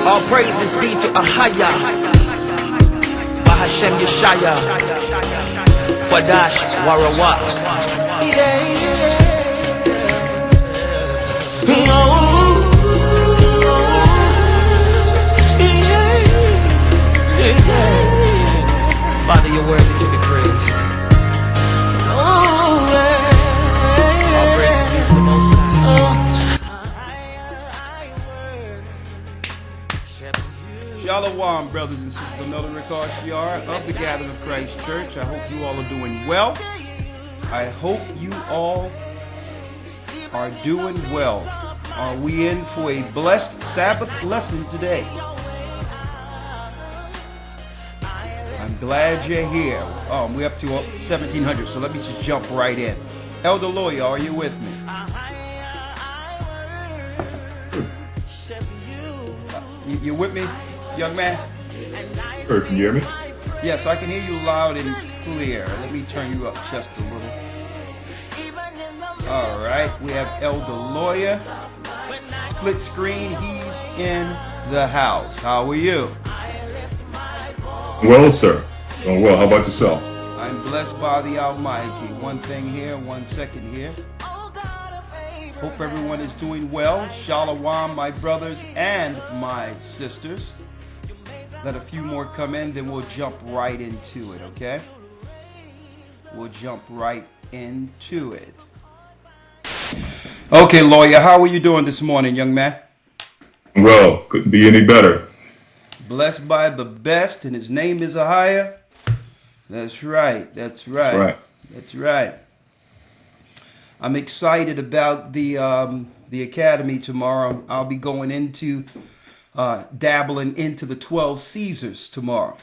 All praises be to Ahaya, Bahashem Yeshaya, Wadash Warawak. Father, you're worthy to be praised. All praises be to the Most High. Shalom, brothers and sisters. Another Ricard Shiar of the Gathering of Christ Church. I hope you all are doing well. I hope you all are doing well. Are we in for a blessed Sabbath lesson today? I'm glad you're here. We're up to 1700, so let me just jump right in. Elder Lawyer, are you with me? You with me, young man? Can you hear me? Yes, I can hear you loud and clear. Let me turn you up just a little. All right, we have Elder Lawyer. Split screen, he's in the house. How are you? Well, sir. Doing well. How about yourself? I'm blessed by the Almighty. One thing here, 1 second here. Hope everyone is doing well. Shalom, my brothers and my sisters. Let a few more come in, then we'll jump right into it, okay? We'll jump right into it. Okay, Lawyer, how are you doing this morning, young man? Well, couldn't be any better. Blessed by the best, and his name is Ahaya. That's right, that's right. That's right. That's right. I'm excited about the academy tomorrow. I'll be going into dabbling into the 12 Caesars tomorrow.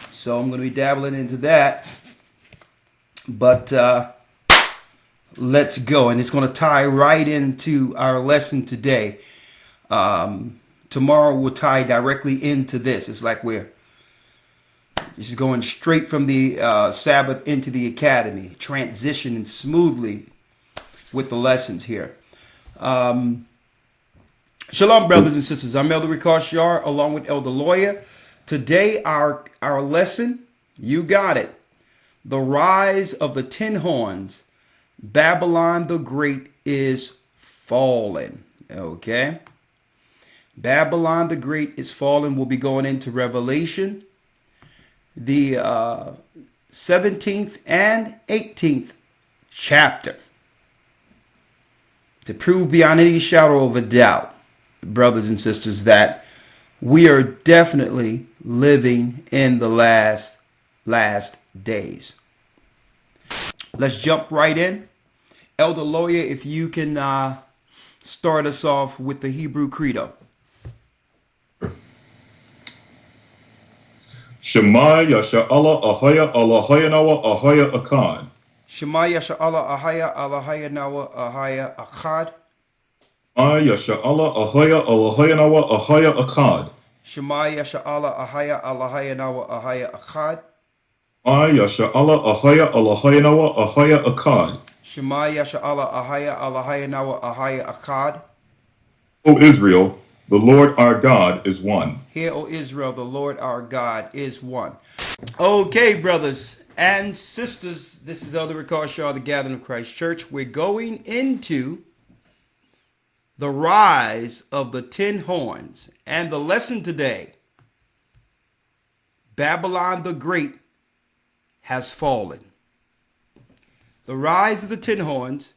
So I'm going to be dabbling into that. But let's go. And it's going to tie right into our lesson today. Tomorrow we'll tie directly into this. It's like we're just going straight from the Sabbath into the academy, transitioning smoothly with the lessons here. Shalom, brothers and sisters. I'm Elder Ricard Shiar along with Elder Lawyer. Today our lesson, you got it. The rise of the 10 horns. Babylon the Great is fallen. Okay. Babylon the Great is fallen. We'll be going into Revelation, the 17th and 18th chapter, to prove beyond any shadow of a doubt, brothers and sisters, that we are definitely living in the last days. Let's jump right in. Elder Lawyer, if you can start us off with the Hebrew Credo. Shema Yasha'Allah Ahaya Allahaya Nawa Ahaya Akan. Shema Yasha'Allah Ahaya Allahaya Nawa Ahaya Akkad. Shema Yasha'Allah Ahaya Allahaya Nawa Ahaya Akan. Shema Yasha'Allah Ahaya Allahaya Nawa Ahaya Akkad. Shema Yasha'Allah Ahaya Allahaya Nawa Ahaya Akan. Shema Yasha'Allah Ahaya Allahaya Nawa Ahaya Akkad. O Israel, the Lord our God is one. Hear, O Israel, the Lord our God is one. Okay, brothers and sisters, this is Elder Ricard Shaw, the Gathering of Christ Church. We're going into the rise of the 10 horns. And the lesson today, Babylon the Great has fallen. The rise of the 10 horns,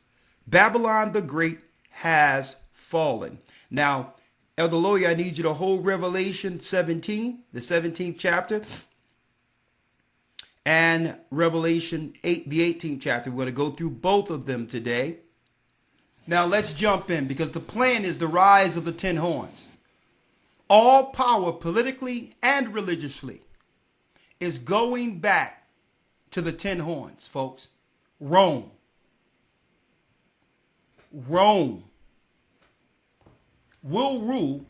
Babylon the Great has fallen. Now, Elder Lawyer, I need you to hold Revelation 17, the 17th chapter, and Revelation 8, the 18th chapter. We're going to go through both of them today. Now, let's jump in, because the plan is the rise of the 10 horns. All power, politically and religiously, is going back to the 10 horns, folks. Rome. Rome will rule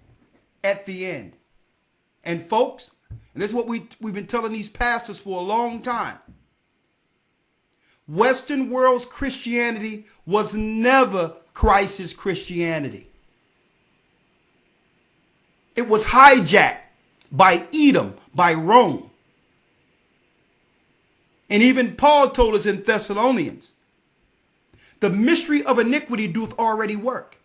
at the end. And folks, and this is what we've been telling these pastors for a long time. Western world's Christianity was never Christ's Christianity. It was hijacked by Edom, by Rome. And even Paul told us in Thessalonians, the mystery of iniquity doth already work.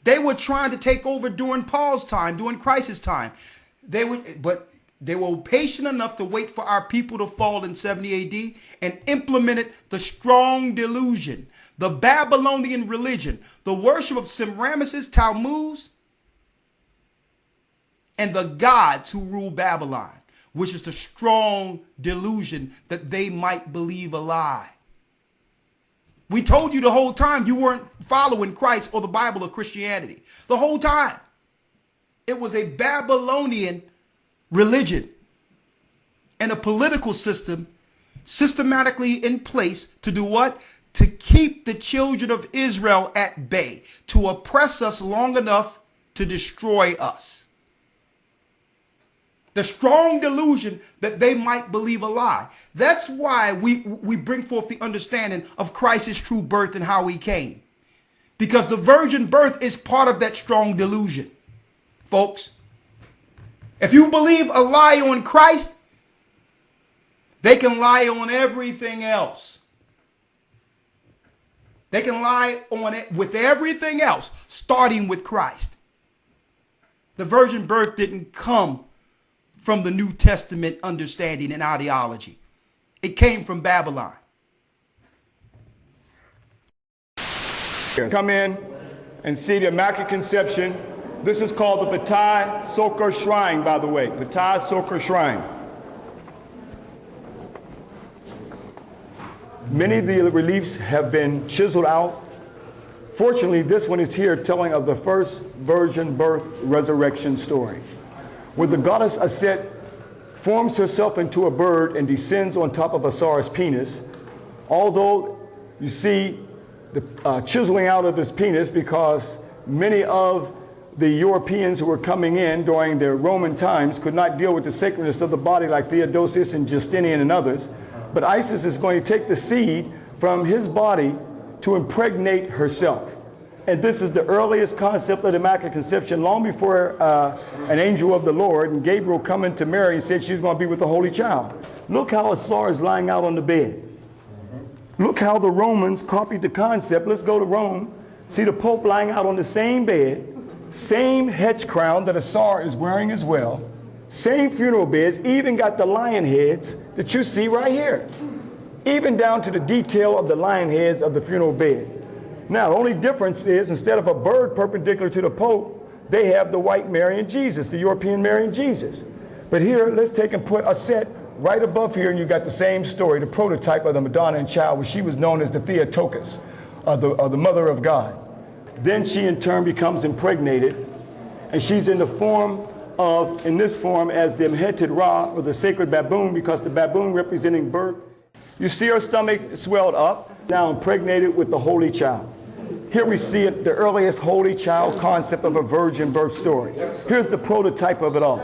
They were trying to take over during Paul's time, during Christ's time. But they were patient enough to wait for our people to fall in 70 AD and implemented the strong delusion, the Babylonian religion, the worship of Semiramis, Tammuz, and the gods who rule Babylon, which is the strong delusion that they might believe a lie. We told you the whole time you weren't following Christ or the Bible or Christianity. The whole time. It was a Babylonian religion and a political system systematically in place to do what? To keep the children of Israel at bay, to oppress us long enough to destroy us. The strong delusion that they might believe a lie. That's why we bring forth the understanding of Christ's true birth and how he came. Because the virgin birth is part of that strong delusion. Folks, if you believe a lie on Christ, they can lie on everything else. They can lie on it with everything else, starting with Christ. The virgin birth didn't come from the New Testament understanding and ideology. It came from Babylon. Come in and see the Immaculate Conception. This is called the Batai Sokar Shrine, by the way. Batai Sokar Shrine. Many of the reliefs have been chiseled out. Fortunately, this one is here telling of the first virgin birth resurrection story, where the goddess Aset forms herself into a bird and descends on top of Asar's penis. Although you see the chiseling out of his penis, because many of the Europeans who were coming in during the Roman times could not deal with the sacredness of the body like Theodosius and Justinian and others. But Isis is going to take the seed from his body to impregnate herself. And this is the earliest concept of the Immaculate Conception, long before an angel of the Lord and Gabriel coming to Mary and said she's going to be with the Holy Child. Look how Asar is lying out on the bed. Look how the Romans copied the concept. Let's go to Rome. See the Pope lying out on the same bed, same hedge crown that Asar is wearing as well, same funeral beds, even got the lion heads that you see right here, even down to the detail of the lion heads of the funeral bed. Now, the only difference is instead of a bird perpendicular to the Pope, they have the white Mary and Jesus, the European Mary and Jesus. But here, let's take and put a set right above here, and you got the same story, the prototype of the Madonna and Child, where she was known as the Theotokos, the Mother of God. Then she in turn becomes impregnated, and she's in the form of, in this form, as the Mheted Ra, or the sacred baboon, because the baboon representing birth. You see her stomach swelled up, now impregnated with the Holy Child. Here we see it, the earliest Holy Child concept of a virgin birth story. Here's the prototype of it all.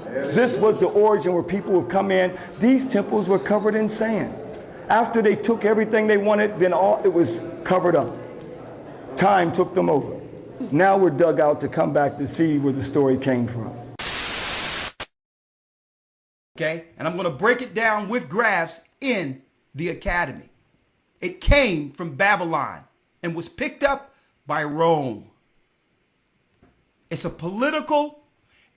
This was the origin where people would come in. These temples were covered in sand. After they took everything they wanted, then it was covered up. Time took them over. Now we're dug out to come back to see where the story came from. Okay, and I'm going to break it down with graphs in the academy. It came from Babylon and was picked up by Rome. It's a political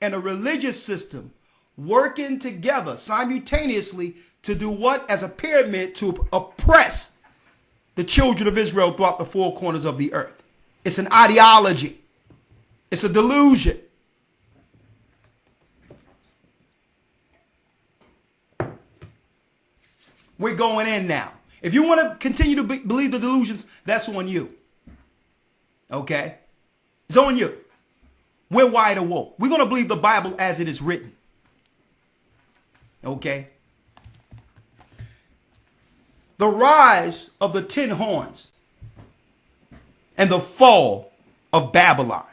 and a religious system working together simultaneously to do what? As a pyramid, to oppress the children of Israel throughout the four corners of the earth. It's an ideology. It's a delusion. We're going in now. If you want to continue to believe the delusions, that's on you. Okay? It's on you. We're wide awoke. We're going to believe the Bible as it is written. Okay? The rise of the 10 horns and the fall of Babylon.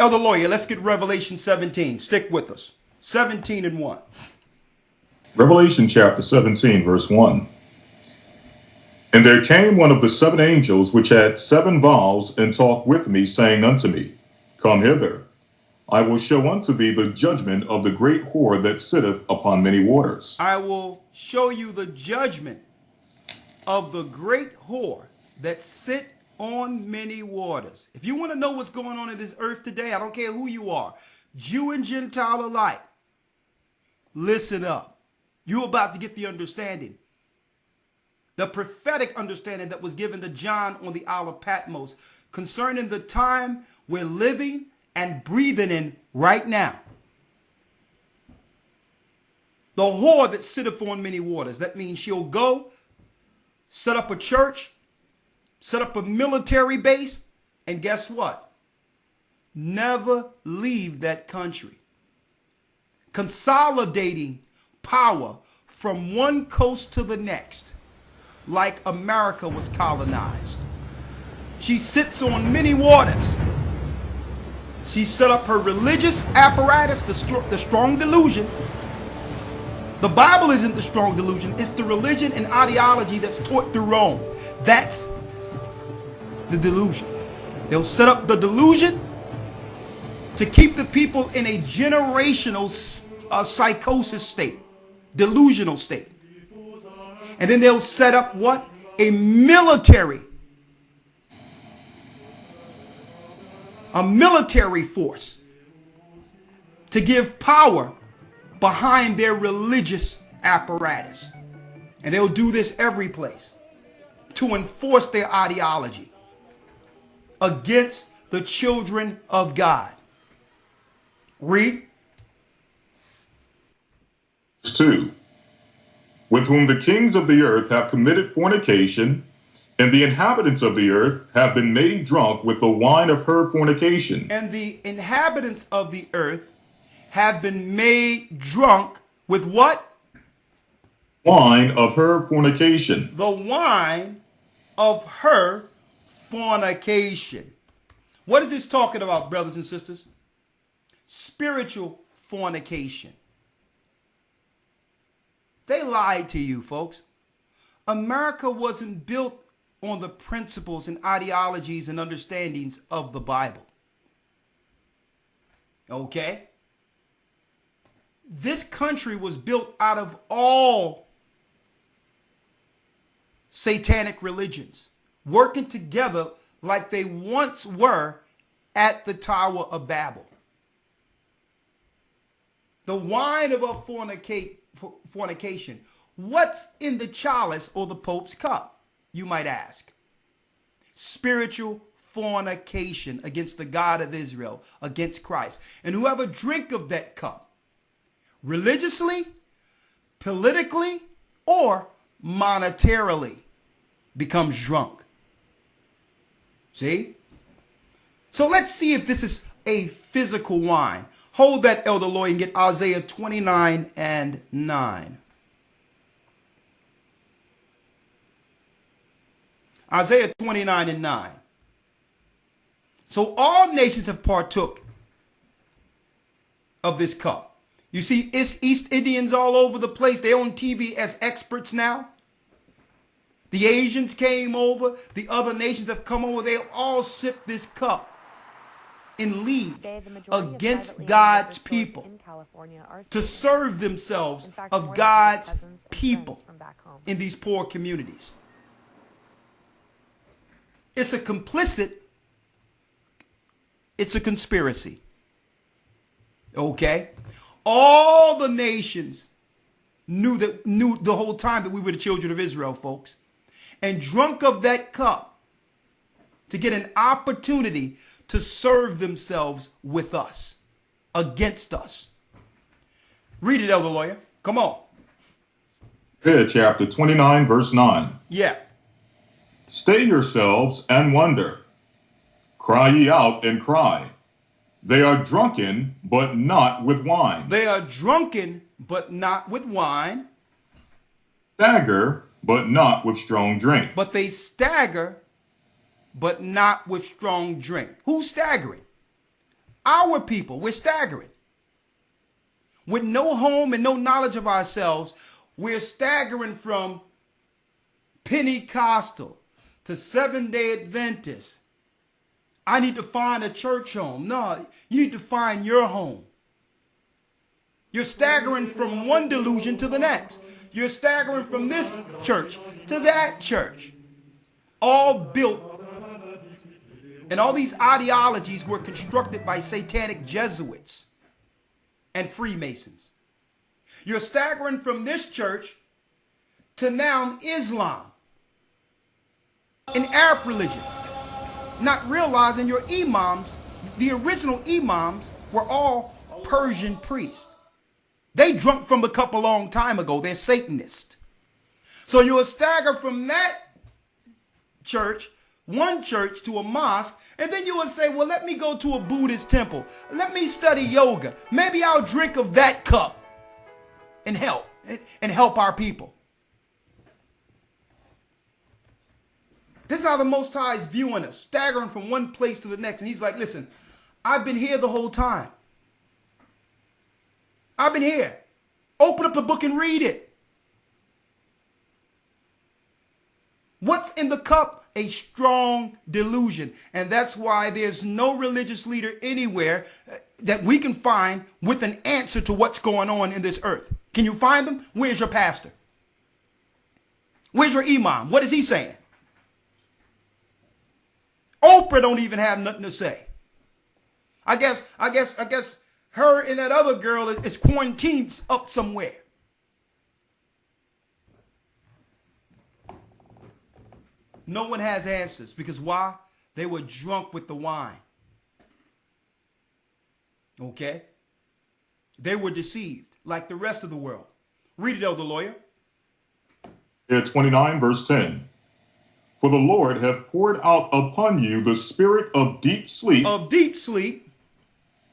Elder Lawyer, let's get Revelation 17. Stick with us. 17:1. Revelation chapter 17, verse 1. And there came one of the seven angels which had seven vials, and talked with me, saying unto me, Come hither. I will show unto thee the judgment of the great whore that sitteth upon many waters. I will show you the judgment of the great whore that sit on many waters. If you want to know what's going on in this earth today, I don't care who you are, Jew and Gentile alike, listen up. You're about to get the understanding. The prophetic understanding that was given to John on the Isle of Patmos concerning the time we're living and breathing in right now. The whore that sitteth on many waters. That means she'll go, set up a church, set up a military base, and guess what? Never leave that country. Consolidating power from one coast to the next, like America was colonized. She sits on many waters. She set up her religious apparatus, the strong delusion. The Bible isn't the strong delusion. It's the religion and ideology that's taught through Rome. That's the delusion. They'll set up the delusion to keep the people in a generational psychosis state, delusional state. And then they'll set up what? A military force to give power behind their religious apparatus. And they'll do this every place to enforce their ideology against the children of God. Read. 2. With whom the kings of the earth have committed fornication, and the inhabitants of the earth have been made drunk with the wine of her fornication. And the inhabitants of the earth have been made drunk with what? Wine of her fornication. The wine of her fornication. What is this talking about, brothers and sisters? Spiritual fornication. They lied to you, folks. America wasn't built on the principles and ideologies and understandings of the Bible. Okay? This country was built out of all satanic religions, working together like they once were at the Tower of Babel. The wine of a fornication. What's in the chalice or the Pope's cup, you might ask? Spiritual fornication against the God of Israel, against Christ. And whoever drink of that cup, religiously, politically, or monetarily, becomes drunk. See? So let's see if this is a physical wine. Hold that, Elder Lloyd, and get Isaiah 29 and 9. Isaiah 29 and 9. So all nations have partook of this cup. You see, it's East Indians all over the place. They're on TV as experts now. The Asians came over. The other nations have come over. They all sip this cup in league against God's people to serve themselves of God's people in these poor communities. It's a complicit. It's a conspiracy. Okay? All the nations knew the whole time that we were the children of Israel, folks. And drunk of that cup to get an opportunity to serve themselves with us, against us. Read it, Elder Lawyer. Come on. Isaiah chapter 29, verse 9. Yeah. Stay yourselves and wonder. Cry ye out and cry. They are drunken, but not with wine. They are drunken, but not with wine. Stagger, but not with strong drink. But they stagger, but not with strong drink. Who's staggering? Our people. We're staggering. With no home and no knowledge of ourselves, we're staggering from Pentecostal to Seventh-day Adventist. I need to find a church home. No, you need to find your home. You're staggering from one delusion to the next. You're staggering from this church to that church. All built, and all these ideologies were constructed by satanic Jesuits and Freemasons. You're staggering from this church to now Islam, an Arab religion, not realizing your imams, the original imams, were all Persian priests. They drunk from the cup a long time ago. They're Satanists. So you'll stagger from that church, one church, to a mosque, and then you will say, well, let me go to a Buddhist temple. Let me study yoga. Maybe I'll drink of that cup and help our people. This is how the Most High is viewing us, staggering from one place to the next. And he's like, listen, I've been here the whole time. I've been here. Open up the book and read it. What's in the cup? A strong delusion. And that's why there's no religious leader anywhere that we can find with an answer to what's going on in this earth. Can you find them? Where's your pastor? Where's your imam? What is he saying? Oprah don't even have nothing to say. I guess her and that other girl is quarantined up somewhere. No one has answers because why? They were drunk with the wine. Okay? They were deceived like the rest of the world. Read it, Elder Lawyer. Isaiah 29, verse 10. For the Lord hath poured out upon you the spirit of deep sleep. Of deep sleep.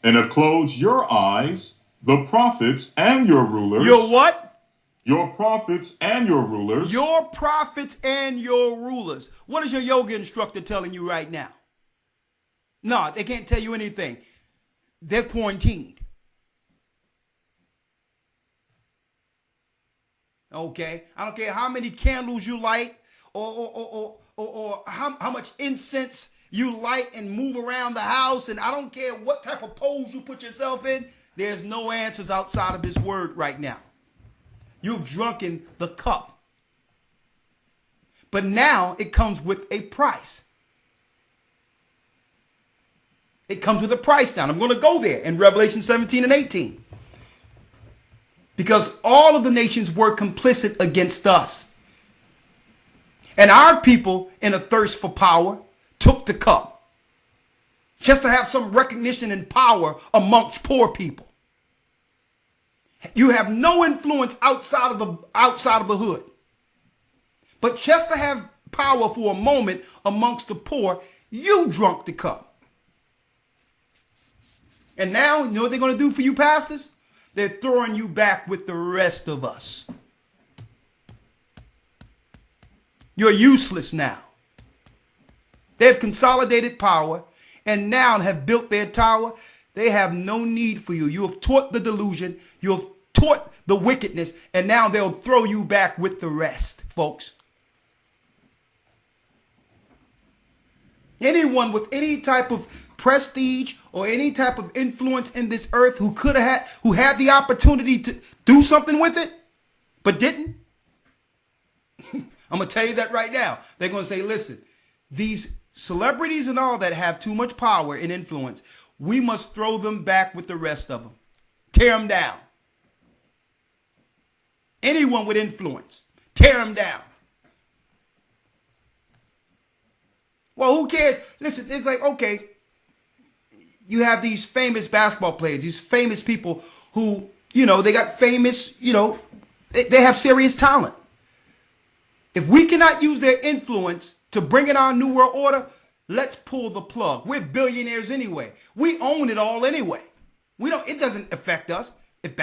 And have closed your eyes, the prophets and your rulers. Your what? Your prophets and your rulers. Your prophets and your rulers. What is your yoga instructor telling you right now? No, they can't tell you anything. They're quarantined. Okay? I don't care how many candles you light or how much incense you light and move around the house, and I don't care what type of pose you put yourself in. There's no answers outside of this word right now. You've drunken the cup. But now it comes with a price. It comes with a price now. I'm going to go there in Revelation 17 and 18. Because all of the nations were complicit against us. And our people, in a thirst for power, took the cup. Just to have some recognition and power amongst poor people. You have no influence outside of the hood. But just to have power for a moment amongst the poor, you drunk the cup. And now, you know what they're going to do for you pastors? They're throwing you back with the rest of us. You're useless now. They've consolidated power and now have built their tower. They have no need for you. You have taught the delusion. You have taught the wickedness. And now they'll throw you back with the rest, folks. Anyone with any type of prestige or any type of influence in this earth who had the opportunity to do something with it, but didn't. I'm going to tell you that right now. They're going to say, listen, these celebrities and all that have too much power and influence. We must throw them back with the rest of them. Tear them down. Anyone with influence, tear them down. Well, who cares? Listen, it's like, okay, you have these famous basketball players, these famous people who, they got famous, they have serious talent. If we cannot use their influence to bring in our new world order, let's pull the plug. We're billionaires anyway. We own it all anyway. It doesn't affect us if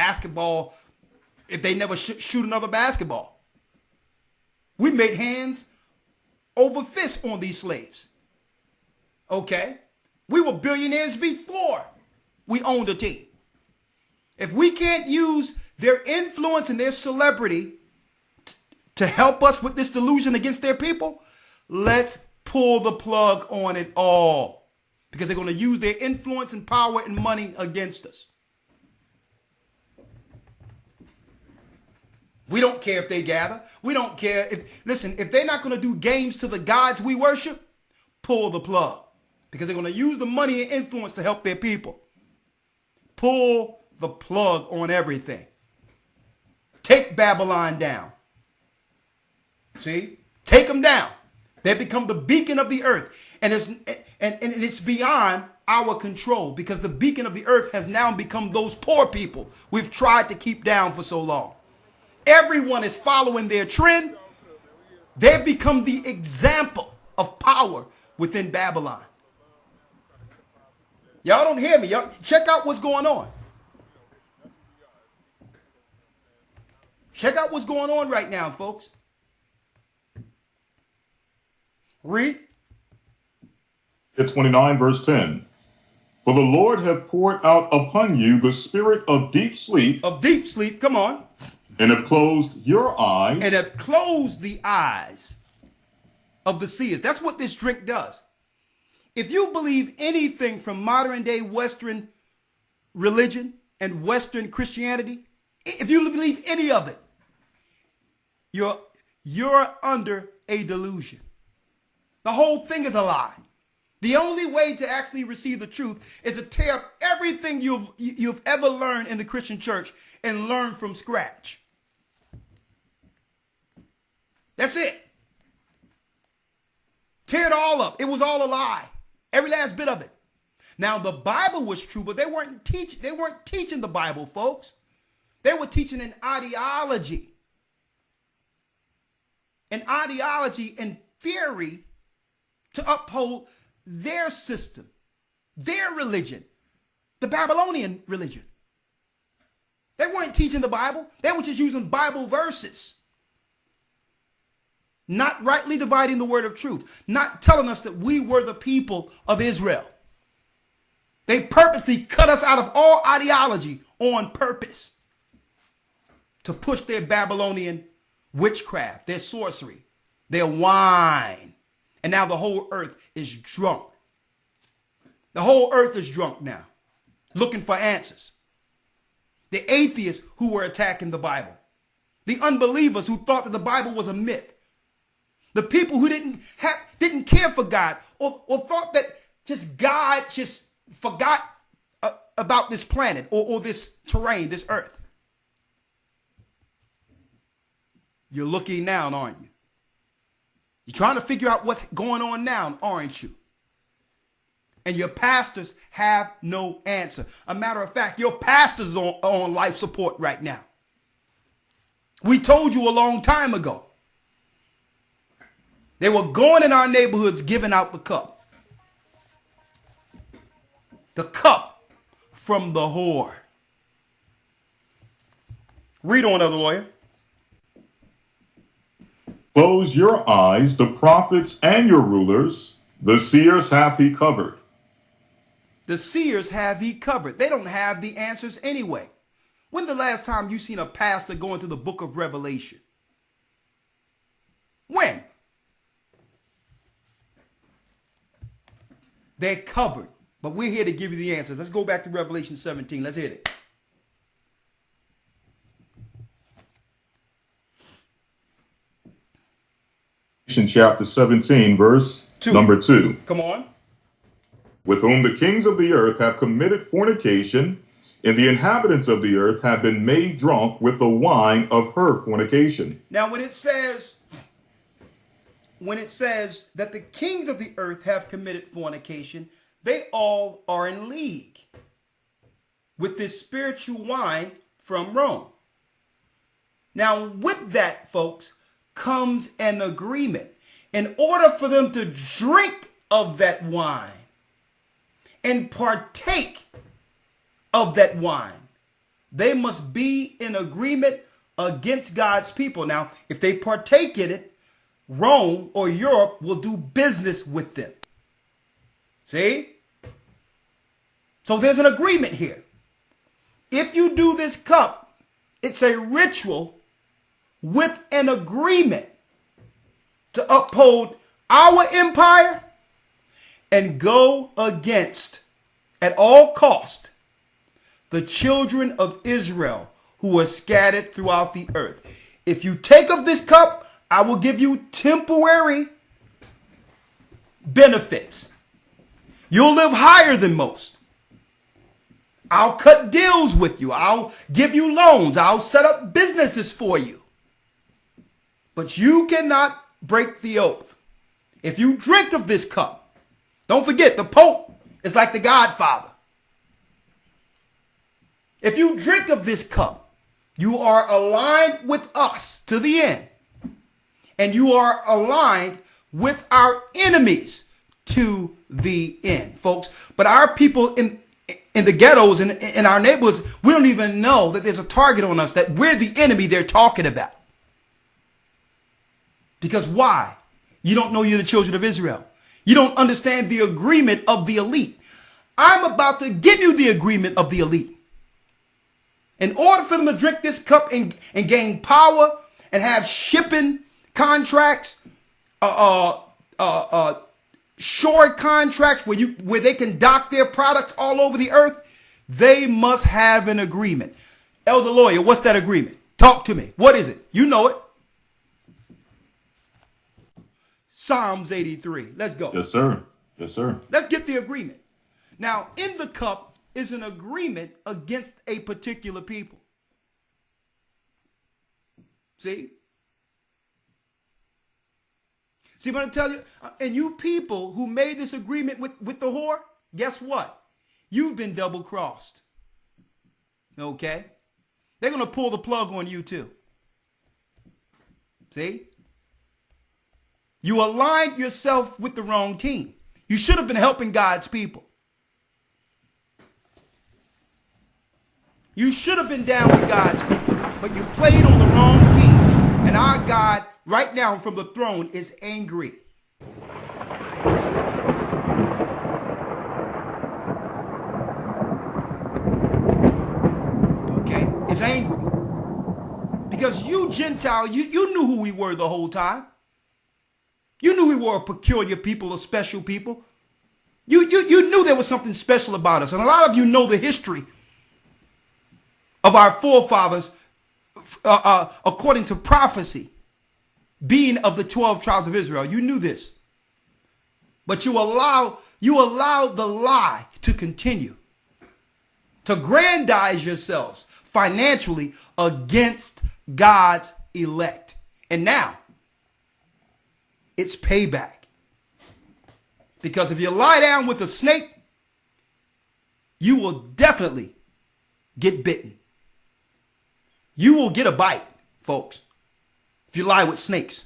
they never shoot another basketball. We made hands over fists on these slaves. Okay? We were billionaires before we owned a team. If we can't use their influence and their celebrity to help us with this delusion against their people, let's pull the plug on it all, because they're going to use their influence and power and money against us. We don't care if they gather. We don't care if they're not going to do games to the gods we worship, pull the plug, because they're going to use the money and influence to help their people. Pull the plug on everything. Take Babylon down. See? Take them down. They become the beacon of the earth. And it's beyond our control, because the beacon of the earth has now become those poor people we've tried to keep down for so long. Everyone is following their trend. They've become the example of power within Babylon. Y'all don't hear me. Y'all check out what's going on. Check out what's going on right now, folks. Read. 29 verse 10. For the Lord hath poured out upon you the spirit of deep sleep. Of deep sleep, come on. And have closed your eyes. And have closed the eyes of the seers. That's what this drink does. If you believe anything from modern day Western religion and Western Christianity, if you believe any of it, you're under a delusion. The whole thing is a lie. The only way to actually receive the truth is to tear up everything you've ever learned in the Christian church and learn from scratch. That's it. Tear it all up. It was all a lie. Every last bit of it. Now, the Bible was true, but they weren't teaching the Bible, folks. They were teaching an ideology. An ideology and theory to uphold their system, their religion, the Babylonian religion. They weren't teaching the Bible. They were just using Bible verses. Not rightly dividing the word of truth. Not telling us that we were the people of Israel. They purposely cut us out of all ideology on purpose to push their Babylonian witchcraft, their sorcery, their wine. And now the whole earth is drunk. The whole earth is drunk now, looking for answers. The atheists who were attacking the Bible. The unbelievers who thought that the Bible was a myth. The people who didn't care for God or thought that God just forgot about this planet or this terrain, this earth. You're looking now, aren't you? You're trying to figure out what's going on now, aren't you? And your pastors have no answer. A matter of fact, your pastors are on life support right now. We told you a long time ago. They were going in our neighborhoods giving out the cup. The cup from the whore. Read on, other lawyer. Close your eyes, the prophets and your rulers, the seers hath he covered. The seers have he covered. They don't have the answers anyway. When the last time you seen a pastor go into the book of Revelation? When? They're covered. But we're here to give you the answers. Let's go back to Revelation 17. Let's hit it. Chapter 17, verse 2. number 2. Come on. With whom the kings of the earth have committed fornication, and the inhabitants of the earth have been made drunk with the wine of her fornication. Now, when it says that the kings of the earth have committed fornication, they all are in league with this spiritual wine from Rome. Now, with that, folks, comes an agreement. In order for them to drink of that wine and partake of that wine, they must be in agreement against God's people. Now, if they partake in it, Rome or Europe will do business with them. See? So there's an agreement here. If you do this cup, it's a ritual with an agreement to uphold our empire and go against, at all cost, the children of Israel who are scattered throughout the earth. If you take of this cup, I will give you temporary benefits. You'll live higher than most. I'll cut deals with you. I'll give you loans. I'll set up businesses for you. But you cannot break the oath. If you drink of this cup, don't forget, the Pope is like the Godfather. If you drink of this cup, you are aligned with us to the end. And you are aligned with our enemies to the end, folks. But our people in the ghettos and in our neighborhoods, we don't even know that there's a target on us, that we're the enemy they're talking about. Because why? You don't know you're the children of Israel. You don't understand the agreement of the elite. I'm about to give you the agreement of the elite. In order for them to drink this cup and gain power and have shipping contracts, shore contracts where they can dock their products all over the earth, they must have an agreement. Elder Lawyer, what's that agreement? Talk to me. What is it? You know it. Psalms 83. Let's go. Yes, sir. Yes, sir. Let's get the agreement. Now, in the cup is an agreement against a particular people. See? See what I tell you? And you people who made this agreement with the whore, guess what? You've been double crossed. Okay? They're going to pull the plug on you too. See? You aligned yourself with the wrong team. You should have been helping God's people. You should have been down with God's people, but you played on the wrong team. And our God, right now from the throne, is angry. Okay? Is angry. Because you Gentile, you knew who we were the whole time. You knew we were a peculiar people, a special people. You knew there was something special about us. And a lot of you know the history of our forefathers according to prophecy, being of the 12 tribes of Israel. You knew this. But you allowed the lie to continue, to aggrandize yourselves financially against God's elect. And now, it's payback. Because if you lie down with a snake, you will definitely get bitten. You will get a bite, folks, if you lie with snakes.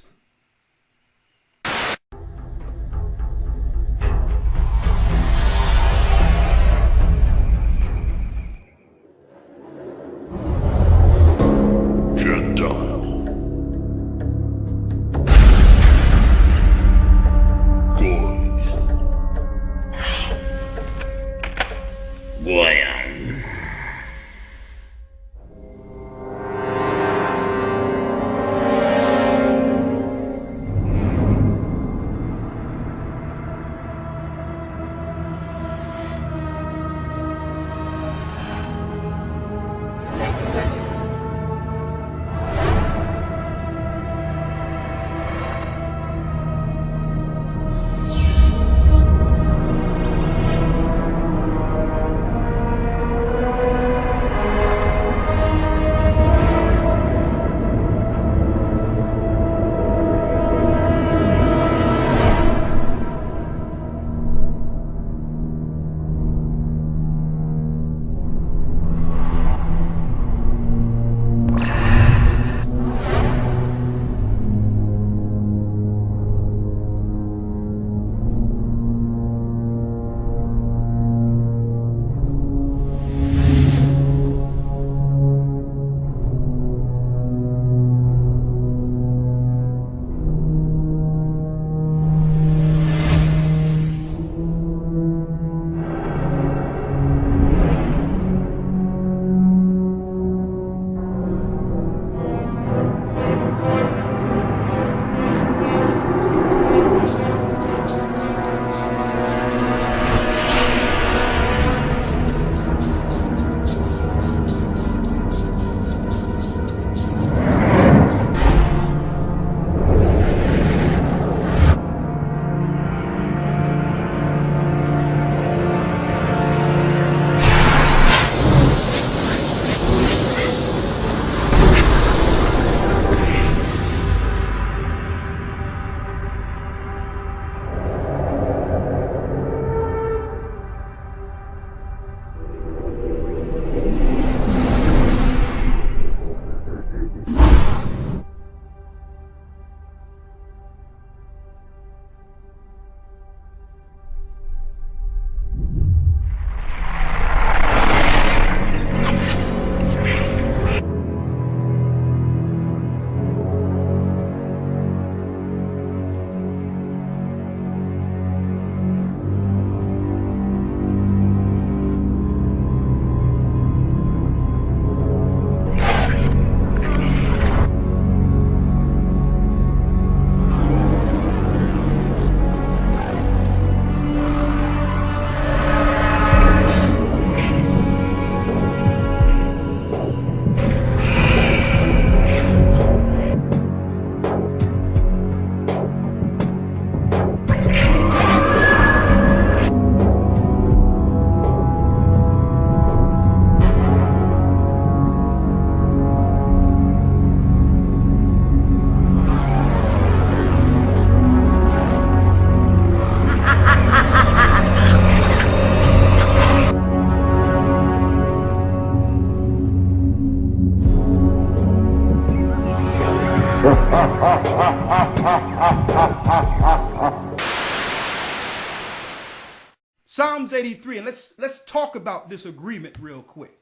Psalms 83, and let's talk about this agreement real quick.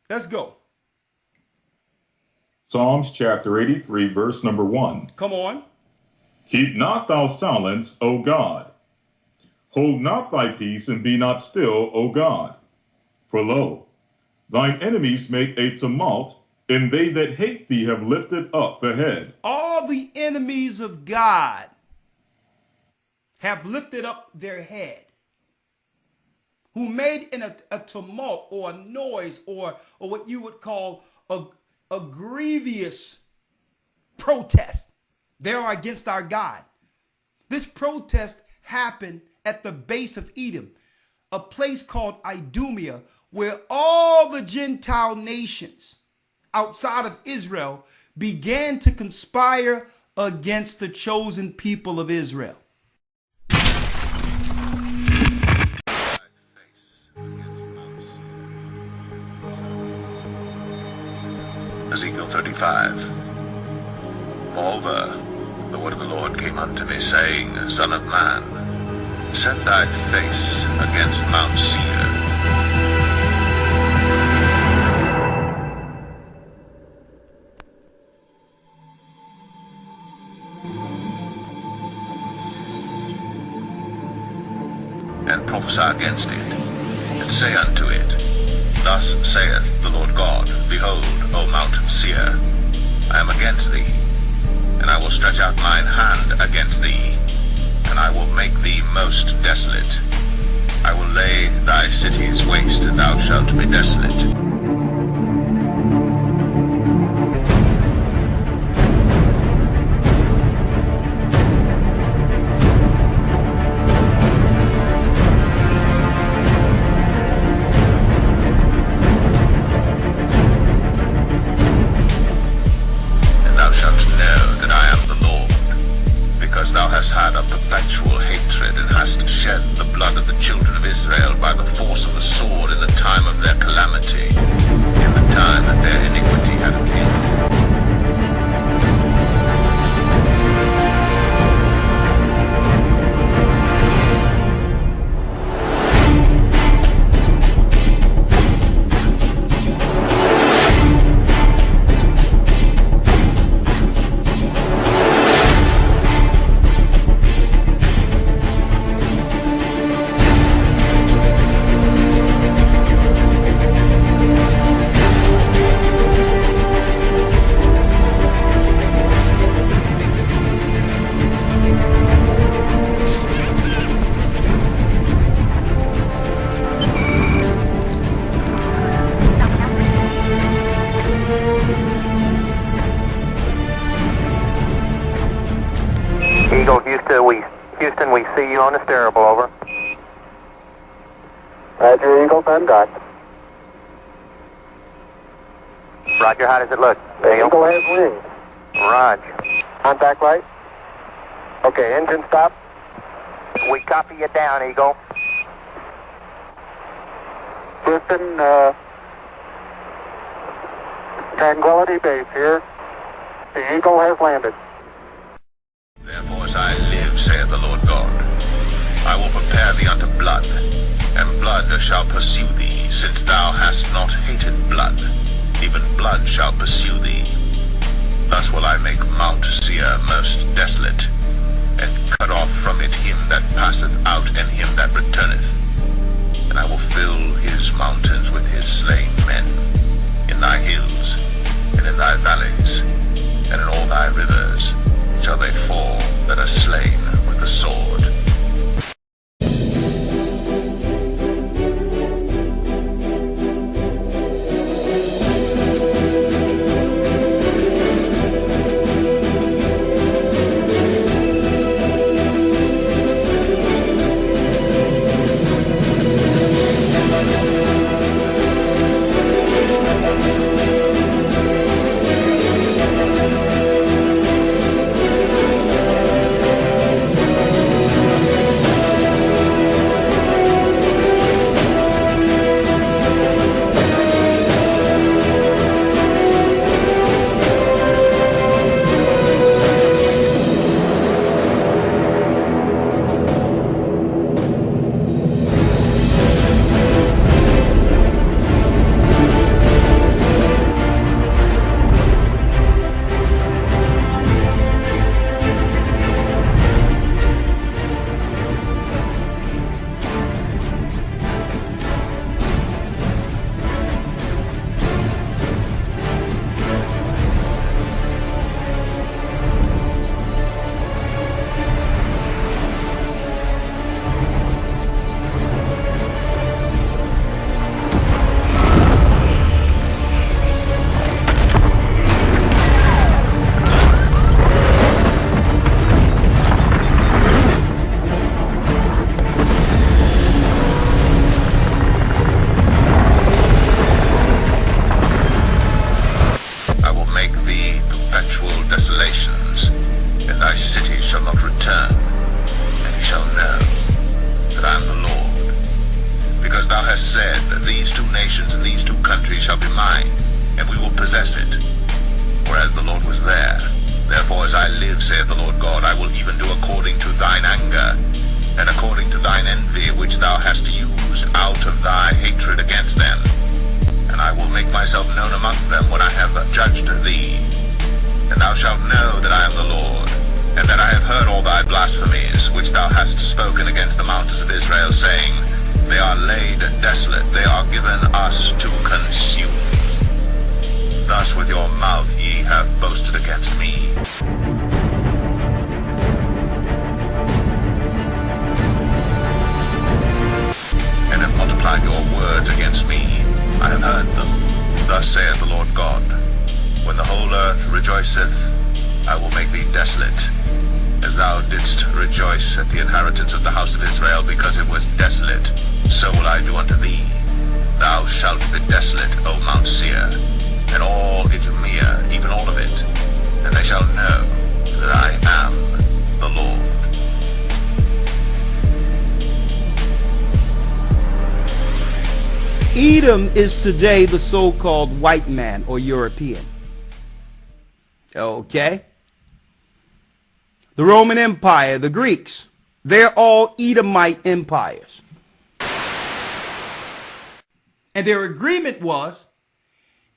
Let's go. Psalms chapter 83, verse number 1. Come on. Keep not thou silence, O God. Hold not thy peace, and be not still, O God. For lo, thine enemies make a tumult, and they that hate thee have lifted up the head. All the enemies of God have lifted up their head, who made in a tumult or a noise or what you would call a grievous protest. They are against our God. This protest happened at the base of Edom, a place called Idumea, where all the Gentile nations outside of Israel began to conspire against the chosen people of Israel. Ezekiel 35. Moreover, the word of the Lord came unto me, saying, Son of man, set thy face against Mount Seir. And prophesy against it, and say unto it, Thus saith the Lord God, Behold, O Mount Seir, I am against thee, and I will stretch out mine hand against thee, and I will make thee most desolate. I will lay thy cities waste, and thou shalt be desolate. Thou hast had a perpetual hatred, and hast shed the blood of the children of Israel by the force of the sword in the time of their calamity, in the time that their iniquity hath appeared. Houston, we see you on the steerable, over. Roger, Eagle, I'm done. Roger, how does it look? The Eagle has wings. Roger. Contact light? Okay, engine stop. We copy you down, Eagle. Houston, Tranquility Base here. The Eagle has landed. Therefore as I live, saith the Lord God, I will prepare thee unto blood, and blood shall pursue thee, since thou hast not hated blood, even blood shall pursue thee. Thus will I make Mount Seir most desolate, and cut off from it him that passeth out, and him that returneth. And I will fill his mountains with his slain men, in thy hills, and in thy valleys, and in all thy rivers shall they fall that are slain with the sword. thine, and we will possess it. Whereas the Lord was there. Therefore, as I live, saith the Lord God, I will even do according to thine anger, and according to thine envy, which thou hast used out of thy hatred against them. And I will make myself known among them when I have judged thee. And thou shalt know that I am the Lord, and that I have heard all thy blasphemies, which thou hast spoken against the mountains of Israel, saying, They are laid desolate, they are given us to consume. Thus with your mouth ye have boasted against me. And have multiplied your words against me. I have heard them. Thus saith the Lord God, When the whole earth rejoiceth, I will make thee desolate, as thou didst rejoice at the inheritance of the house of Israel, because it was desolate, so will I do unto thee. Thou shalt be desolate, O Mount Seir, and all Idumea, even all of it, and they shall know that I am the Lord. Edom is today the so-called white man or European. Okay? The Roman Empire, the Greeks, they're all Edomite empires. And their agreement was,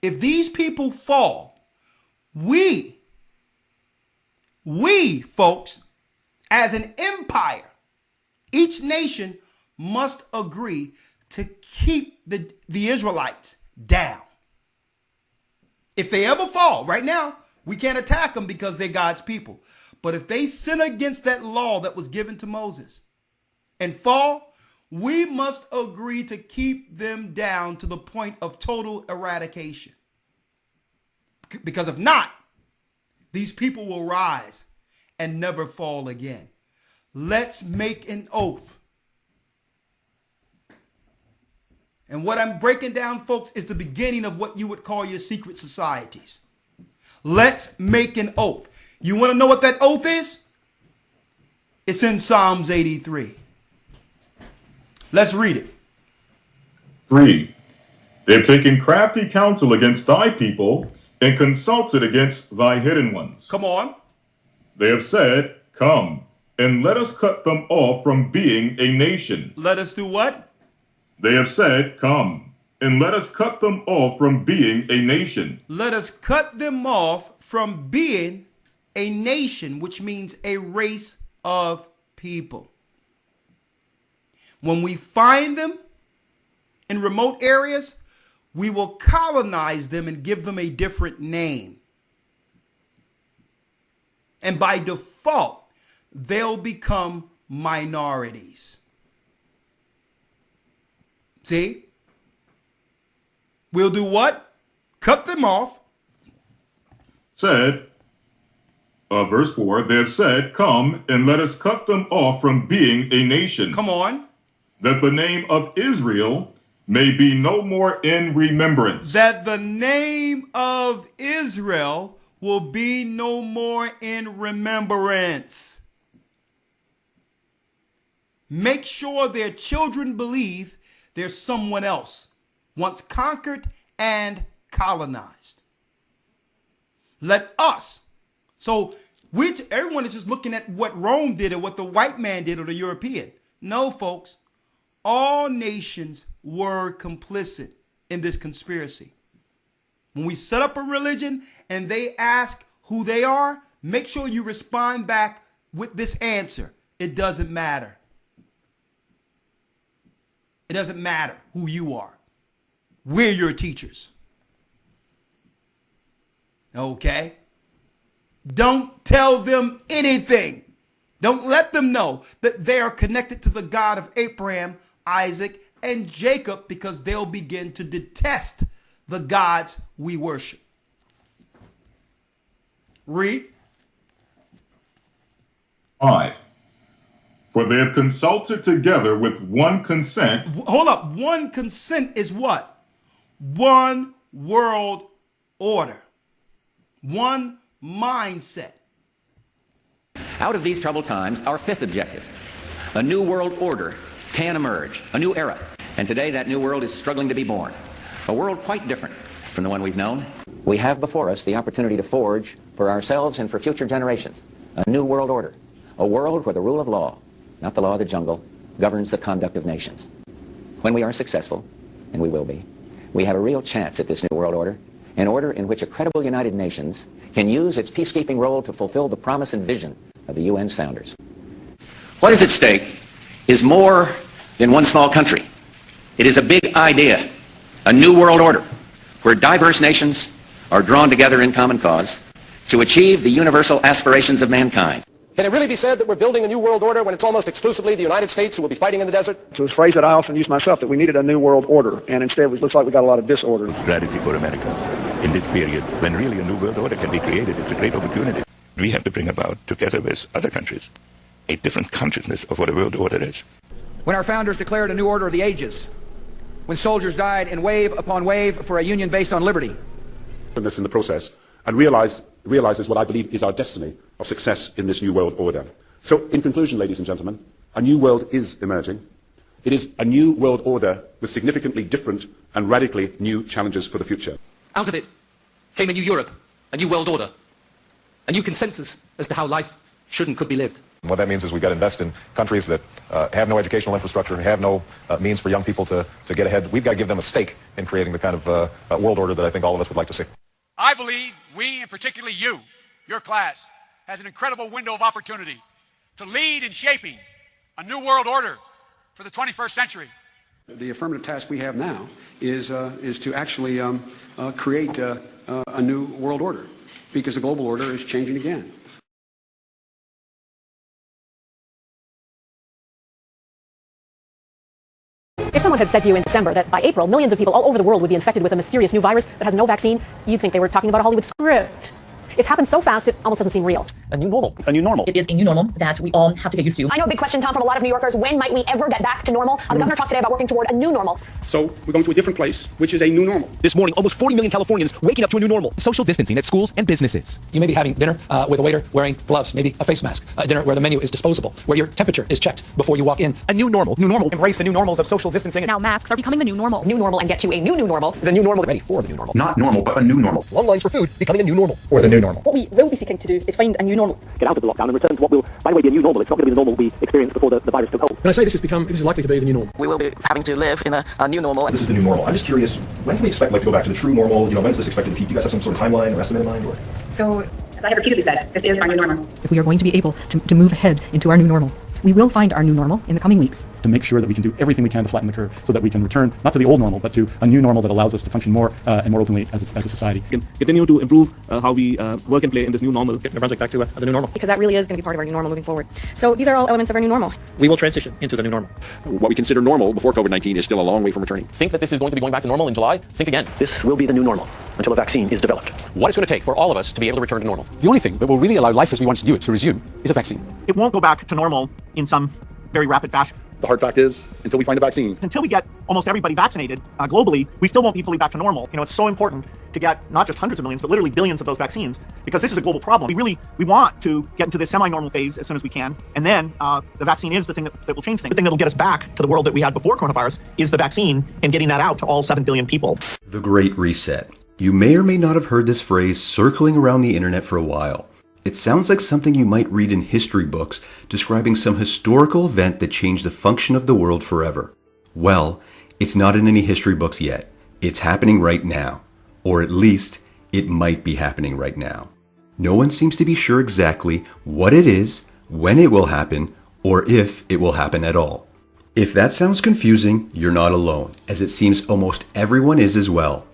if these people fall, we folks, as an empire, each nation must agree to keep the Israelites down. If they ever fall, right now, we can't attack them because they're God's people. But if they sin against that law that was given to Moses and fall, we must agree to keep them down to the point of total eradication. Because if not, these people will rise and never fall again. Let's make an oath. And what I'm breaking down, folks, is the beginning of what you would call your secret societies. Let's make an oath. You want to know what that oath is? It's in Psalms 83. Let's read it. 3. They have taken crafty counsel against thy people and consulted against thy hidden ones. Come on. They have said, Come, and let us cut them off from being a nation. Let us do what? They have said, Come, and let us cut them off from being a nation. Let us cut them off from being a nation, which means a race of people. When we find them in remote areas, we will colonize them and give them a different name. And by default, they'll become minorities. See? We'll do what? Cut them off. Said, verse 4, they have said, Come, and let us cut them off from being a nation. Come on. That the name of Israel may be no more in remembrance. That the name of Israel will be no more in remembrance. Make sure their children believe there's someone else once conquered and colonized. Let us. So everyone is just looking at what Rome did or what the white man did or the European. No, folks. All nations were complicit in this conspiracy. When we set up a religion and they ask who they are, make sure you respond back with this answer. It doesn't matter. It doesn't matter who you are. We're your teachers. Okay? Don't tell them anything. Don't let them know that they are connected to the God of Abraham, Isaac, and Jacob, because they'll begin to detest the gods we worship. Read. 5. For they have consulted together with one consent. Hold up. One consent is what? One world order. One mindset. Out of these troubled times, our fifth objective, a new world order can emerge, a new era. And today that new world is struggling to be born. A world quite different from the one we've known. We have before us the opportunity to forge for ourselves and for future generations a new world order, a world where the rule of law, not the law of the jungle, governs the conduct of nations. When we are successful, and we will be, we have a real chance at this new world order, an order in which a credible United Nations can use its peacekeeping role to fulfill the promise and vision of the UN's founders. What is at stake is more than one small country. It is a big idea, a new world order, where diverse nations are drawn together in common cause to achieve the universal aspirations of mankind. Can it really be said that we're building a new world order when it's almost exclusively the United States who will be fighting in the desert? It was a phrase that I often use myself, that we needed a new world order, and instead it looks like we got a lot of disorder. Strategy for America in this period, when really a new world order can be created, it's a great opportunity. We have to bring about, together with other countries, a different consciousness of what a world order is. When our founders declared a new order of the ages, when soldiers died in wave upon wave for a union based on liberty. This in the process, and realizes what I believe is our destiny of success in this new world order. So, in conclusion, ladies and gentlemen, a new world is emerging. It is a new world order with significantly different and radically new challenges for the future. Out of it came a new Europe, a new world order, a new consensus as to how life should and could be lived. What that means is we've got to invest in countries that have no educational infrastructure, have no means for young people to get ahead. We've got to give them a stake in creating the kind of world order that I think all of us would like to see. I believe we, and particularly you, your class, has an incredible window of opportunity to lead in shaping a new world order for the 21st century. The affirmative task we have now is to actually create a new world order, because the global order is changing again. If someone had said to you in December that by April, millions of people all over the world would be infected with a mysterious new virus that has no vaccine, you'd think they were talking about a Hollywood script. It's happened so fast, it almost doesn't seem real. A new normal. A new normal. It is a new normal that we all have to get used to. I know a big question, Tom, from a lot of New Yorkers. When might we ever get back to normal? The governor talked today about working toward a new normal. So we're going to a different place, which is a new normal. This morning, almost 40 million Californians waking up to a new normal. Social distancing at schools and businesses. You may be having dinner with a waiter wearing gloves, maybe a face mask. A dinner where the menu is disposable, where your temperature is checked before you walk in. A new normal. New normal. Embrace the new normals of social distancing. Now masks are becoming the new normal. New normal and get to a new normal. The new normal. Ready for the new normal. Not normal, but a new normal. Long lines for food becoming a new normal. Or the new normal. What we will be seeking to do is find a new normal. Get out of the lockdown and return to what will, by the way, be a new normal. It's not going to be the normal we experienced before the virus took hold. When I say this is likely to be the new normal. We will be having to live in a new normal. This is the new normal. I'm just curious, when can we expect to go back to the true normal? When is this expected to peak? Do you guys have some sort of timeline or estimate in mind? Or? So, as I have repeatedly said, this is our new normal. If we are going to be able to move ahead into our new normal, we will find our new normal in the coming weeks. To make sure that we can do everything we can to flatten the curve so that we can return not to the old normal, but to a new normal that allows us to function more and more openly as a society. We can continue to improve how we work and play in this new normal. Get New Brunswick back to the new normal. Because that really is going to be part of our new normal moving forward. So these are all elements of our new normal. We will transition into the new normal. What we consider normal before COVID-19 is still a long way from returning. Think that this is going to be going back to normal in July? Think again. This will be the new normal until a vaccine is developed. What it's going to take for all of us to be able to return to normal. The only thing that will really allow life as we once knew it to resume is a vaccine. It won't go back to normal in some very rapid fashion. The hard fact is, until we find a vaccine. Until we get almost everybody vaccinated globally, we still won't be fully back to normal. It's so important to get not just hundreds of millions, but literally billions of those vaccines, because this is a global problem. We want to get into this semi-normal phase as soon as we can, and then the vaccine is the thing that will change things. The thing that will get us back to the world that we had before coronavirus is the vaccine and getting that out to all 7 billion people. The Great Reset. You may or may not have heard this phrase circling around the internet for a while. It sounds like something you might read in history books describing some historical event that changed the function of the world forever. Well, it's not in any history books yet. It's happening right now. Or at least, it might be happening right now. No one seems to be sure exactly what it is, when it will happen, or if it will happen at all. If that sounds confusing, you're not alone, as it seems almost everyone is as well.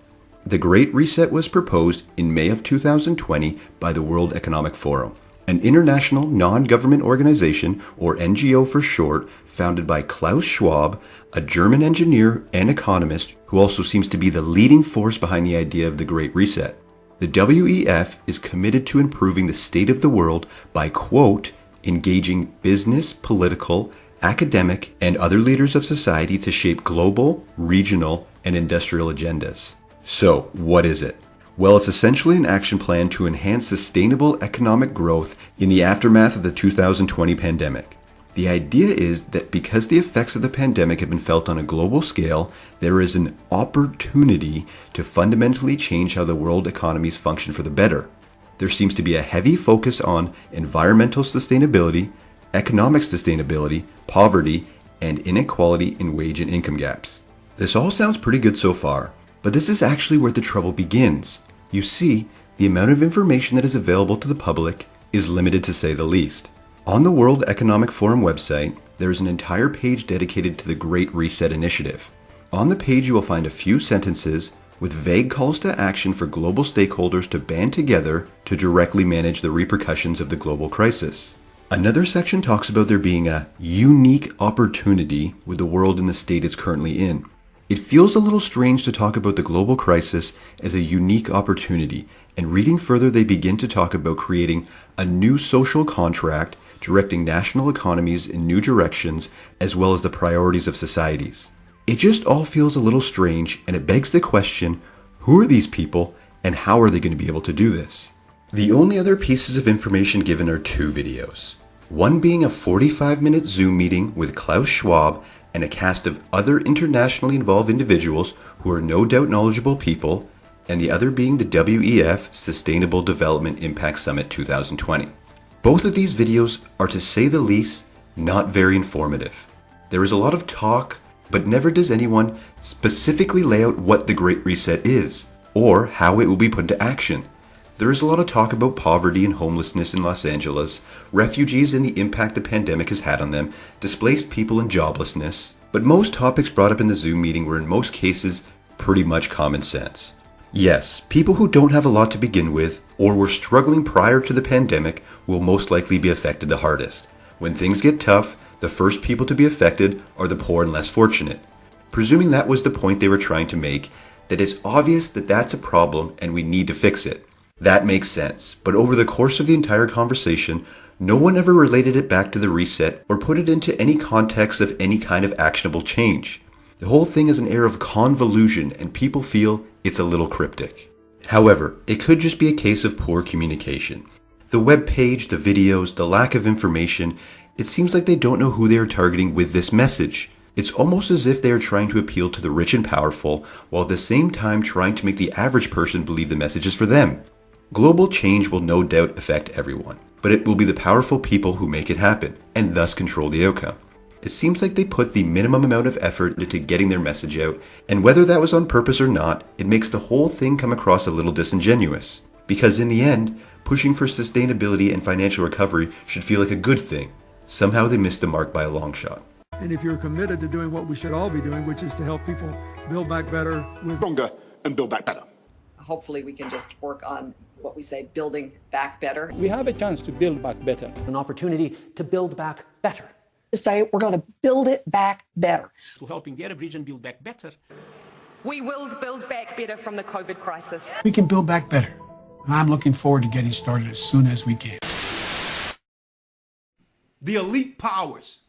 The Great Reset was proposed in May of 2020 by the World Economic Forum, an international non-government organization, or NGO for short, founded by Klaus Schwab, a German engineer and economist who also seems to be the leading force behind the idea of the Great Reset. The WEF is committed to improving the state of the world by, quote, engaging business, political, academic, and other leaders of society to shape global, regional, and industrial agendas. So, what is it? Well, it's essentially an action plan to enhance sustainable economic growth in the aftermath of the 2020 pandemic. The idea is that because the effects of the pandemic have been felt on a global scale, there is an opportunity to fundamentally change how the world economies function for the better. There seems to be a heavy focus on environmental sustainability, economic sustainability, poverty, and inequality in wage and income gaps. This all sounds pretty good so far, but this is actually where the trouble begins. You see, the amount of information that is available to the public is limited to say the least. On the World Economic Forum website, there is an entire page dedicated to the Great Reset Initiative. On the page you will find a few sentences with vague calls to action for global stakeholders to band together to directly manage the repercussions of the global crisis. Another section talks about there being a unique opportunity with the world in the state it's currently in. It feels a little strange to talk about the global crisis as a unique opportunity, and reading further they begin to talk about creating a new social contract directing national economies in new directions as well as the priorities of societies. It just all feels a little strange, and it begs the question, who are these people and how are they going to be able to do this? The only other pieces of information given are two videos. One being a 45-minute Zoom meeting with Klaus Schwab and a cast of other internationally involved individuals who are no doubt knowledgeable people, and the other being the WEF Sustainable Development Impact Summit 2020. Both of these videos are, to say the least, not very informative. There is a lot of talk, but never does anyone specifically lay out what the Great Reset is, or how it will be put into action. There is a lot of talk about poverty and homelessness in Los Angeles, refugees and the impact the pandemic has had on them, displaced people and joblessness, but most topics brought up in the Zoom meeting were in most cases pretty much common sense. Yes, people who don't have a lot to begin with, or were struggling prior to the pandemic, will most likely be affected the hardest. When things get tough, the first people to be affected are the poor and less fortunate. Presuming that was the point they were trying to make, that it's obvious that that's a problem and we need to fix it. That makes sense, but over the course of the entire conversation, no one ever related it back to the reset or put it into any context of any kind of actionable change. The whole thing has an air of convolution and people feel it's a little cryptic. However, it could just be a case of poor communication. The web page, the videos, the lack of information, it seems like they don't know who they are targeting with this message. It's almost as if they are trying to appeal to the rich and powerful, while at the same time trying to make the average person believe the message is for them. Global change will no doubt affect everyone, but it will be the powerful people who make it happen, and thus control the outcome. It seems like they put the minimum amount of effort into getting their message out, and whether that was on purpose or not, it makes the whole thing come across a little disingenuous. Because in the end, pushing for sustainability and financial recovery should feel like a good thing. Somehow they missed the mark by a long shot. And if you're committed to doing what we should all be doing, which is to help people build back better with stronger and build back better. Hopefully we can just work on what we say, building back better. We have a chance to build back better. An opportunity to build back better. To say we're going to build it back better. To helping the Arab region build back better. We will build back better from the COVID crisis. We can build back better. I'm looking forward to getting started as soon as we can. The elite powers.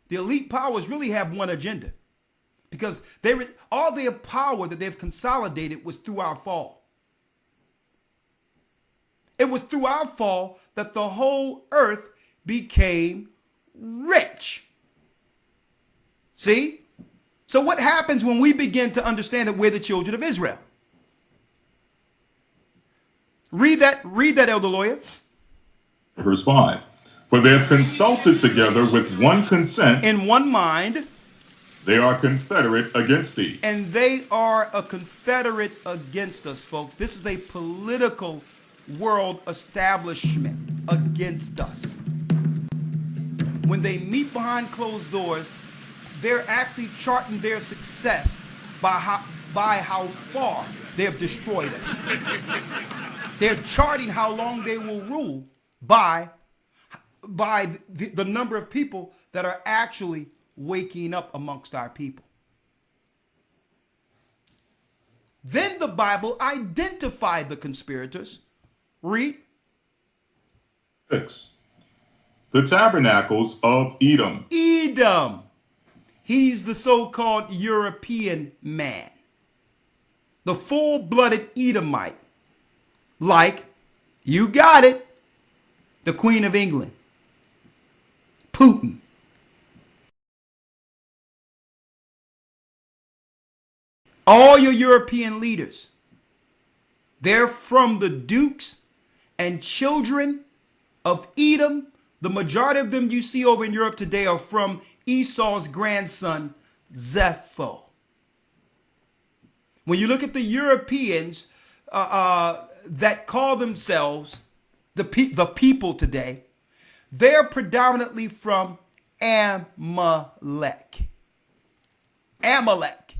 The elite powers really have one agenda, because all their power that they've consolidated was through our fall. It was through our fall that the whole earth became rich. See? So what happens when we begin to understand that we're the children of Israel? Read that, Elder Lawyer. Verse 5. For they have consulted together with one consent. In one mind. They are confederate against thee. And they are a confederate against us, folks. This is a political world establishment against us. When they meet behind closed doors, they're actually charting their success by how far they have destroyed us. They're charting how long they will rule by the number of people that are actually waking up amongst our people. Then the Bible identified the conspirators. Read. 6. The tabernacles of Edom. Edom. He's the so-called European man. The full-blooded Edomite. Like, you got it, the Queen of England. Putin. All your European leaders, they're from the dukes and children of Edom. The majority of them you see over in Europe today are from Esau's grandson, Zepho. When you look at the Europeans that call themselves the people today, they're predominantly from Amalek. Amalek.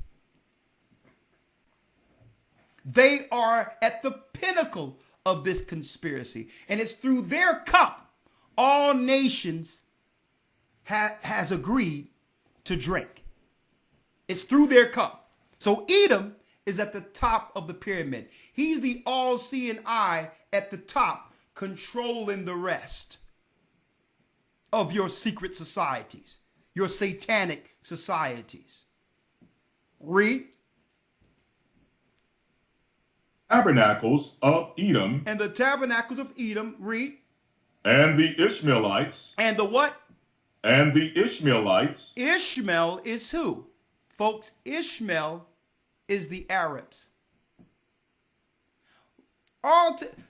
They are at the pinnacle of this conspiracy. And it's through their cup all nations has agreed to drink. It's through their cup. So Edom is at the top of the pyramid. He's the all-seeing eye at the top, controlling the rest of your secret societies, your satanic societies. Read. Tabernacles of Edom. And the tabernacles of Edom, read. And the Ishmaelites. And the what? And the Ishmaelites. Ishmael is who? Folks, Ishmael is the Arabs.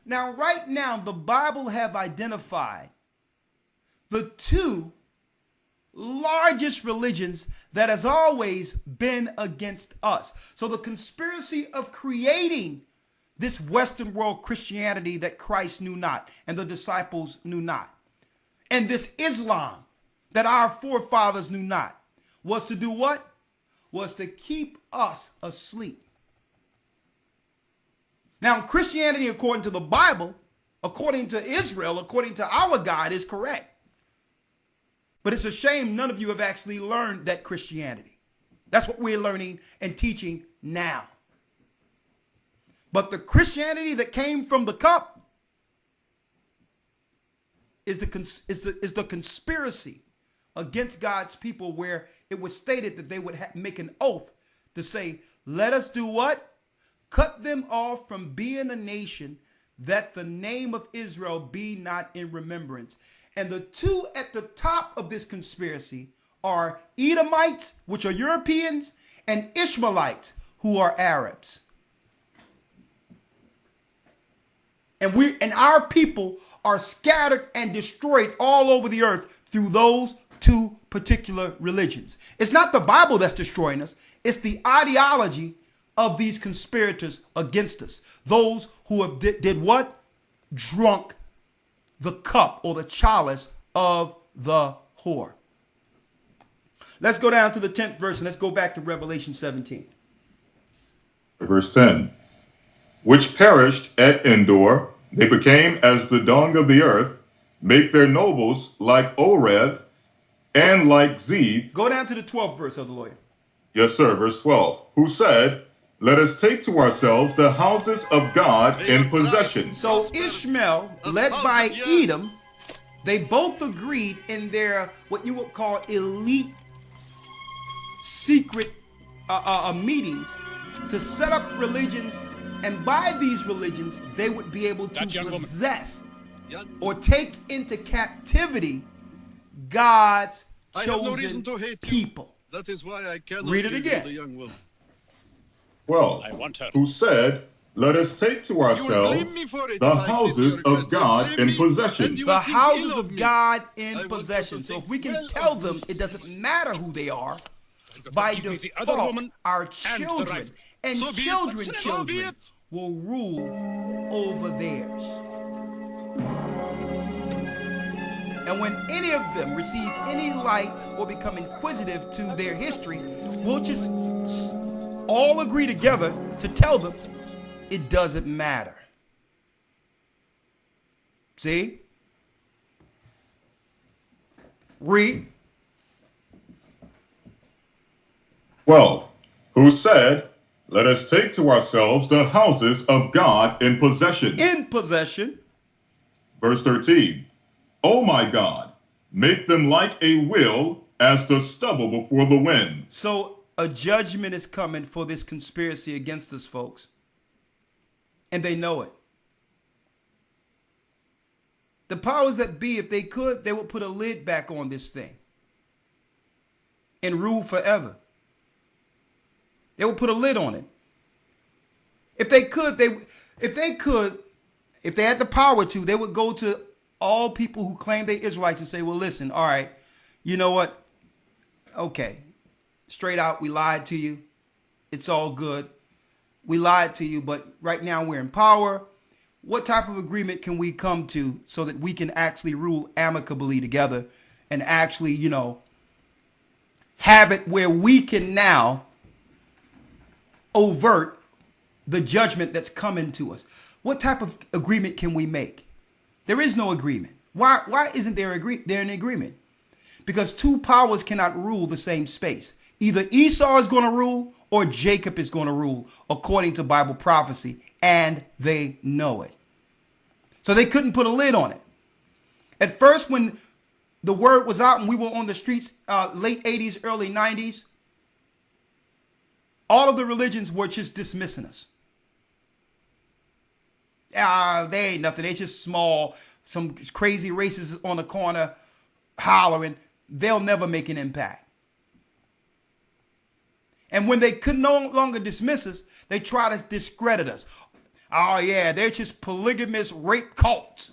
Now, right now, the Bible have identified the two largest religions that has always been against us. So the conspiracy of creating this Western world Christianity that Christ knew not and the disciples knew not, and this Islam that our forefathers knew not, was to do what? Was to keep us asleep. Now, Christianity, according to the Bible, according to Israel, according to our God, is correct. But it's a shame none of you have actually learned that Christianity. That's what we're learning and teaching now. But the Christianity that came from the cup is the conspiracy against God's people, where it was stated that they would make an oath to say, let us do what? Cut them off from being a nation, that the name of Israel be not in remembrance. And the two at the top of this conspiracy are Edomites, which are Europeans, and Ishmaelites, who are Arabs. And our people are scattered and destroyed all over the earth through those two particular religions. It's not the Bible that's destroying us. It's the ideology of these conspirators against us. Those who have did what? Drunk the cup or the chalice of the whore. Let's go down to the 10th verse and let's go back to Revelation 17. Verse 10. Which perished at Endor, they became as the dung of the earth, make their nobles like Oreth and like Zeb. Go down to the 12th verse of the lawyer. Yes, sir. Verse 12. Who said, let us take to ourselves the houses of God in possession. So Ishmael, led by Edom, they both agreed in their, what you would call elite secret meetings, to set up religions. And by these religions, they would be able to possess or take into captivity God's chosen people. That is why I cannot read it again. The young woman. Well, who said, let us take to ourselves the houses of God in possession. The houses of God in possession. So if we can tell them, it doesn't matter who they are. By default, our children and children will rule over theirs. And when any of them receive any light or become inquisitive to their history, we'll just all agree together to tell them it doesn't matter. See? Read. 12. Who said, let us take to ourselves the houses of God in possession. In possession. Verse 13. Oh my God, make them like a will as the stubble before the wind. So a judgment is coming for this conspiracy against us, folks. And they know it. The powers that be, if they could, they would put a lid back on this thing and rule forever. They would put a lid on it. If they could, if they had the power to, they would go to all people who claim they're Israelites and say, well, listen, all right, you know what? Okay, straight out, we lied to you. It's all good. We lied to you, but right now we're in power. What type of agreement can we come to so that we can actually rule amicably together and actually, you know, have it where we can now overt the judgment that's coming to us? What type of agreement can we make? There is no agreement. Why isn't there an agreement? Because two powers cannot rule the same space. Either Esau is going to rule or Jacob is going to rule, according to Bible prophecy, and they know it. So they couldn't put a lid on it. At first, when the word was out and we were on the streets, late 80s, early 90s, all of the religions were just dismissing us. They ain't nothing. They just small, some crazy racists on the corner hollering. They'll never make an impact. And when they could no longer dismiss us, they try to discredit us. Oh, yeah, they're just polygamous rape cults.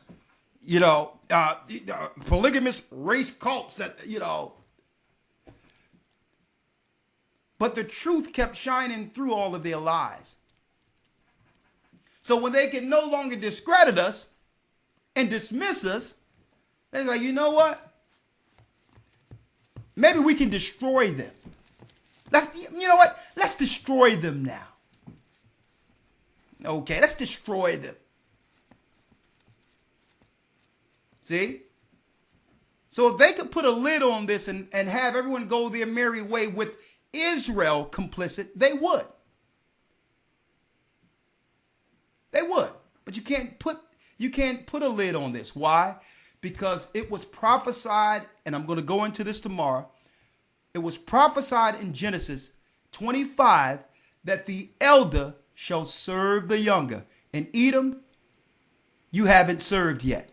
You know, polygamous race cults that, you know. But the truth kept shining through all of their lies. So when they can no longer discredit us and dismiss us, they're like, you know what? Maybe we can destroy them. You know what? Let's destroy them now. Okay, let's destroy them. See? So if they could put a lid on this and have everyone go their merry way with Israel complicit, they would. They would. But you can't put a lid on this. Why? Because it was prophesied, and I'm going to go into this tomorrow. It was prophesied in Genesis 25 that the elder shall serve the younger. And Edom, you haven't served yet.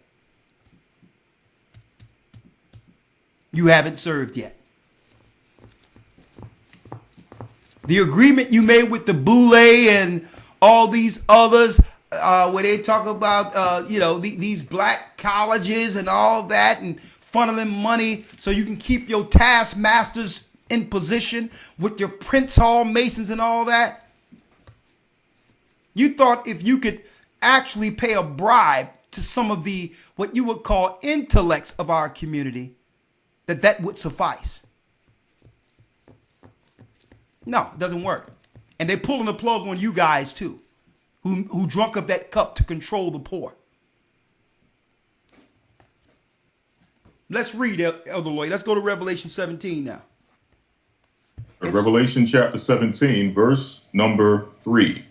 You haven't served yet. The agreement you made with the Boule and all these others, where they talk about, these black colleges and all that, and funneling money so you can keep your taskmasters in position with your Prince Hall Masons and all that. You thought if you could actually pay a bribe to some of the, what you would call intellects of our community, that would suffice. No, it doesn't work. And they're pulling the plug on you guys too, who drunk up that cup to control the poor. Let's read, Elder Lloyd. Let's go to Revelation 17 now. Revelation chapter 17, verse number 3.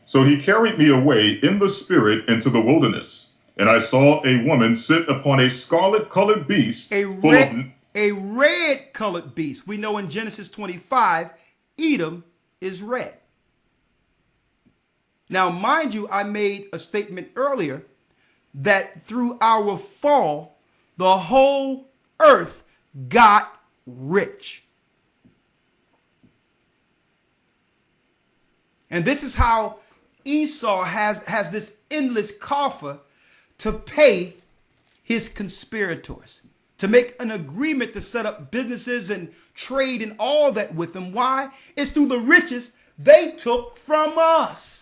So he carried me away in the spirit into the wilderness, and I saw a woman sit upon a scarlet-colored beast. A red-colored beast. We know in Genesis 25, Edom is red. Now, mind you, I made a statement earlier that through our fall, the whole earth got rich. And this is how Esau has this endless coffer to pay his conspirators, to make an agreement to set up businesses and trade and all that with them. Why? It's through the riches they took from us.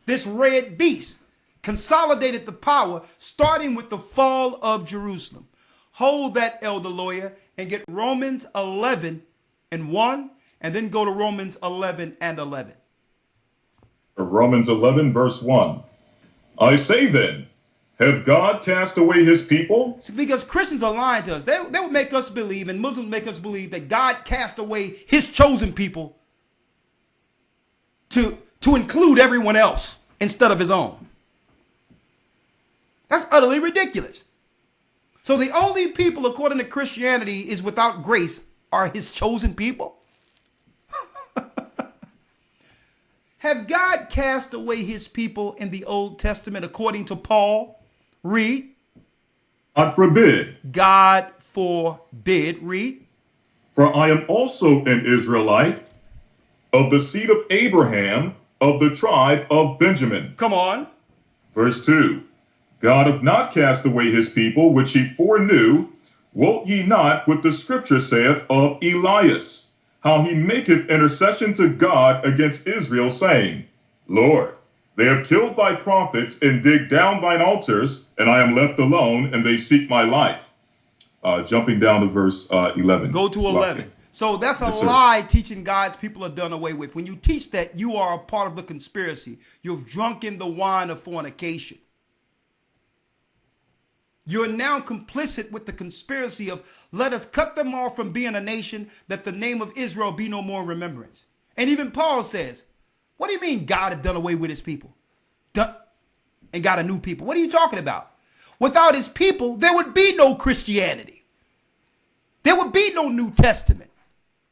This red beast consolidated the power, starting with the fall of Jerusalem. Hold that, Elder Lawyer, and get Romans 11:1, and then go to Romans 11:11. Romans 11, verse 1. I say then, have God cast away his people? See, because Christians are lying to us. They would make us believe, and Muslims make us believe, that God cast away his chosen people to include everyone else instead of his own. That's utterly ridiculous. So the only people, according to Christianity, is without grace are his chosen people. Have God cast away his people in the Old Testament according to Paul? Read. God forbid. God forbid. Read. For I am also an Israelite, of the seed of Abraham, of the tribe of Benjamin. Come on. Verse 2. God hath not cast away his people, which he foreknew. Wot ye not what the scripture saith of Elias, how he maketh intercession to God against Israel, saying, Lord, they have killed thy prophets and digged down thine altars, and I am left alone, and they seek my life. Jumping down to verse 11. Go to 11. So that's a lie teaching God's people are done away with. When you teach that, you are a part of the conspiracy. You've drunken the wine of fornication. You're now complicit with the conspiracy of let us cut them off from being a nation, that the name of Israel be no more in remembrance. And even Paul says, what do you mean God had done away with his people? And got a new people? What are you talking about? Without his people, there would be no Christianity. There would be no New Testament.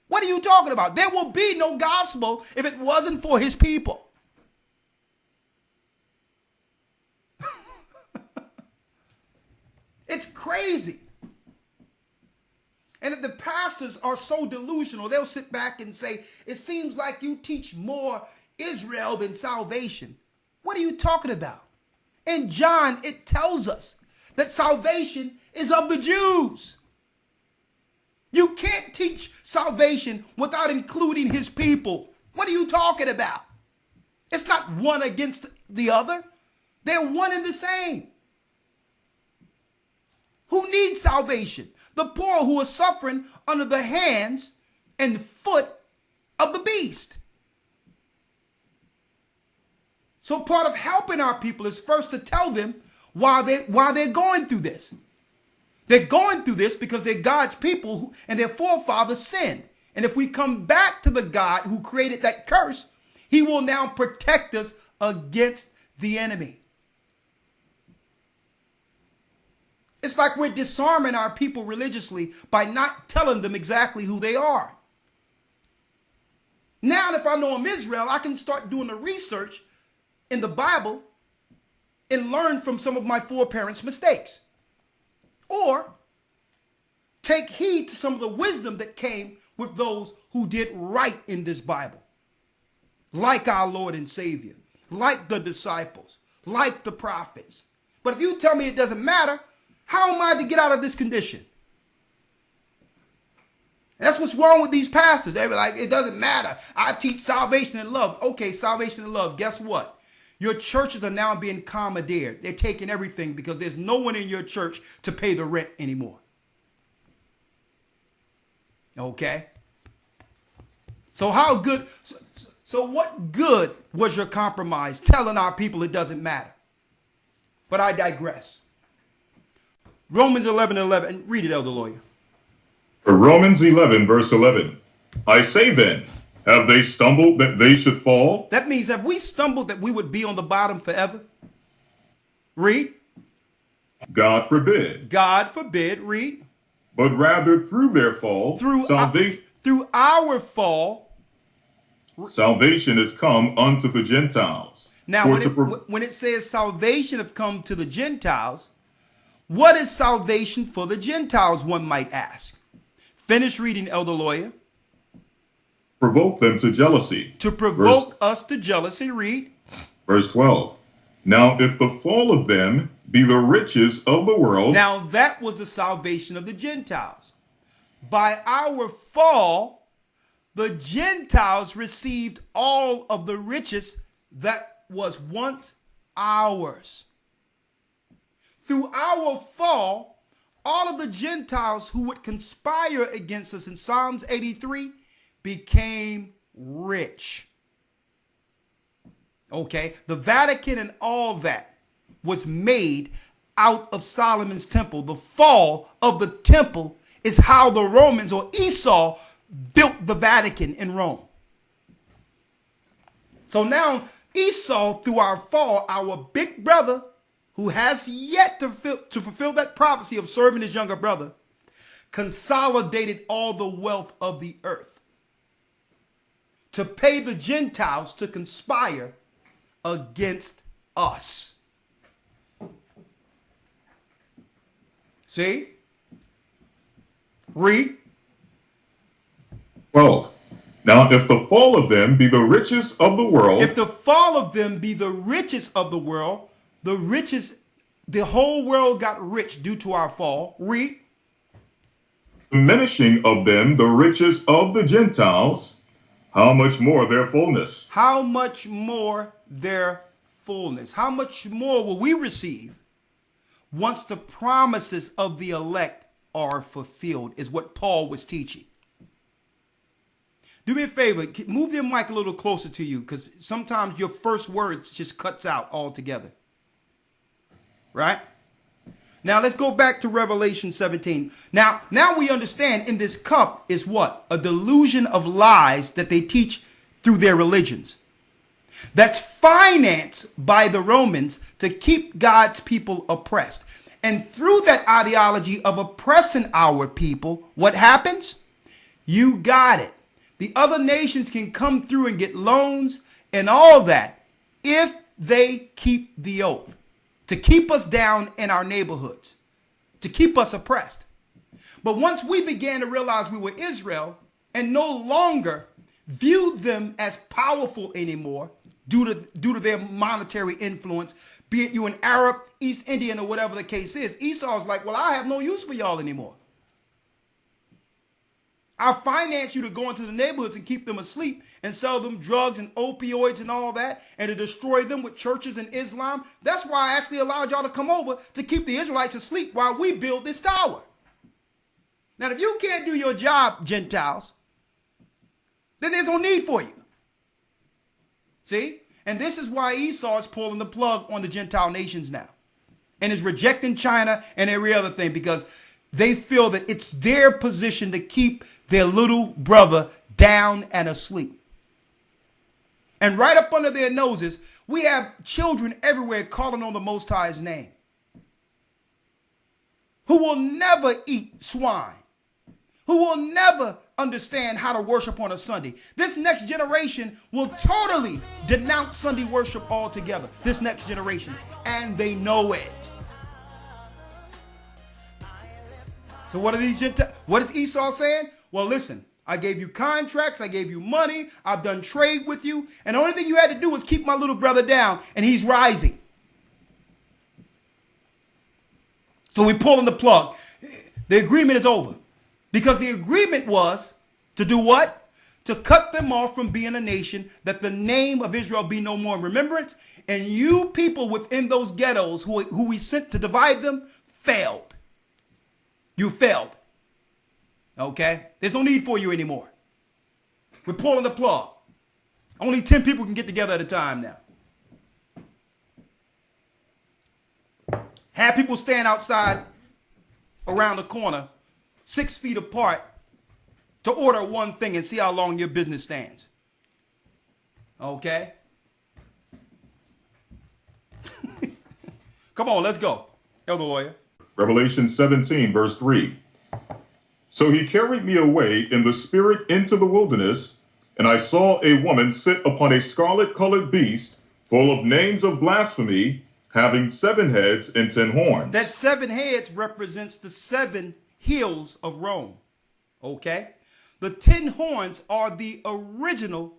What are you talking about? There will be no gospel if it wasn't for his people. It's crazy. And if the pastors are so delusional, they'll sit back and say, it seems like you teach more Israel than salvation. What are you talking about? In John, it tells us that salvation is of the Jews. You can't teach salvation without including his people. What are you talking about? It's not one against the other. They're one and the same. Who needs salvation? The poor who are suffering under the hands and the foot of the beast. So part of helping our people is first to tell them why they're going through this. They're going through this because they're God's people and their forefathers sinned. And if we come back to the God who created that curse, he will now protect us against the enemy. It's like we're disarming our people religiously by not telling them exactly who they are. Now, if I know I'm Israel, I can start doing the research in the Bible and learn from some of my foreparents' mistakes. Or take heed to some of the wisdom that came with those who did right in this Bible. Like our Lord and Savior, like the disciples, like the prophets. But if you tell me it doesn't matter, how am I to get out of this condition? That's what's wrong with these pastors. They're like, it doesn't matter. I teach salvation and love. Okay, salvation and love. Guess what? Your churches are now being commandeered. They're taking everything because there's no one in your church to pay the rent anymore. Okay? So how good, so what good was your compromise telling our people it doesn't matter? But I digress. Romans 11:11. Read it, Elder Lawyer. Romans 11, verse 11. I say then, have they stumbled that they should fall? That means have we stumbled that we would be on the bottom forever? Read. God forbid. God forbid. Read. But rather through their fall, through our fall, salvation has come unto the Gentiles. Now, when it says salvation have come to the Gentiles, what is salvation for the Gentiles, one might ask? Finish reading, Elder Lawyer. Provoke them to jealousy. To provoke us to jealousy. Read. Verse 12. Now, if the fall of them be the riches of the world. Now, that was the salvation of the Gentiles. By our fall, the Gentiles received all of the riches that was once ours. Through our fall, all of the Gentiles who would conspire against us in Psalms 83 became rich. Okay, the Vatican and all that was made out of Solomon's temple. The fall of the temple is how the Romans or Esau built the Vatican in Rome. So now Esau, through our fall, our big brother, who has yet to fulfill that prophecy of serving his younger brother, consolidated all the wealth of the earth to pay the Gentiles to conspire against us. See? Read. 12. Now, if the fall of them be the riches of the world, if the fall of them be the riches of the world, the whole world got rich due to our fall. Read. diminishing of them the riches of the Gentiles, how much more their fullness? How much more their fullness? How much more will we receive once the promises of the elect are fulfilled, is what Paul was teaching. Do me a favor, move your mic a little closer to you, because sometimes your first words just cuts out altogether. Right? Now let's go back to Revelation 17. Now we understand in this cup is what? A delusion of lies that they teach through their religions. That's financed by the Romans to keep God's people oppressed. And through that ideology of oppressing our people, what happens? You got it. The other nations can come through and get loans and all that if they keep the oath, to keep us down in our neighborhoods, to keep us oppressed. But once we began to realize we were Israel and no longer viewed them as powerful anymore due to their monetary influence, be it you an Arab, East Indian, or whatever the case is, Esau's like, well, I have no use for y'all anymore. I finance you to go into the neighborhoods and keep them asleep and sell them drugs and opioids and all that, and to destroy them with churches and Islam. That's why I actually allowed y'all to come over to keep the Israelites asleep while we build this tower. Now, if you can't do your job, Gentiles, then there's no need for you. See? And this is why Esau is pulling the plug on the Gentile nations now and is rejecting China and every other thing, because they feel that it's their position to keep their little brother down and asleep. And right up under their noses, we have children everywhere calling on the Most High's name, who will never eat swine, who will never understand how to worship on a Sunday. This next generation will totally denounce Sunday worship altogether. This next generation, and they know it. So what are these Gentiles? What is Esau saying? Well, listen, I gave you contracts, I gave you money, I've done trade with you, and the only thing you had to do was keep my little brother down, and he's rising. So we pulling the plug. The agreement is over. Because the agreement was to do what? To cut them off from being a nation, that the name of Israel be no more in remembrance. And you people within those ghettos who we sent to divide them failed. You failed. Okay? There's no need for you anymore. We're pulling the plug. Only 10 people can get together at a time now. Have people stand outside around the corner 6 feet apart to order one thing and see how long your business stands. Okay? Come on, let's go. Elder Lawyer. Revelation 17, verse 3. So he carried me away in the spirit into the wilderness, and I saw a woman sit upon a scarlet-colored beast, full of names of blasphemy, having 7 heads and 10 horns. That 7 heads represents the 7 hills of Rome. Okay? The 10 horns are the original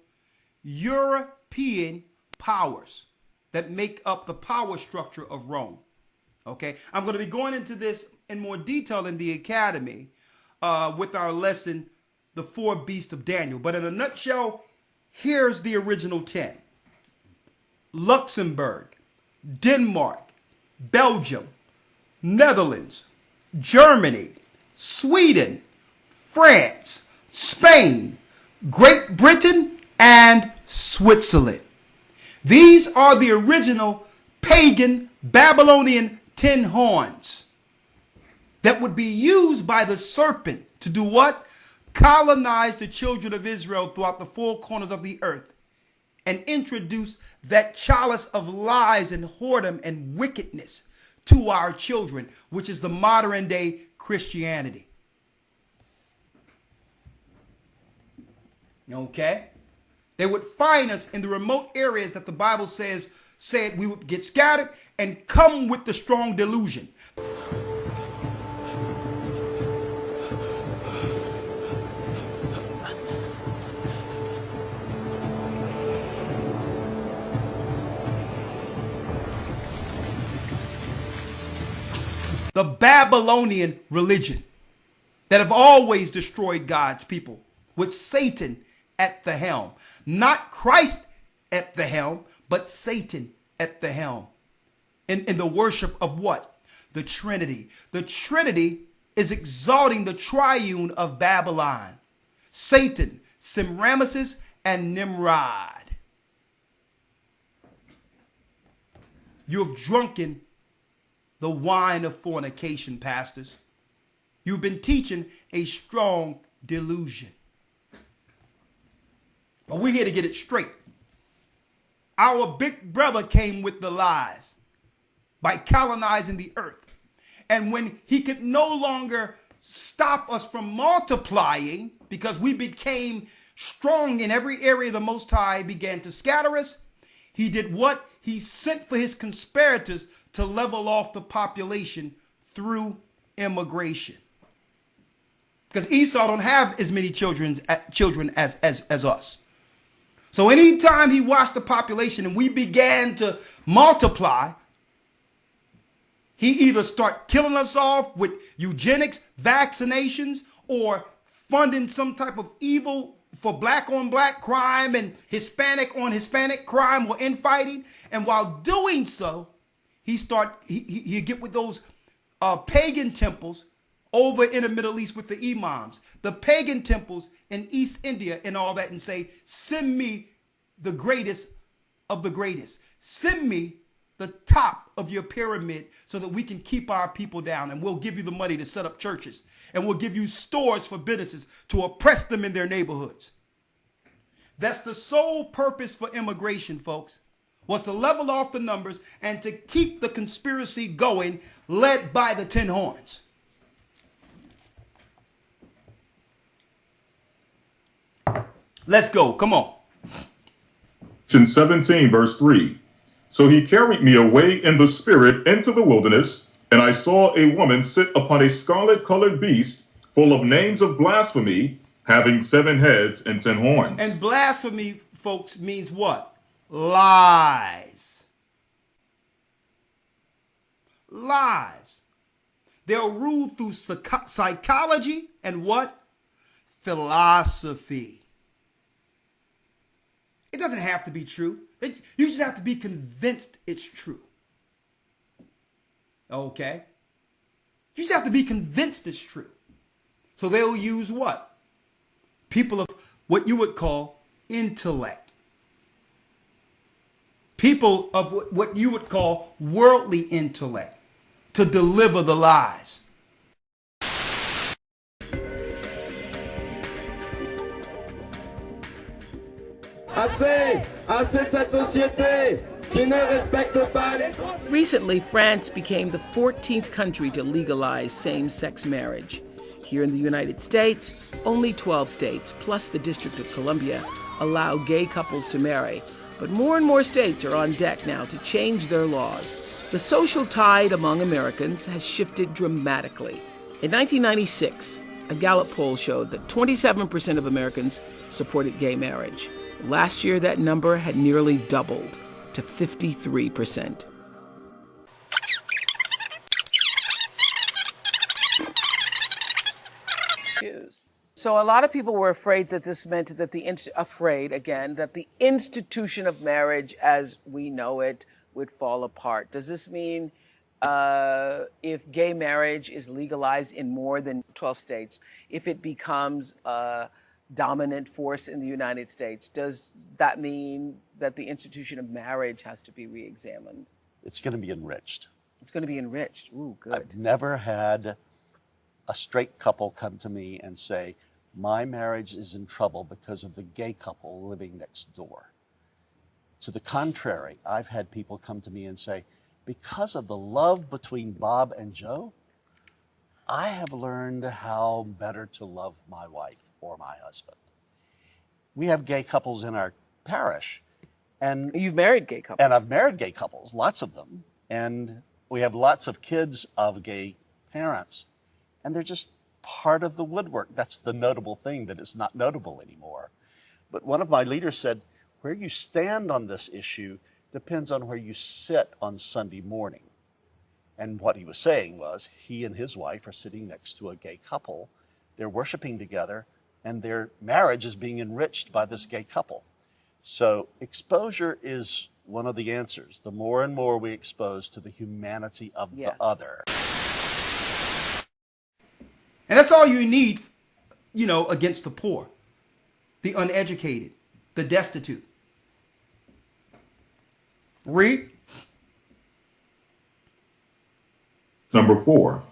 European powers that make up the power structure of Rome. Okay? I'm going to be going into this in more detail in the academy with our lesson, The 4 Beasts of Daniel. But in a nutshell, here's the original 10. Luxembourg, Denmark, Belgium, Netherlands, Germany, Sweden, France, Spain, Great Britain, and Switzerland. These are the original pagan Babylonian 10 horns that would be used by the serpent to do what? Colonize the children of Israel throughout the 4 corners of the earth and introduce that chalice of lies and whoredom and wickedness to our children, which is the modern day Christianity. Okay? They would find us in the remote areas that the Bible said we would get scattered and come with the strong delusion. The Babylonian religion that have always destroyed God's people with Satan at the helm. Not Christ at the helm, but Satan at the helm. In the worship of what? The Trinity. The Trinity is exalting the triune of Babylon. Satan, Semiramis, and Nimrod. You have drunken the wine of fornication, pastors. You've been teaching a strong delusion. But we're here to get it straight. Our big brother came with the lies by colonizing the earth. And when he could no longer stop us from multiplying because we became strong in every area, the Most High began to scatter us. He did what? He sent for his conspirators to level off the population through immigration. Because Esau don't have as many children as us. So anytime he watched the population and we began to multiply, he either start killing us off with eugenics, vaccinations, or funding some type of evil for black on black crime and Hispanic on Hispanic crime or infighting. And while doing so, he get with those pagan temples over in the Middle East with the imams, the pagan temples in East India and all that, and say, send me the greatest of the greatest. Send me the top of your pyramid so that we can keep our people down, and we'll give you the money to set up churches, and we'll give you stores for businesses to oppress them in their neighborhoods. That's the sole purpose for immigration, folks, was to level off the numbers and to keep the conspiracy going, led by the 10 horns. Let's go. Come on. 17, verse 3. So he carried me away in the spirit into the wilderness, and I saw a woman sit upon a scarlet-colored beast, full of names of blasphemy, having 7 heads and 10 horns. And blasphemy, folks, means what? Lies. Lies. They'll rule through psychology and what? Philosophy. It doesn't have to be true. You just have to be convinced it's true. Okay? You just have to be convinced it's true. So they'll use what? People of what you would call intellect. People of what you would call worldly intellect to deliver the lies. Recently, France became the 14th country to legalize same-sex marriage. Here in the United States, only 12 states, plus the District of Columbia, allow gay couples to marry. But more and more states are on deck now to change their laws. The social tide among Americans has shifted dramatically. In 1996, a Gallup poll showed that 27% of Americans supported gay marriage. Last year, that number had nearly doubled to 53%. So a lot of people were afraid that this meant that the institution of marriage as we know it would fall apart. Does this mean if gay marriage is legalized in more than 12 states, if it becomes a dominant force in the United States, does that mean that the institution of marriage has to be re-examined? It's going to be enriched. It's going to be enriched. Ooh, good. I've never had a straight couple come to me and say, my marriage is in trouble because of the gay couple living next door. To the contrary, I've had people come to me and say, because of the love between Bob and Joe, I have learned how better to love my wife or my husband. We have gay couples in our parish. And you've married gay couples. And I've married gay couples, lots of them. And we have lots of kids of gay parents. And they're just part of the woodwork. That's the notable thing that is not notable anymore. But one of my leaders said, where you stand on this issue depends on where you sit on Sunday morning. And what he was saying was he and his wife are sitting next to a gay couple. They're worshiping together, and their marriage is being enriched by this gay couple. So exposure is one of the answers. The more and more we expose to the humanity of the other. And that's all you need, against the poor, the uneducated, the destitute. Read. Number 4.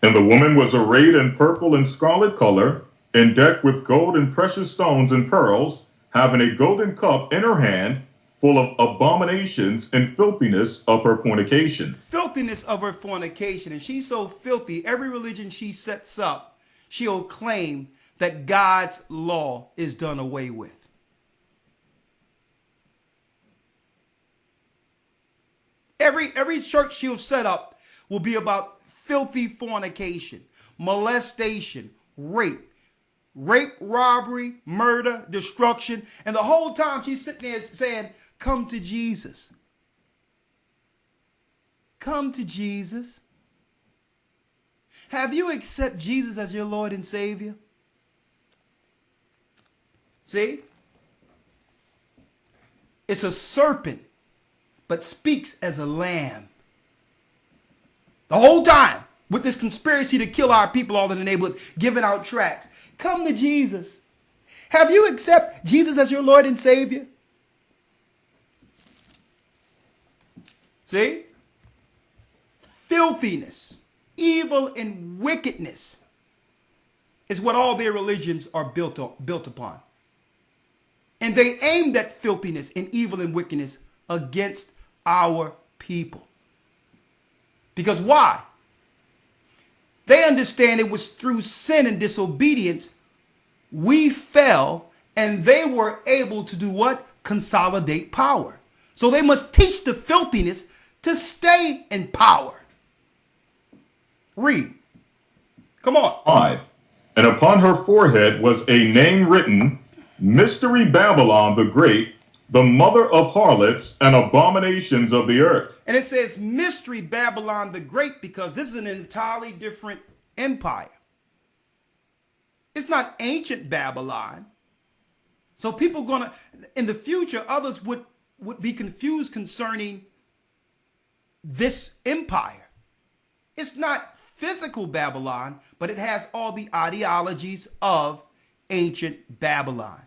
And the woman was arrayed in purple and scarlet color, and decked with gold and precious stones and pearls, having a golden cup in her hand, full of abominations and filthiness of her fornication. Filthiness of her fornication. And she's so filthy, every religion she sets up, she'll claim that God's law is done away with. Every church she'll set up will be about filthy fornication, molestation, rape, robbery, murder, destruction. And the whole time she's sitting there saying, come to Jesus. Come to Jesus. Have you accepted Jesus as your Lord and Savior? See? It's a serpent, but speaks as a lamb. The whole time with this conspiracy to kill our people all in the neighborhoods, giving out tracts. Come to Jesus. Have you accepted Jesus as your Lord and Savior? See? Filthiness, evil, and wickedness is what all their religions are built upon. And they aimed at filthiness and evil and wickedness against our people. Because why? They understand it was through sin and disobedience we fell, and they were able to do what? Consolidate power. So they must teach the filthiness to stay in power. Read. Come on. 5. And upon her forehead was a name written, Mystery Babylon the Great, the mother of harlots and abominations of the earth. And it says Mystery Babylon the Great because this is an entirely different empire. It's not ancient Babylon. So people in the future, others would be confused concerning this empire. It's not physical Babylon, but it has all the ideologies of ancient Babylon.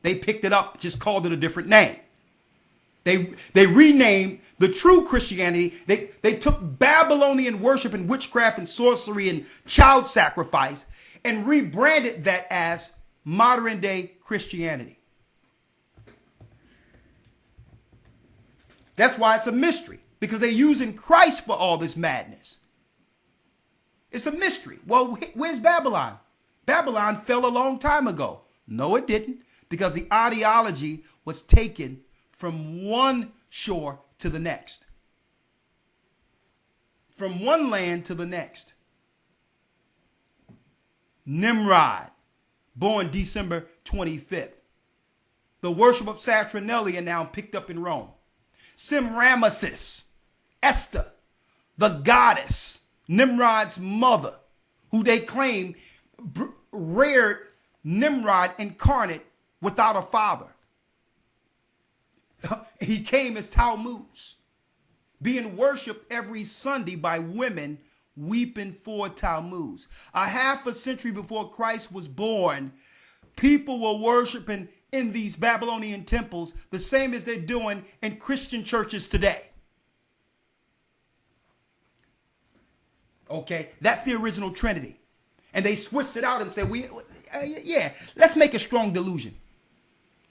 They picked it up, just called it a different name. They renamed the true Christianity. They took Babylonian worship and witchcraft and sorcery and child sacrifice and rebranded that as modern day Christianity. That's why it's a mystery, because they're using Christ for all this madness. It's a mystery. Well, where's Babylon? Babylon fell a long time ago. No, it didn't, because the ideology was taken from one shore to the next, from one land to the next. Nimrod, born December 25th. The worship of Saturnalia now picked up in Rome. Semiramis, Esther, the goddess, Nimrod's mother, who they claim reared Nimrod incarnate without a father. He came as Tammuz, being worshipped every Sunday by women weeping for Tammuz. A half a century before Christ was born, people were worshiping in these Babylonian temples the same as they're doing in Christian churches today. Okay, that's the original Trinity. And they switched it out and said, let's make a strong delusion.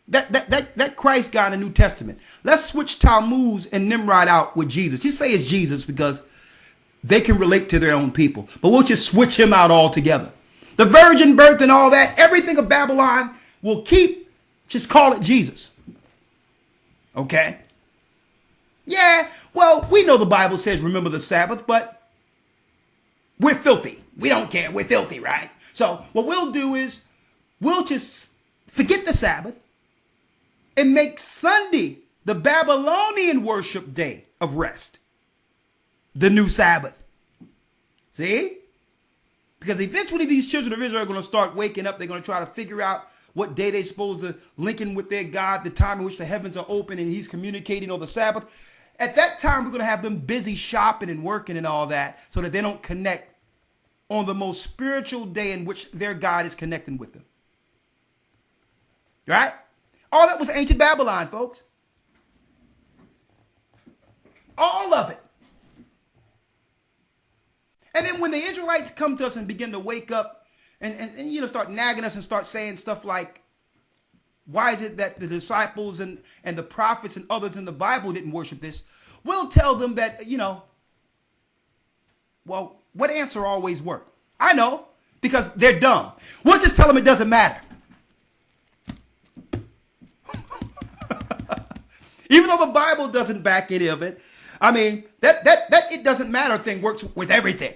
That Christ guy in the New Testament. Let's switch Tammuz and Nimrod out with Jesus. Just say it's Jesus because they can relate to their own people. But we'll just switch him out altogether. The virgin birth and all that, everything of Babylon will keep Just call it Jesus. Okay? Yeah, well, we know the Bible says remember the Sabbath, but we're filthy. We don't care. We're filthy, right? So what we'll do is we'll just forget the Sabbath and make Sunday the Babylonian worship day of rest. The new Sabbath. See? Because eventually these children of Israel are going to start waking up. They're going to try to figure out what day they're supposed to link in with their God, the time in which the heavens are open and he's communicating on the Sabbath. At that time, we're going to have them busy shopping and working and all that so that they don't connect on the most spiritual day in which their God is connecting with them. Right? All that was ancient Babylon, folks. All of it. And then when the Israelites come to us and begin to wake up and start nagging us and start saying stuff like, why is it that the disciples and the prophets and others in the Bible didn't worship this? We'll tell them that, well, what answer always worked? I know, because they're dumb. We'll just tell them it doesn't matter. Even though the Bible doesn't back any of it, I mean, that it doesn't matter thing works with everything.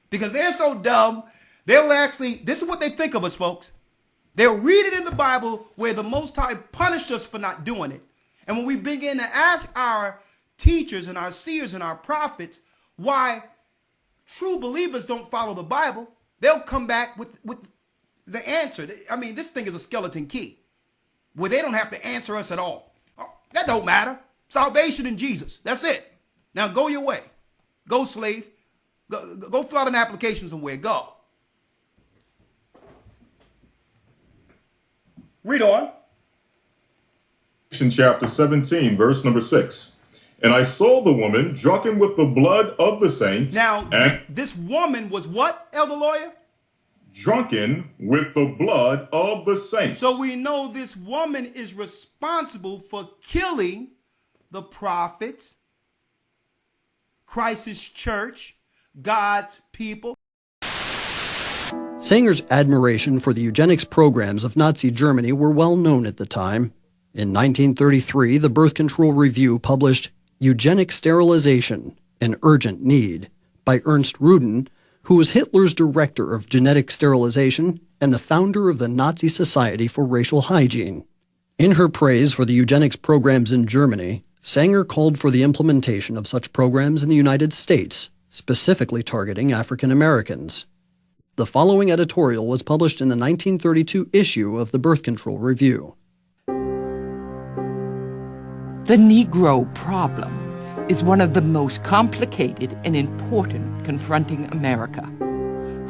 Because they're so dumb, they'll actually, this is what they think of us, folks. They'll read it in the Bible where the Most High punished us for not doing it. And when we begin to ask our teachers and our seers and our prophets why true believers don't follow the Bible, they'll come back with the answer. I mean, this thing is a skeleton key where they don't have to answer us at all. That don't matter. Salvation in Jesus. That's it. Now go your way. Go, slave. Go fill out an application somewhere. Go. Read on. Chapter 17, verse number 6. And I saw the woman drunken with the blood of the saints. Now, this woman was what, Elder Lawyer? Drunken with the blood of the saints. So we know this woman is responsible for killing the prophets, Christ's church, God's people. Sanger's admiration for the eugenics programs of Nazi Germany were well known at the time. In 1933, the Birth Control Review published Eugenic Sterilization, an Urgent Need, by Ernst Rudin, who was Hitler's director of genetic sterilization and the founder of the Nazi Society for Racial Hygiene. In her praise for the eugenics programs in Germany, Sanger called for the implementation of such programs in the United States, specifically targeting African Americans. The following editorial was published in the 1932 issue of the Birth Control Review. The Negro problem is one of the most complicated and important confronting America.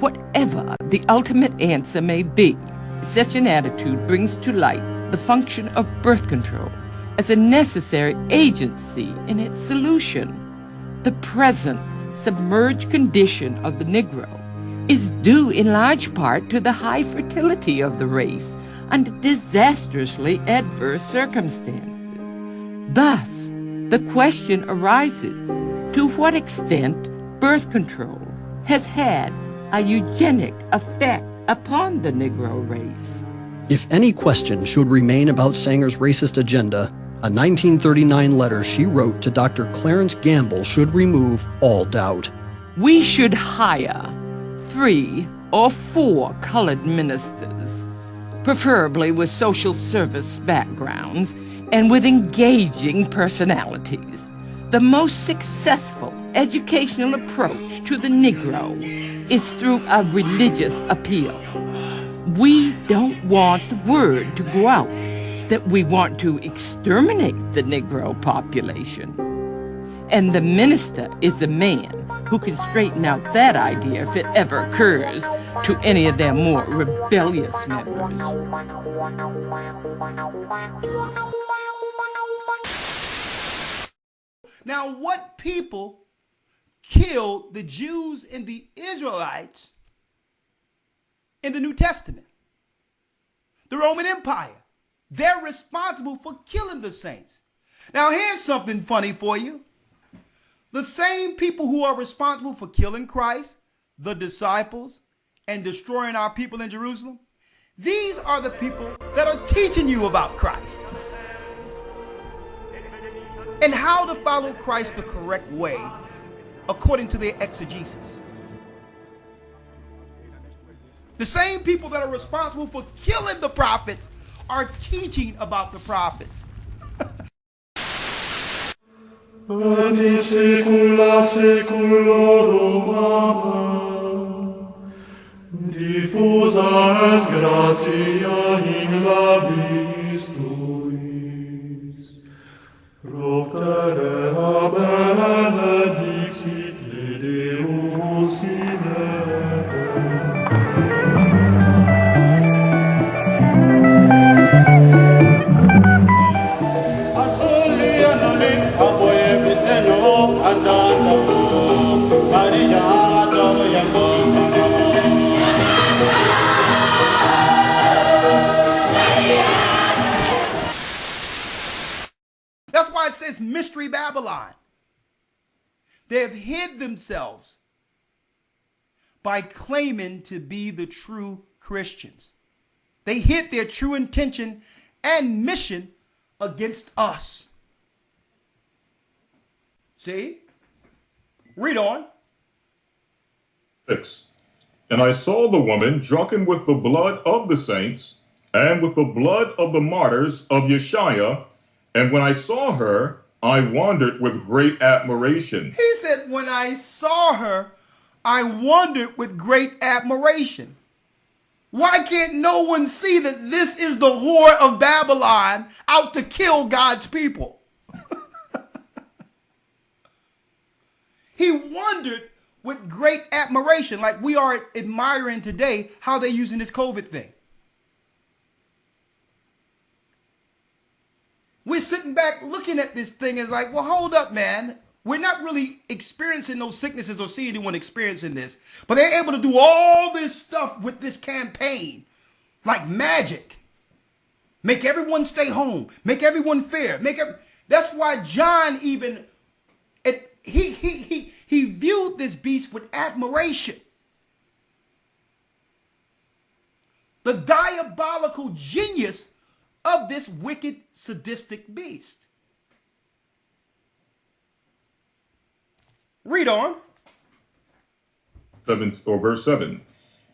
Whatever the ultimate answer may be, such an attitude brings to light the function of birth control as a necessary agency in its solution. The present submerged condition of the Negro is due in large part to the high fertility of the race under disastrously adverse circumstances. Thus, the question arises, to what extent birth control has had a eugenic effect upon the Negro race? If any question should remain about Sanger's racist agenda, a 1939 letter she wrote to Dr. Clarence Gamble should remove all doubt. We should hire 3 or 4 colored ministers, preferably with social service backgrounds and with engaging personalities. The most successful educational approach to the Negro is through a religious appeal. We don't want the word to go out that we want to exterminate the Negro population. And the minister is a man who can straighten out that idea if it ever occurs to any of their more rebellious members. Now, what people killed the Jews and the Israelites in the New Testament? The Roman Empire. They're responsible for killing the saints. Now, here's something funny for you. The same people who are responsible for killing Christ, the disciples, and destroying our people in Jerusalem, These are the people that are teaching you about Christ and how to follow Christ the correct way according to their exegesis. The same people that are responsible for killing the prophets are teaching about the prophets. Et in saecula saeculorum. Amen. Diffusa est gratia in labis tuis. Proptere a benedicit Deus in aeternum. That's why it says Mystery Babylon. They have hid themselves by claiming to be the true Christians. They hid their true intention and mission against us. See? Read on. 6. And I saw the woman drunken with the blood of the saints and with the blood of the martyrs of Yeshua. And when I saw her, I wondered with great admiration. He said, when I saw her, I wondered with great admiration. Why can't no one see that this is the whore of Babylon out to kill God's people? He wondered with great admiration, like we are admiring today how they're using this COVID thing. We're sitting back looking at this thing as like, well, hold up, man. We're not really experiencing those sicknesses or seeing anyone experiencing this, but they're able to do all this stuff with this campaign like magic. Make everyone stay home. Make everyone fair. That's why John even, he viewed this beast with admiration. The diabolical genius of this wicked, sadistic beast. Read on. Verse 7.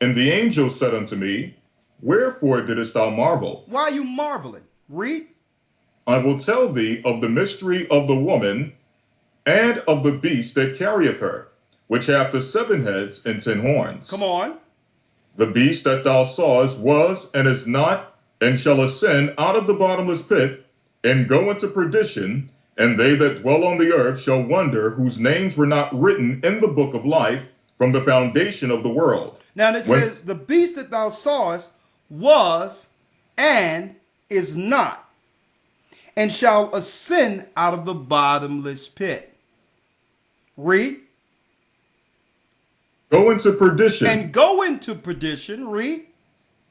And the angel said unto me, wherefore didst thou marvel? Why are you marveling? Read. I will tell thee of the mystery of the woman and of the beast that carrieth her, which hath the 7 heads and 10 horns. Come on. The beast that thou sawest was and is not, and shall ascend out of the bottomless pit, and go into perdition, and they that dwell on the earth shall wonder, whose names were not written in the book of life from the foundation of the world. Now it says, the beast that thou sawest was and is not, and shall ascend out of the bottomless pit. Read. Go into perdition. And go into perdition. Read.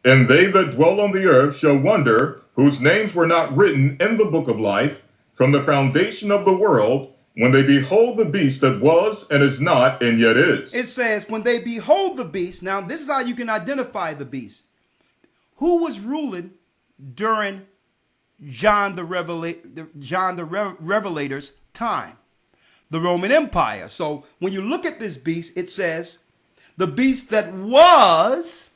And they that dwell on the earth shall wonder, whose names were not written in the book of life from the foundation of the world, when they behold the beast that was and is not and yet is. It says, when they behold the beast. Now, this is how you can identify the beast. Who was ruling during John the Revelator's time? The Roman Empire. So when you look at this beast, it says, the beast that was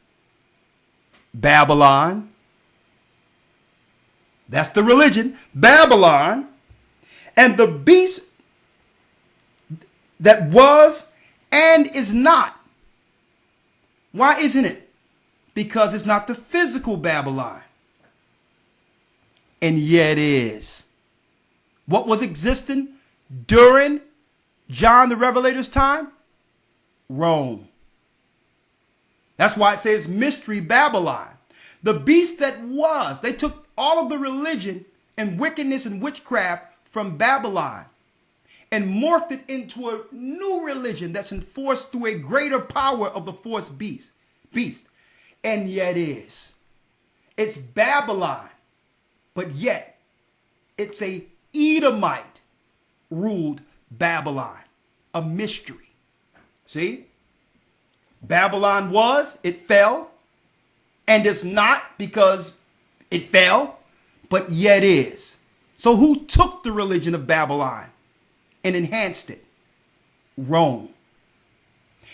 Babylon. That's the religion, Babylon. And the beast that was and is not. Why isn't it? Because it's not the physical Babylon. And yet is. What was existing during John the Revelator's time? Rome. That's why it says Mystery Babylon. The beast that was. They took all of the religion and wickedness and witchcraft from Babylon and morphed it into a new religion that's enforced through a greater power of the force beast. And yet is. It's Babylon, but yet it's a Edomite ruled Babylon, a mystery. See? Babylon was, it fell, and is not because it fell, but yet is. So who took the religion of Babylon and enhanced it? Rome.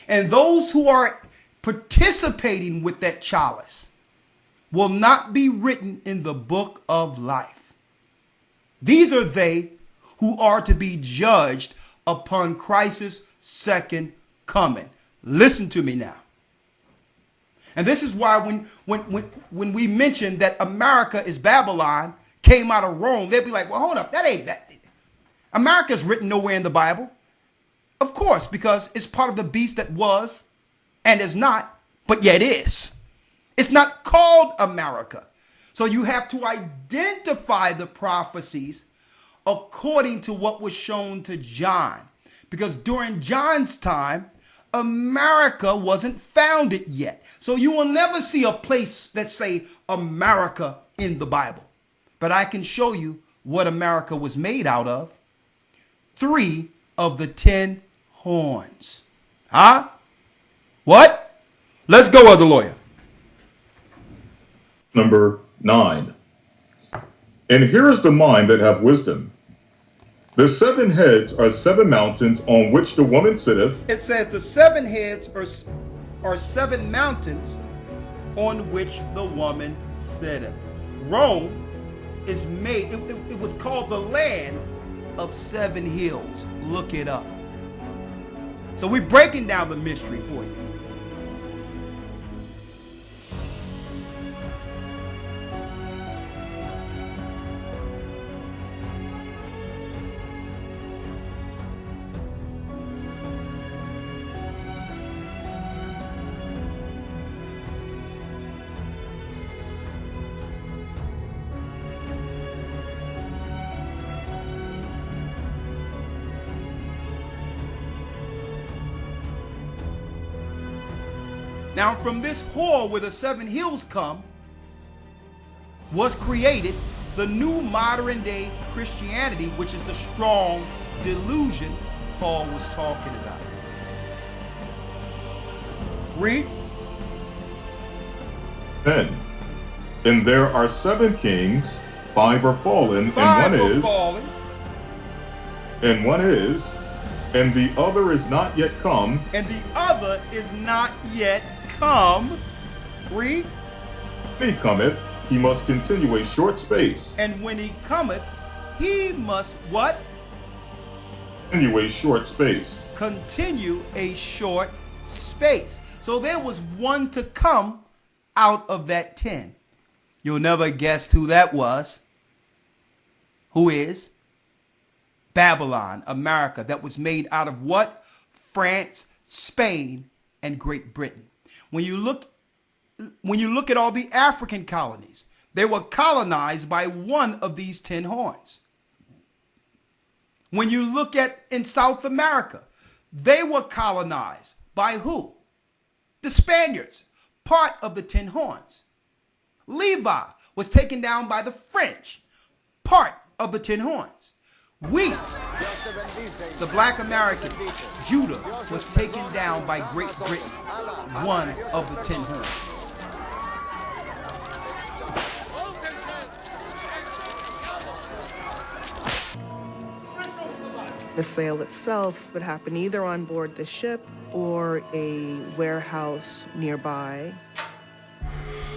And those who are participating with that chalice will not be written in the book of life. These are they who are to be judged upon Christ's second coming. Listen to me now. And this is why when we mention that America is Babylon, came out of Rome, they'll be like, well, hold up, that ain't that. America's written nowhere in the Bible. Of course, because it's part of the beast that was and is not, but yet is. It's not called America. So you have to identify the prophecies according to what was shown to John. Because during John's time, America wasn't founded yet. So you will never see a place that say America in the Bible. But I can show you what America was made out of. 3 of the 10 horns. Huh? What? Let's go, other lawyer. Number 9. And here is the mind that have wisdom. The 7 heads are 7 mountains on which the woman sitteth. It says the 7 heads are 7 mountains on which the woman sitteth. Rome is made, it was called the land of 7 hills. Look it up. So we're breaking down the mystery for you. Now from this whore where the 7 hills come was created the new modern day Christianity, which is the strong delusion Paul was talking about. Read. 10. And there are 7 kings, 5 are fallen, and one is, and the other is not yet come. And the other is not yet come. Read. When he cometh, he must continue a short space. And when he cometh, he must what? Continue a short space. Continue a short space. So there was one to come out of that 10. You'll never guess who that was. Who is? Babylon, America, that was made out of what? France, Spain, and Great Britain. When you look at all the African colonies, they were colonized by one of these 10 horns. When you look at in South America, they were colonized by who? The Spaniards, part of the 10 horns. Levi was taken down by the French, part of the 10 horns. We, the black Americans, Judah was taken down by Great Britain, one of the 10 horns. The sale itself would happen either on board the ship or a warehouse nearby.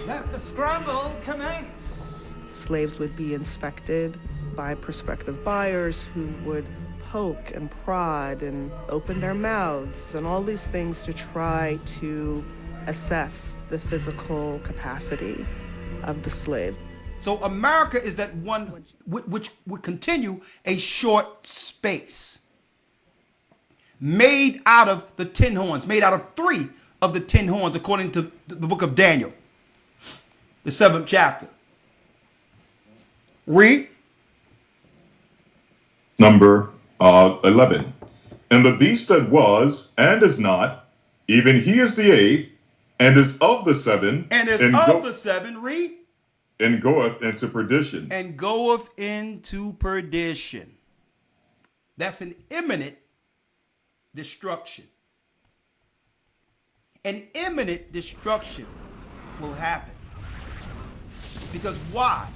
Let the scramble commence. Slaves would be inspected by prospective buyers who would poke and prod and open their mouths and all these things to try to assess the physical capacity of the slave. So America is that one which would continue a short space. Made out of the 10 horns, made out of 3 of the 10 horns, according to the book of Daniel, the 7th chapter. Read. Number 11. And the beast that was and is not, even he is the 8th, and is of the 7. And is of the 7, read. And goeth into perdition. And goeth into perdition. That's an imminent destruction. An imminent destruction will happen. Because why?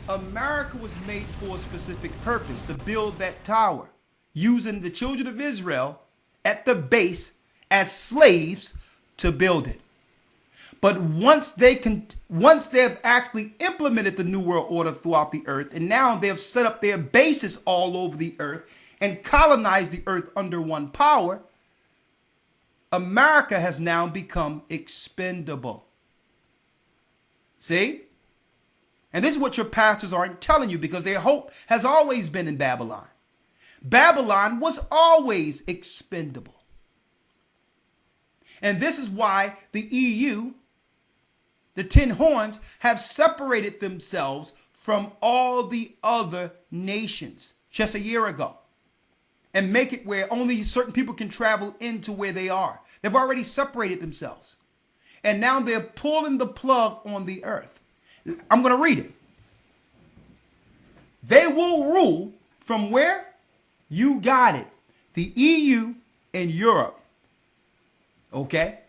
America was made for a specific purpose, to build that tower, using the children of Israel at the base as slaves to build it. But once they have actually implemented the New World Order throughout the earth, and now they have set up their bases all over the earth and colonized the earth under one power, America has now become expendable. See? And this is what your pastors aren't telling you, because their hope has always been in Babylon. Babylon was always expendable. And this is why the EU, the 10 horns, have separated themselves from all the other nations just a year ago, and make it where only certain people can travel into where they are. They've already separated themselves. And now they're pulling the plug on the earth. I'm going to read it. They will rule from where? You got it. The EU and Europe. Okay?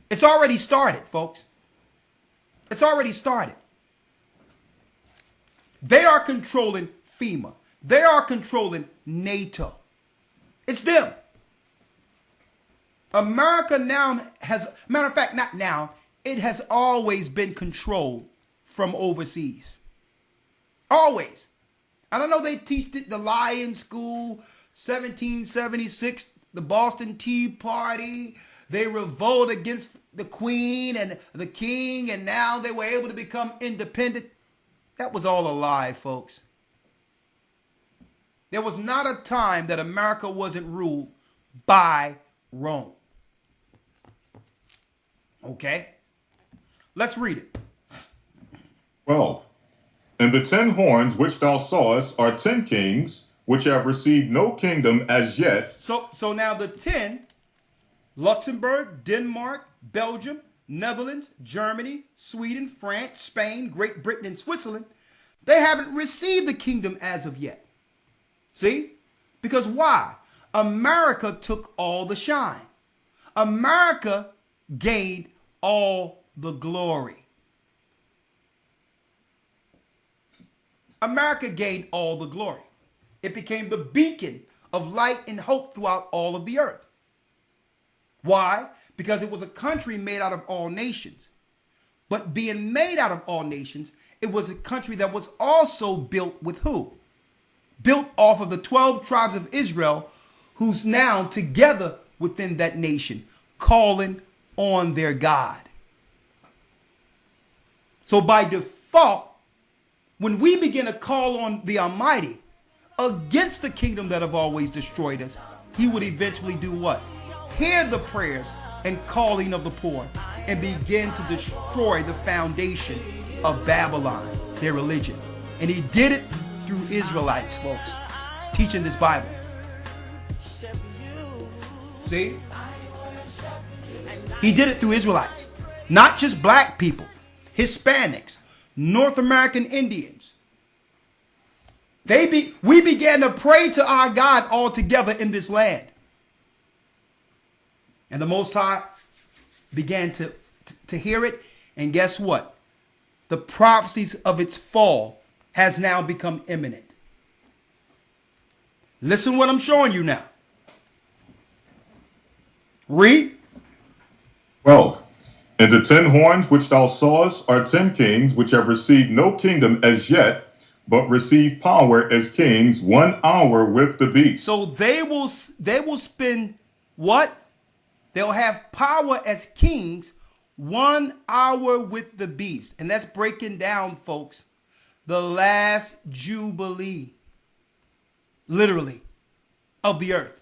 It's already started, folks. It's already started. They are controlling FEMA. They are controlling NATO. It's them. America now has, matter of fact, not now, it has always been controlled from overseas. Always. I don't know, they teach it, the lie in school, 1776, the Boston Tea Party. They revolt against the Queen and the King, and now they were able to become independent. That was all a lie, folks. There was not a time that America wasn't ruled by Rome. Okay? Let's read it. 12. And the 10 horns which thou sawest are 10 kings, which have received no kingdom as yet. So now the 10, Luxembourg, Denmark, Belgium, Netherlands, Germany, Sweden, France, Spain, Great Britain, and Switzerland, they haven't received the kingdom as of yet. See? Because why? America took all the shine. America gained all the glory. America gained all the glory. It became the beacon of light and hope throughout all of the earth. Why? Because it was a country made out of all nations. But being made out of all nations, it was a country that was also built with who? Built off of the 12 tribes of Israel, who's now together within that nation, calling on their God. So by default, when we begin to call on the Almighty against the kingdom that have always destroyed us, he would eventually do what? Hear the prayers and calling of the poor and begin to destroy the foundation of Babylon, their religion. And he did it through Israelites, folks, teaching this Bible. See? He did it through Israelites, not just black people, Hispanics, North American Indians. We began to pray to our God all together in this land. And the Most High began to hear it. And guess what? The prophecies of its fall has now become imminent. Listen what I'm showing you now. Read. 12. And the 10 horns which thou sawest are 10 kings, which have received no kingdom as yet, but receive power as kings 1 hour with the beast. So they will spend what? They'll have power as kings 1 hour with the beast. And that's breaking down, folks, the last Jubilee, literally, of the earth.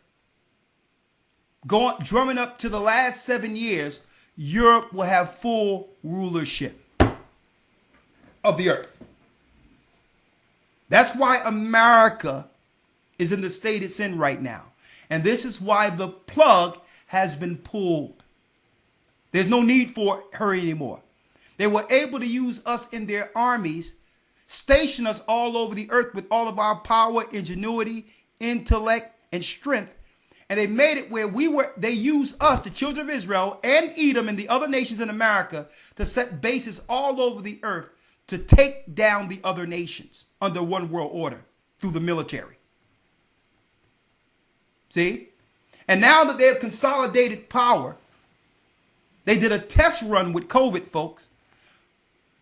Drumming up to the last 7 years, Europe will have full rulership of the earth. That's why America is in the state it's in right now. And this is why the plug has been pulled. There's no need for her anymore. They were able to use us in their armies, station us all over the earth with all of our power, ingenuity, intellect, and strength. And they made it where they used us, the children of Israel and Edom and the other nations in America, to set bases all over the earth to take down the other nations under one world order through the military. See? And now that they have consolidated power, they did a test run with COVID, folks,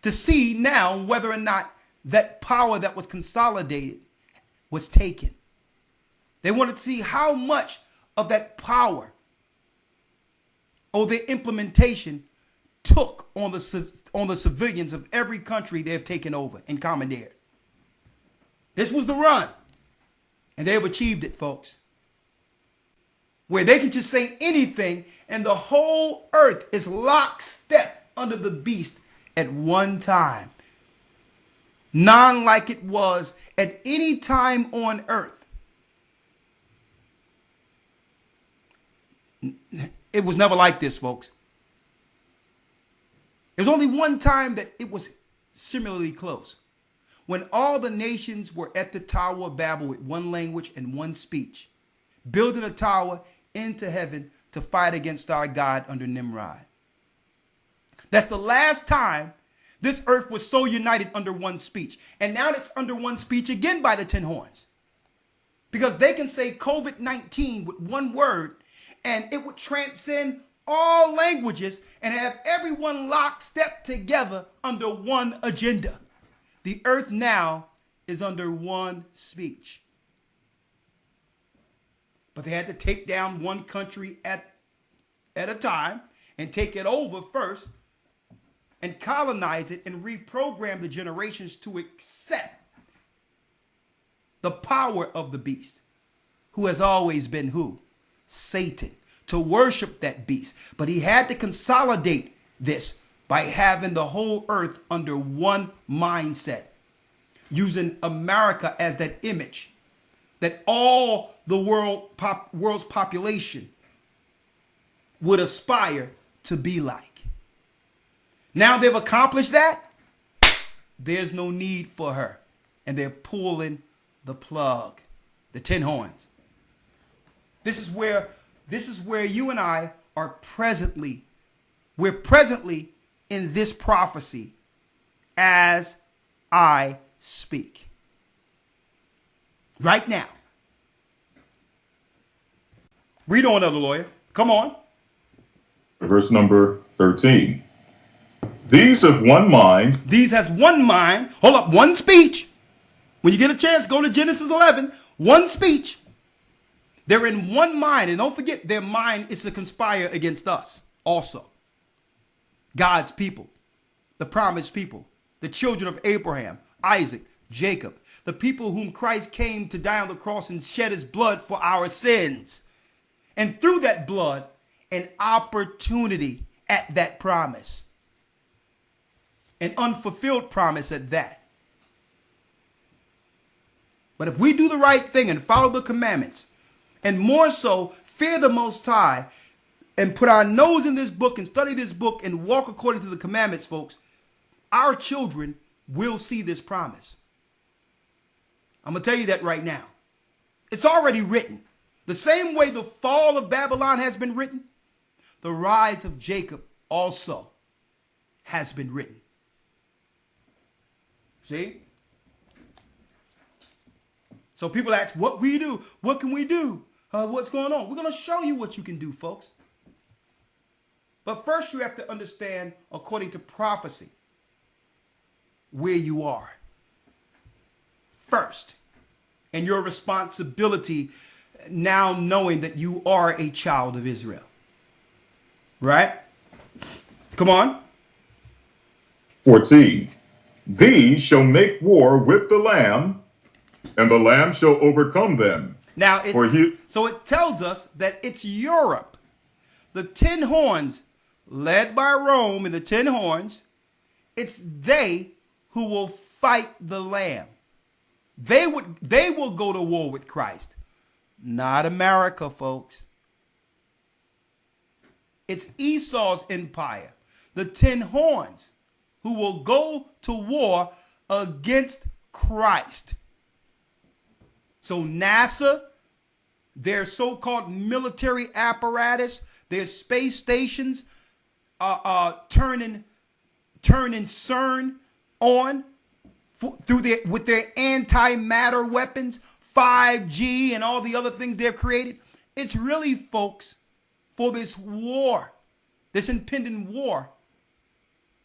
to see now whether or not that power that was consolidated was taken. They wanted to see how much of that power or their implementation took on the civilians of every country they have taken over and commandeered. This was the run. And they have achieved it, folks. Where they can just say anything and the whole earth is lockstep under the beast at one time. None like it was at any time on earth. It was never like this, folks. There's only one time that it was similarly close. When all the nations were at the Tower of Babel with one language and one speech, building a tower into heaven to fight against our God under Nimrod. That's the last time this earth was so united under one speech. And now it's under one speech again by the 10 horns. Because they can say COVID-19 with one word and it would transcend all languages and have everyone lockstep together under one agenda. The earth now is under one speech. But they had to take down one country at a time and take it over first and colonize it and reprogram the generations to accept the power of the beast, who has always been who? Satan, to worship that beast. But he had to consolidate this by having the whole earth under one mindset, using America as that image that all the world's population would aspire to be like. Now they've accomplished that. There's no need for her. And they're pulling the plug, the 10 horns. This is where you and I are presently. We're presently in this prophecy as I speak. Right now. Read on, Elder Lawyer. Come on. Verse number 13. These have one mind. These has one mind. Hold up, one speech. When you get a chance, go to Genesis 11. One speech. They're in one mind. And don't forget, their mind is to conspire against us also. God's people. The promised people. The children of Abraham, Isaac, Jacob. The people whom Christ came to die on the cross and shed his blood for our sins. And through that blood, an opportunity at that promise. An unfulfilled promise at that. But if we do the right thing and follow the commandments, and more so, fear the Most High, and put our nose in this book and study this book and walk according to the commandments, folks, our children will see this promise. I'm going to tell you that right now. It's already written. The same way the fall of Babylon has been written, the rise of Jacob also has been written. See? So people ask, what we do? What can we do? What's going on? We're going to show you what you can do, folks. But first you have to understand, according to prophecy, where you are. First. And your responsibility now knowing that you are a child of Israel. Right? Come on. 14. These shall make war with the Lamb, and the Lamb shall overcome them. Now, so it tells us that it's Europe. The 10 horns, led by Rome and the 10 horns, it's they who will fight the Lamb. They will go to war with Christ. Not America, folks. It's Esau's empire, the 10 horns, who will go to war against Christ. So NASA, their so-called military apparatus, their space stations, turning CERN on with their antimatter weapons, 5G, and all the other things they've created. It's really, folks, for this war, this impending war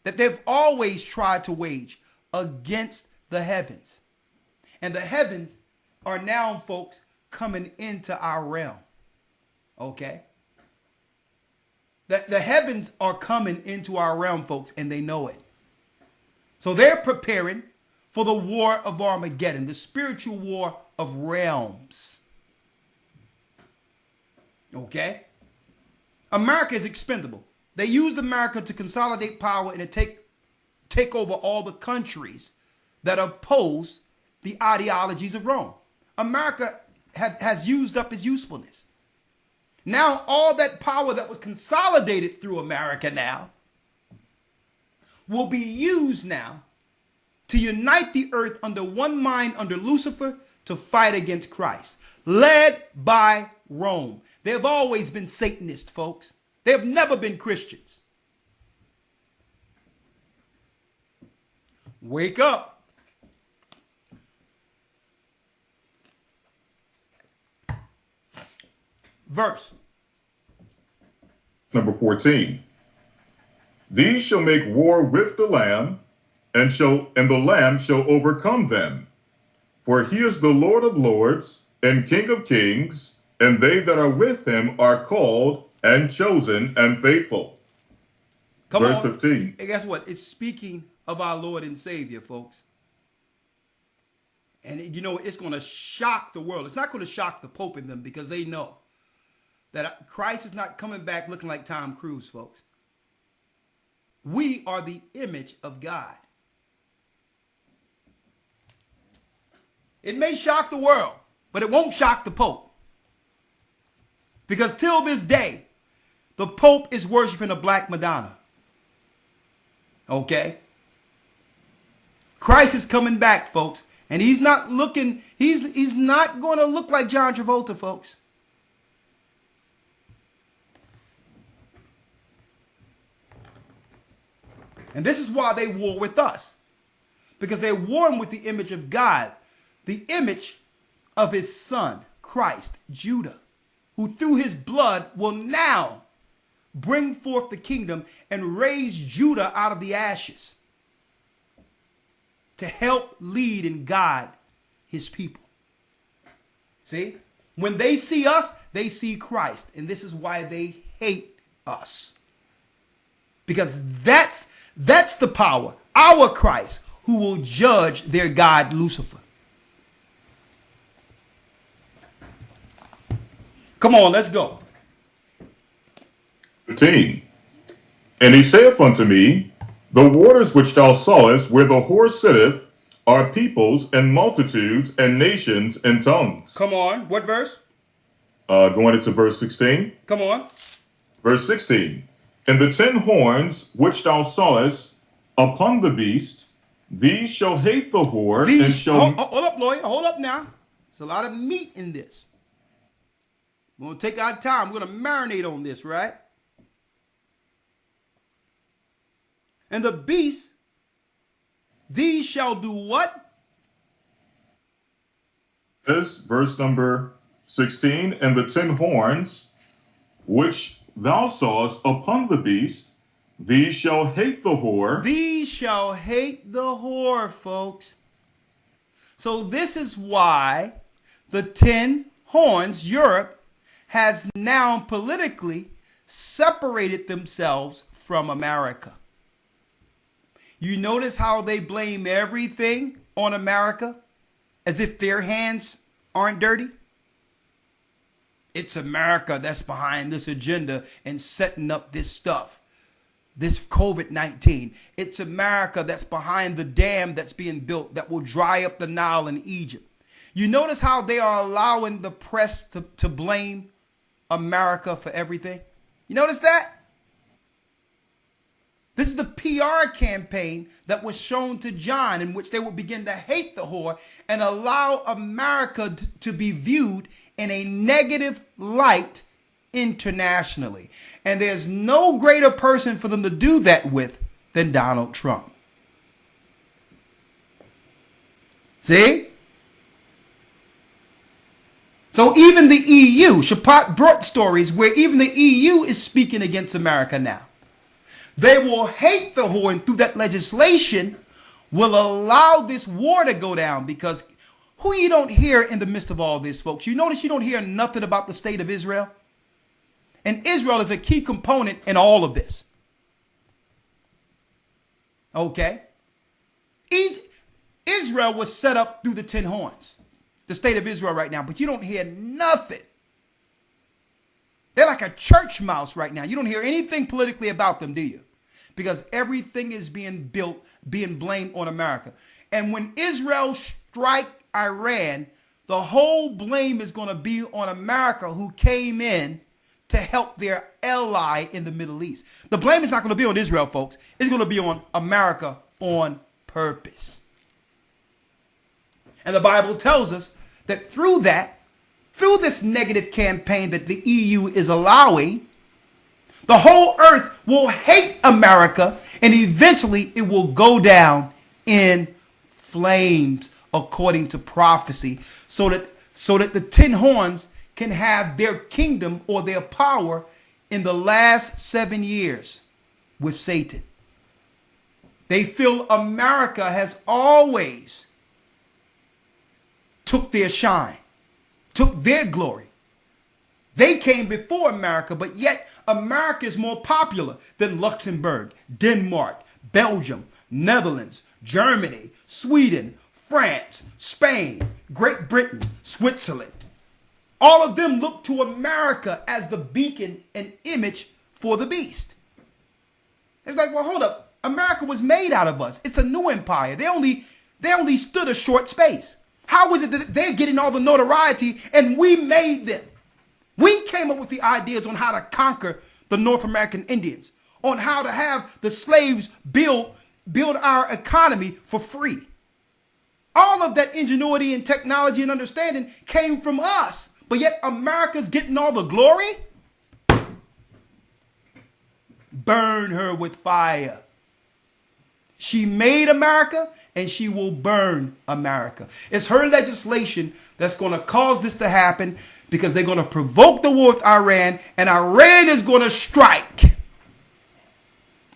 that they've always tried to wage against the heavens. And the heavens are now, folks, coming into our realm. Okay? The heavens are coming into our realm, folks, and they know it. So they're preparing for the war of Armageddon, the spiritual war of realms. Okay? America is expendable. They used America to consolidate power and to take over all the countries that oppose the ideologies of Rome. America has used up its usefulness. Now all that power that was consolidated through America now will be used now to unite the earth under one mind under Lucifer to fight against Christ, led by Rome. They have always been Satanists, folks. They have never been Christians. Wake up. Verse number 14. These shall make war with the Lamb, and the Lamb shall overcome them. For he is the Lord of lords and King of kings, and they that are with him are called and chosen and faithful. Verse 15. And guess what? It's speaking of our Lord and Savior, folks. And you know, it's going to shock the world. It's not going to shock the Pope and them, because they know that Christ is not coming back looking like Tom Cruise, folks. We are the image of God. It may shock the world, but it won't shock the Pope. Because till this day, the Pope is worshiping a black Madonna. Okay? Christ is coming back, folks. And he's not looking, he's not going to look like John Travolta, folks. And this is why they war with us. Because they're warring with the image of God. The image of his son, Christ, Judah, who through his blood will now bring forth the kingdom and raise Judah out of the ashes to help lead and guide his people. See? When they see us, they see Christ. And this is why they hate us. Because that's the power, our Christ, who will judge their god Lucifer. Come on, let's go. 15. And he saith unto me, the waters which thou sawest where the horse sitteth are peoples and multitudes and nations and tongues. Come on, what verse? Going into verse 16. Come on. Verse 16. And the 10 horns which thou sawest upon the beast, these shall hate the whore, and shall... Hold up, lawyer. Hold up now. There's a lot of meat in this. We're going to take our time. We're going to marinate on this, right? And the beast, these shall do what? This, verse number 16. And the 10 horns which thou sawest upon the beast, these shall hate the whore. These shall hate the whore, folks. So this is why the 10 horns, Europe, has now politically separated themselves from America. You notice how they blame everything on America as if their hands aren't dirty? It's America that's behind this agenda and setting up this stuff, this COVID-19. It's America that's behind the dam that's being built that will dry up the Nile in Egypt. You notice how they are allowing the press to blame America for everything? You notice that? This is the PR campaign that was shown to John, in which they would begin to hate the whore and allow America to be viewed in a negative light internationally. And there's no greater person for them to do that with than Donald Trump. See? So even the EU, Shaphat brought stories where even the EU is speaking against America now. They will hate the whore, and through that legislation will allow this war to go down, because who you don't hear in the midst of all this, folks? You notice you don't hear nothing about the state of Israel? And Israel is a key component in all of this. Okay? Israel was set up through the 10 horns. The state of Israel right now, but you don't hear nothing. They're like a church mouse right now. You don't hear anything politically about them, do you? Because everything is being blamed on America. And when Israel strike Iran, the whole blame is going to be on America, who came in to help their ally in the Middle East. The blame is not going to be on Israel, folks. It's going to be on America on purpose. And the Bible tells us that through this negative campaign that the EU is allowing, the whole earth will hate America, and eventually it will go down in flames, according to prophecy, so that the 10 horns can have their kingdom or their power in the last 7 years with Satan. They feel America has always took their shine, took their glory. They came before America, but yet America is more popular than Luxembourg, Denmark, Belgium, Netherlands, Germany, Sweden, France, Spain, Great Britain, Switzerland. All of them look to America as the beacon and image for the beast. It's like, well, hold up. America was made out of us. It's a new empire. They only stood a short space. How is it that they're getting all the notoriety and we made them? We came up with the ideas on how to conquer the North American Indians, on how to have the slaves build our economy for free. All of that ingenuity and technology and understanding came from us, but yet America's getting all the glory? Burn her with fire. She made America, and she will burn America. It's her legislation that's going to cause this to happen, because they're going to provoke the war with Iran, and Iran is going to strike.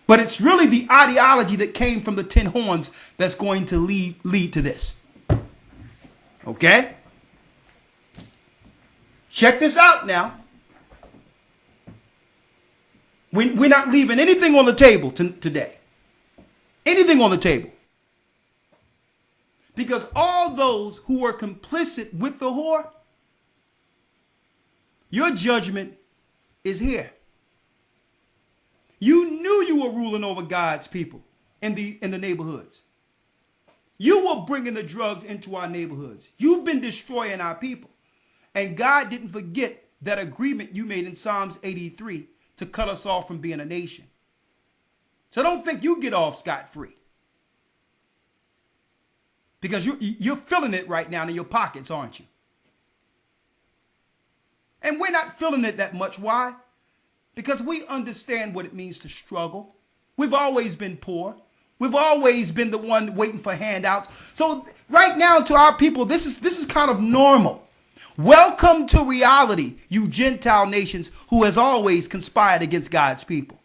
But it's really the ideology that came from the 10 horns that's going to lead to this. Okay? Check this out now. We're not leaving anything on the table today. Anything on the table. Because all those who were complicit with the whore, your judgment is here. You knew you were ruling over God's people in the neighborhoods. You were bringing the drugs into our neighborhoods. You've been destroying our people. And God didn't forget that agreement you made in Psalms 83 to cut us off from being a nation. So don't think you get off scot-free. Because you're feeling it right now in your pockets, aren't you? And we're not feeling it that much. Why? Because we understand what it means to struggle. We've always been poor. We've always been the one waiting for handouts. So right now to our people, this is kind of normal. Welcome to reality, you Gentile nations who has always conspired against God's people.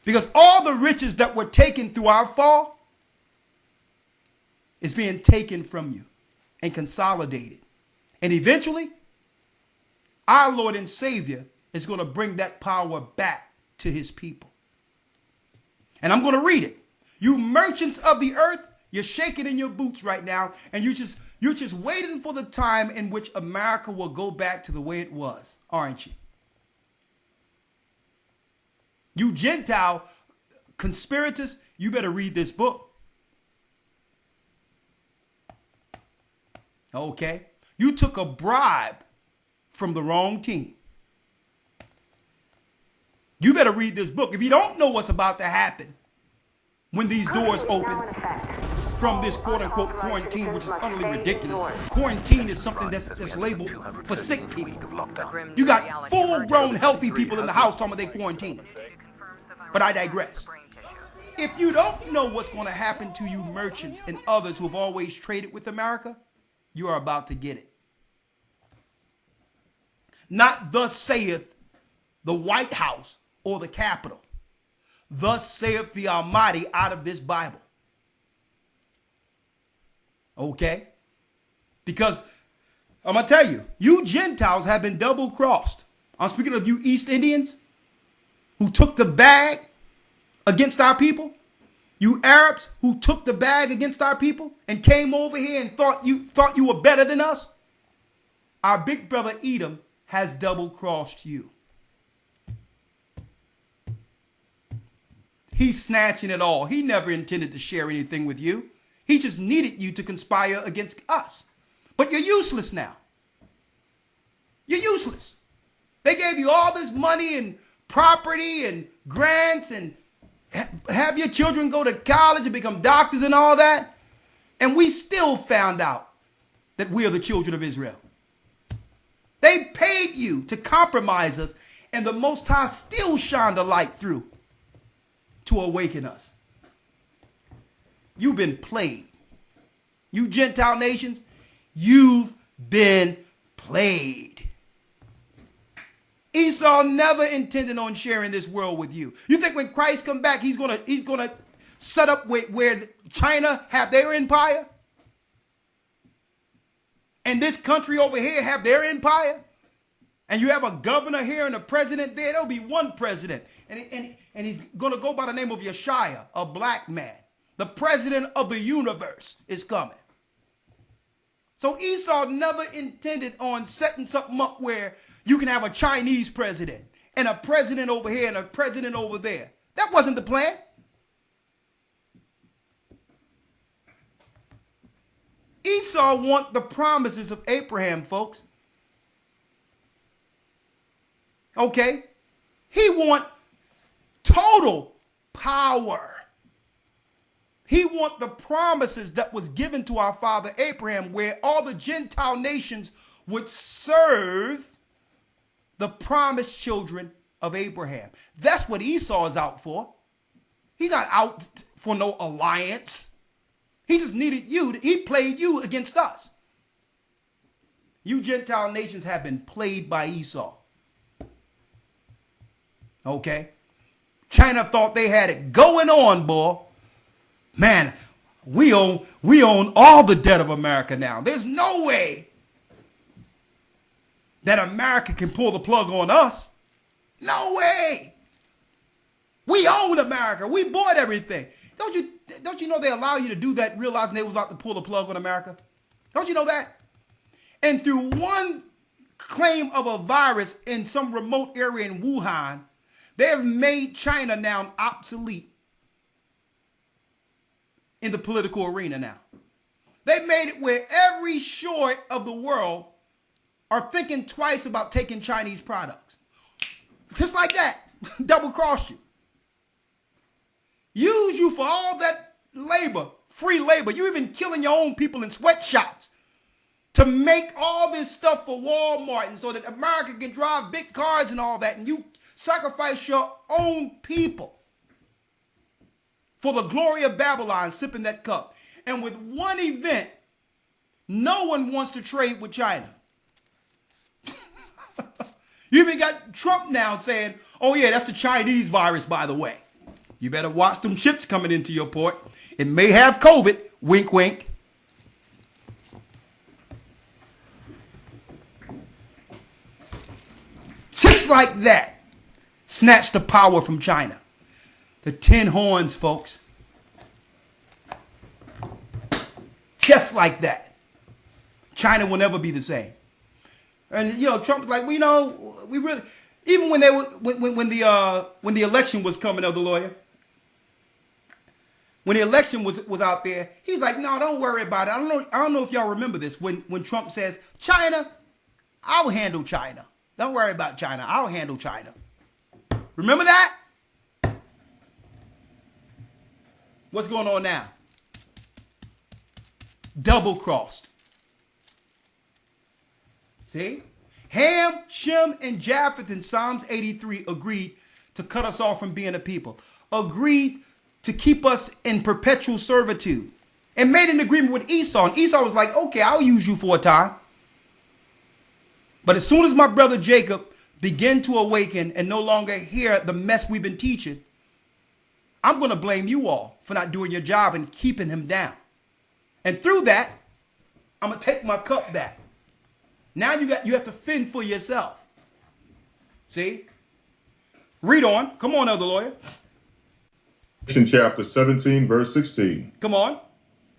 Because all the riches that were taken through our fall is being taken from you and consolidated. And eventually, our Lord and Savior is going to bring that power back to his people. And I'm going to read it. You merchants of the earth, you're shaking in your boots right now, and you're just waiting for the time in which America will go back to the way it was, aren't you? You Gentile conspirators, you better read this book. Okay? You took a bribe from the wrong team. You better read this book. If you don't know what's about to happen when these doors open from this quote-unquote quarantine, which is utterly ridiculous. Quarantine is something that's labeled for sick people. You got full-grown healthy people in the house talking about they quarantine. But I digress. If you don't know what's going to happen to you merchants and others who have always traded with America, you are about to get it. Not thus saith the White House or the Capitol. Thus saith the Almighty out of this Bible. Okay? Because I'm going to tell you, you Gentiles have been double crossed. I'm speaking of you East Indians who took the bag against our people. You Arabs who took the bag against our people and came over here and thought you were better than us. Our big brother Edom has double crossed you. He's snatching it all. He never intended to share anything with you. He just needed you to conspire against us. But you're useless now. You're useless. They gave you all this money and property and grants and have your children go to college and become doctors and all that. And we still found out that we are the children of Israel. They paid you to compromise us, and the Most High still shined a light through to awaken us. You've been played. You Gentile nations, you've been played. Esau never intended on sharing this world with you. You think when Christ come back, he's gonna set up where China have their empire? And this country over here have their empire? And you have a governor here and a president there? There'll be one president. And he's going to go by the name of Yeshua, a black man. The president of the universe is coming. So Esau never intended on setting something up where you can have a Chinese president and a president over here and a president over there. That wasn't the plan. Esau want the promises of Abraham, folks. Okay? He want total power. He want the promises that was given to our father Abraham, where all the Gentile nations would serve the promised children of Abraham. That's what Esau is out for. He's not out for no alliance. He just needed you. He played you against us. You Gentile nations have been played by Esau. Okay? China thought they had it going on, boy. Man, we own all the debt of America now. There's no way that America can pull the plug on us. No way. We own America. We bought everything. Don't you know they allow you to do that realizing they were about to pull the plug on America? Don't you know that? And through one claim of a virus in some remote area in Wuhan, they have made China now obsolete in the political arena now. They made it where every shore of the world are thinking twice about taking Chinese products. Just like that. Double cross you. Use you for all that labor, free labor. You even killing your own people in sweatshops to make all this stuff for Walmart and so that America can drive big cars and all that. And you sacrifice your own people for the glory of Babylon, sipping that cup. And with one event, no one wants to trade with China. You even got Trump now saying, oh yeah, that's the Chinese virus, by the way. You better watch them ships coming into your port. It may have COVID, wink, wink. Just like that, snatch the power from China. The 10 horns, folks. Just like that. China will never be the same. And you know, Trump's like, we really, even when they were when the election was coming of the lawyer, when the election was out there, he was like, no, don't worry about it. I don't know if y'all remember this when Trump says, China, I'll handle China. Don't worry about China. I'll handle China. Remember that? What's going on now? Double crossed. See? Ham, Shem, and Japheth in Psalms 83 agreed to cut us off from being a people. Agreed to keep us in perpetual servitude and made an agreement with Esau. And Esau was like, okay, I'll use you for a time. But as soon as my brother Jacob began to awaken and no longer hear the mess we've been teaching, I'm going to blame you all for not doing your job and keeping him down. And through that, I'm going to take my cup back. Now you have to fend for yourself. See? Read on. Come on, Elder Lawyer. Chapter 17, verse 16. Come on.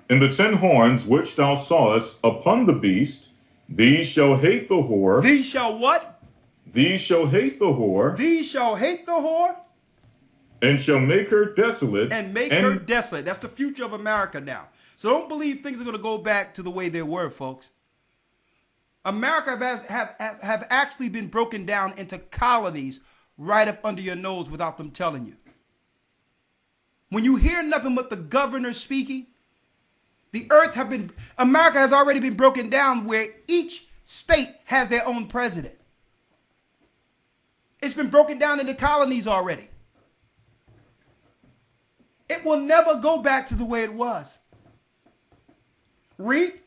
And the 10 horns which thou sawest upon the beast, these shall hate the whore. These shall what? These shall hate the whore. These shall hate the whore. And shall make her desolate. And make her desolate. That's the future of America now. So don't believe things are going to go back to the way they were, folks. America have actually been broken down into colonies right up under your nose without them telling you. When you hear nothing but the governor speaking, America has already been broken down where each state has their own president. It's been broken down into colonies already. It will never go back to the way it was. Read.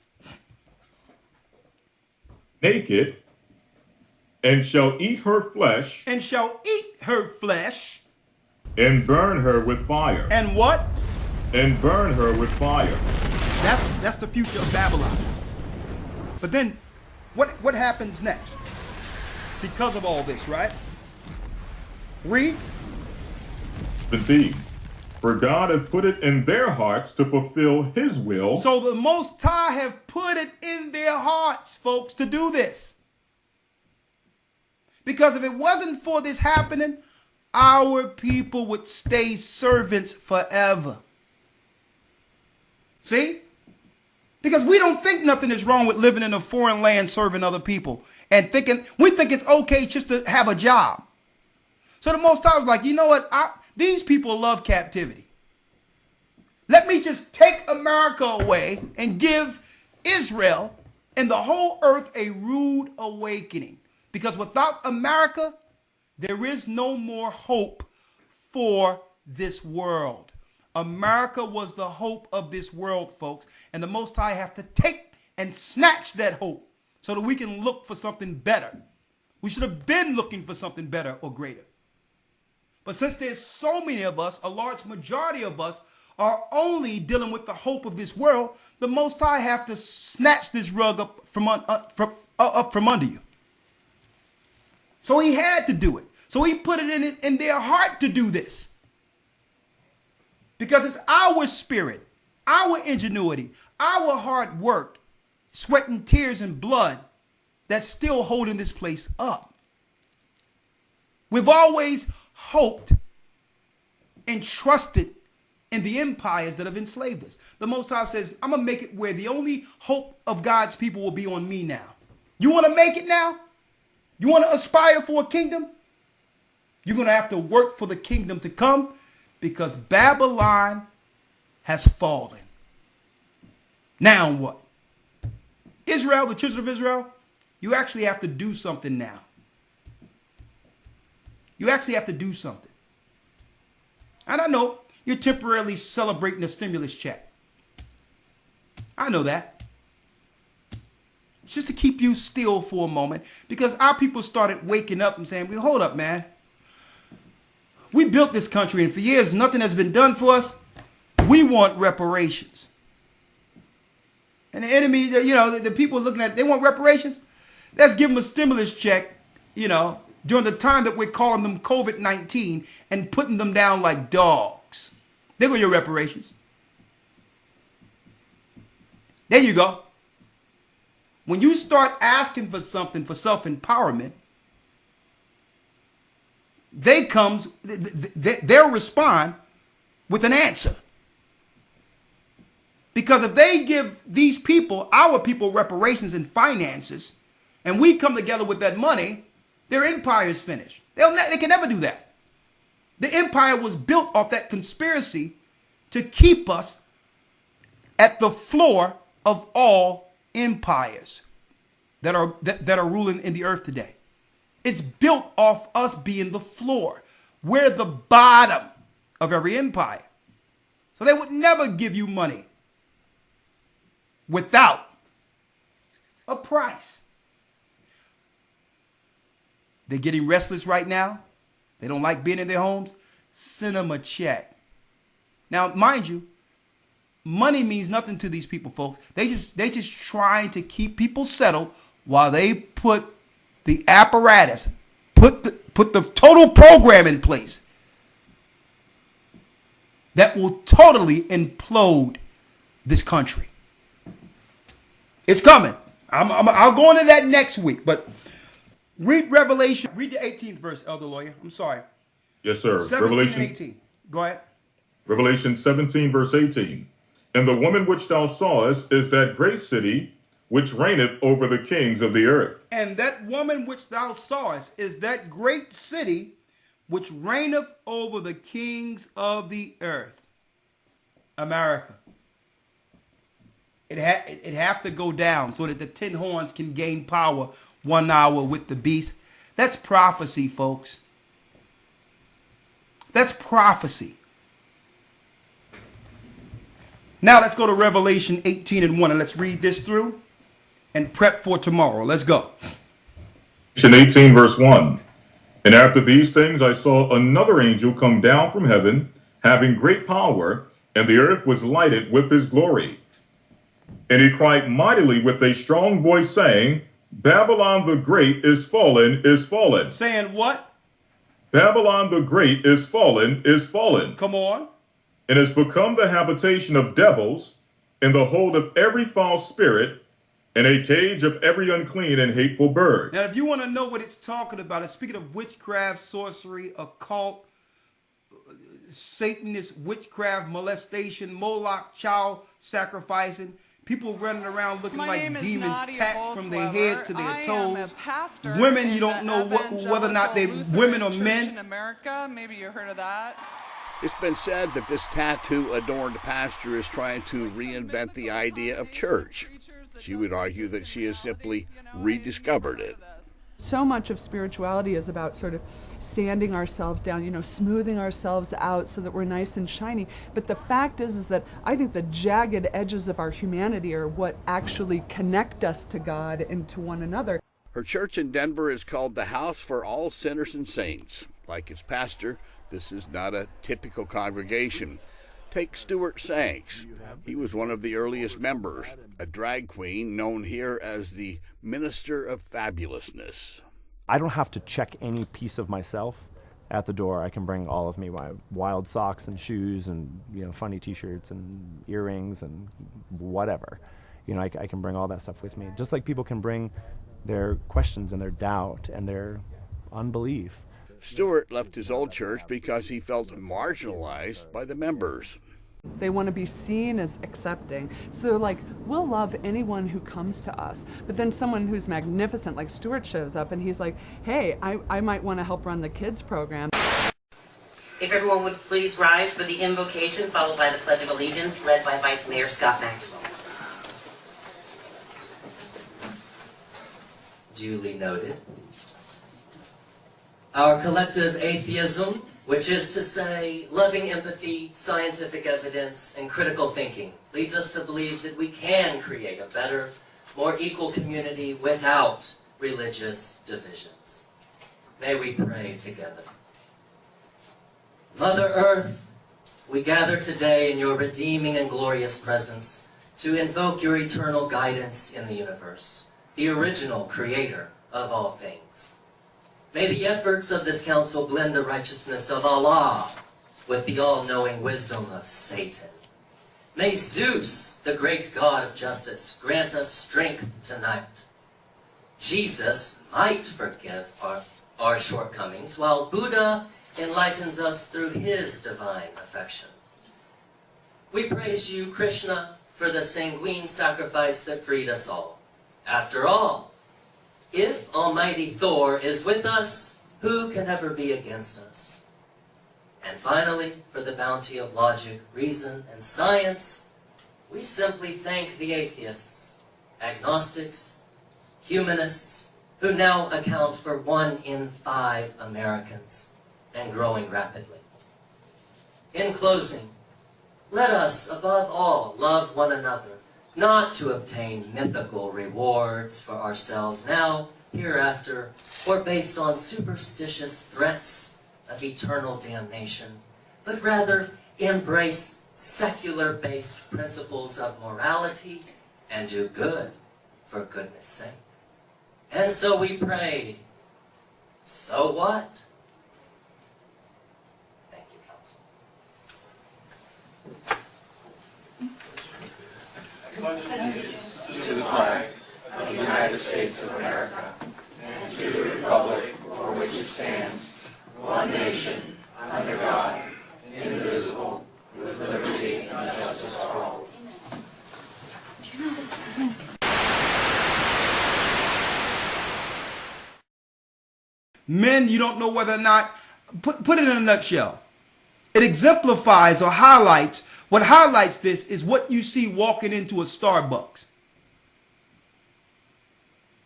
Naked, and shall eat her flesh. And shall eat her flesh. And burn her with fire. And what? And burn her with fire. That's the future of Babylon. But then, what happens next? Because of all this, right? Read. 17. For God hath put it in their hearts to fulfill his will. So the Most High have put it in their hearts, folks, to do this. Because if it wasn't for this happening, our people would stay servants forever. See? Because we don't think nothing is wrong with living in a foreign land serving other people and we think it's okay just to have a job. So the Most High was like, you know what? These people love captivity. Let me just take America away and give Israel and the whole earth a rude awakening. Because without America, there is no more hope for this world. America was the hope of this world, folks. And the Most High have to take and snatch that hope so that we can look for something better. We should have been looking for something better or greater. But since there's so many of us, a large majority of us are only dealing with the hope of this world, the Most High have to snatch this rug up from under you. So he had to do it. So he put it in their heart to do this. Because it's our spirit, our ingenuity, our hard work, sweat and tears and blood that's still holding this place up. We've always hoped and trusted in the empires that have enslaved us. The Most High says, I'm going to make it where the only hope of God's people will be on me now. You want to make it now? You want to aspire for a kingdom? You're going to have to work for the kingdom to come because Babylon has fallen. Now what? Israel, the children of Israel, you actually have to do something now. You actually have to do something. And I know you're temporarily celebrating a stimulus check. I know that. It's just to keep you still for a moment because our people started waking up and saying, well, hold up, man. We built this country and for years nothing has been done for us. We want reparations. And the enemy, the people looking at, they want reparations. Let's give them a stimulus check, during the time that we're calling them COVID-19 and putting them down like dogs. There go your reparations. There you go. When you start asking for something for self-empowerment, they'll respond with an answer. Because if they give these people, our people, reparations and finances, and we come together with that money, their empire is finished. They can never do that. The empire was built off that conspiracy to keep us at the floor of all empires that are ruling in the earth today. It's built off us being the floor. We're the bottom of every empire. So they would never give you money without a price. They're getting restless right now. They don't like being in their homes. Send them a check. Now, mind you, money means nothing to these people, folks. They just trying to keep people settled while they put the apparatus, put the total program in place that will totally implode this country. It's coming. I'll go into that next week, but read Revelation. Read the 18th verse, Elder Lawyer. I'm sorry. Yes, sir. 17 Revelation and 18. Go ahead. Revelation 17, verse 18. And the woman which thou sawest is that great city which reigneth over the kings of the earth. And that woman which thou sawest is that great city which reigneth over the kings of the earth. America. It have to go down so that the 10 horns can gain power 1 hour with the beast. That's prophecy, folks. That's prophecy. Now let's go to Revelation 18 and 1 and let's read this through and prep for tomorrow. Let's go. Revelation 18, verse 1. And after these things I saw another angel come down from heaven, having great power, and the earth was lighted with his glory. And he cried mightily with a strong voice, saying, Babylon the Great is fallen, is fallen. Saying what? Babylon the Great is fallen, is fallen. Come on. And has become the habitation of devils, and the hold of every foul spirit, and a cage of every unclean and hateful bird. Now, if you want to know what it's talking about, it's speaking of witchcraft, sorcery, occult, Satanist, witchcraft, molestation, Moloch, child sacrificing, people running around looking like demons, tats from their heads to their toes. Women, you don't know whether or not they're women or men. In America, maybe you heard of that. It's been said that this tattoo-adorned pastor is trying to reinvent the idea of church. She would argue that she has simply rediscovered it. So much of spirituality is about sort of sanding ourselves down, smoothing ourselves out so that we're nice and shiny. But the fact is that I think the jagged edges of our humanity are what actually connect us to God and to one another. Her church in Denver is called the House for All Sinners and Saints. Like its pastor, this is not a typical congregation. Take Stuart Sanks. He was one of the earliest members, a drag queen known here as the Minister of Fabulousness. I don't have to check any piece of myself at the door. I can bring all of me, my wild socks and shoes and funny t-shirts and earrings and whatever. I can bring all that stuff with me. Just like people can bring their questions and their doubt and their unbelief. Stuart left his old church because he felt marginalized by the members. They want to be seen as accepting. So they're like, we'll love anyone who comes to us. But then someone who's magnificent like Stuart shows up and he's like, hey, I might want to help run the kids program. If everyone would please rise for the invocation followed by the Pledge of Allegiance led by Vice Mayor Scott Maxwell. Duly noted. Our collective atheism, which is to say loving empathy, scientific evidence, and critical thinking, leads us to believe that we can create a better, more equal community without religious divisions. May we pray together. Mother Earth, we gather today in your redeeming and glorious presence to invoke your eternal guidance in the universe, the original creator of all things. May the efforts of this council blend the righteousness of Allah with the all-knowing wisdom of Satan. May Zeus, the great god of justice, grant us strength tonight. Jesus might forgive our shortcomings, while Buddha enlightens us through his divine affection. We praise you, Krishna, for the sanguine sacrifice that freed us all. After all, if Almighty Thor is with us, who can ever be against us? And finally, for the bounty of logic, reason, and science, we simply thank the atheists, agnostics, humanists, who now account for 1 in 5 Americans, and growing rapidly. In closing, Let us, above all, love one another, not to obtain mythical rewards for ourselves now, hereafter, or based on superstitious threats of eternal damnation, but rather embrace secular-based principles of morality and do good for goodness sake. And so we prayed, so what? Thank you, Council. To the flag of the United States of America, and to the republic for which it stands, one nation, under God, indivisible, with liberty and justice for all. Men, you don't know whether or not, put it in a nutshell. It exemplifies or highlights, what highlights this is what you see walking into a Starbucks.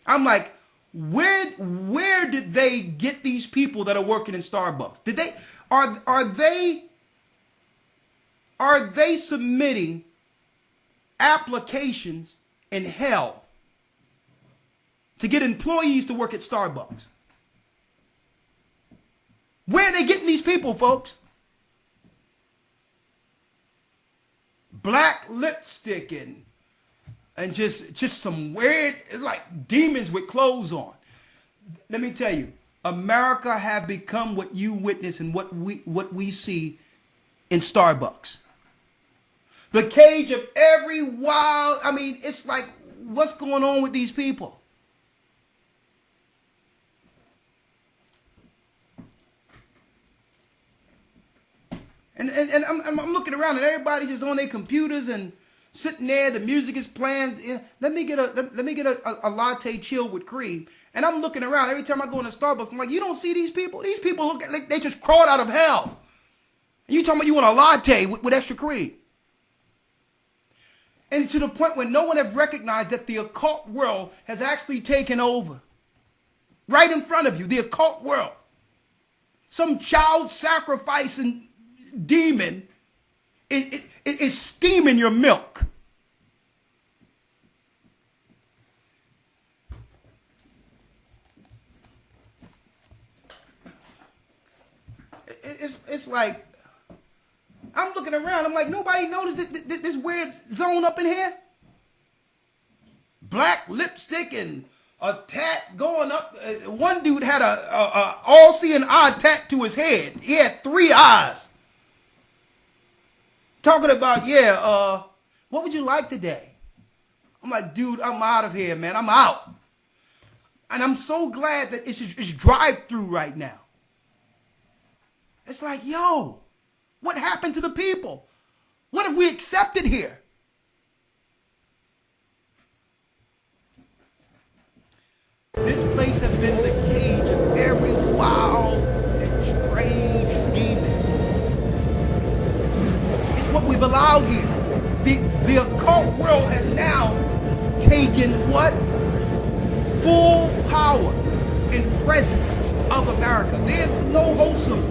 I'm like, where did they get these people that are working in Starbucks? Did they, are they submitting applications in hell to get employees to work at Starbucks? Where are they getting these people, folks? Black lipstick and just some weird, like demons with clothes on. Let me tell you, America have become what you witness and what we see in Starbucks. The cage of every wild, I mean, it's like, what's going on with these people? And I'm looking around and everybody's just on their computers and sitting there. The music is playing. Let me get a latte chill with cream. And I'm looking around every time I go into Starbucks. I'm like, you don't see these people? These people look like they just crawled out of hell. And you talking about you want a latte with extra cream? And to the point where no one has recognized that the occult world has actually taken over. Right in front of you, the occult world. Some child sacrificing demon is steaming your milk. It's like, I'm looking around, I'm like, nobody noticed this weird zone up in here? Black lipstick and a tat going up. One dude had a all-seeing eye tat to his head. He had 3 eyes. Talking about, what would you like today? I'm like, dude, I'm out of here, man. I'm out. And I'm so glad that it's drive-through right now. It's like, yo, what happened to the people? What have we accepted here? This place has been the cage of every wild and strange demon. It's what we've allowed here. The occult world has now taken what? Full power and presence of America. There's no wholesome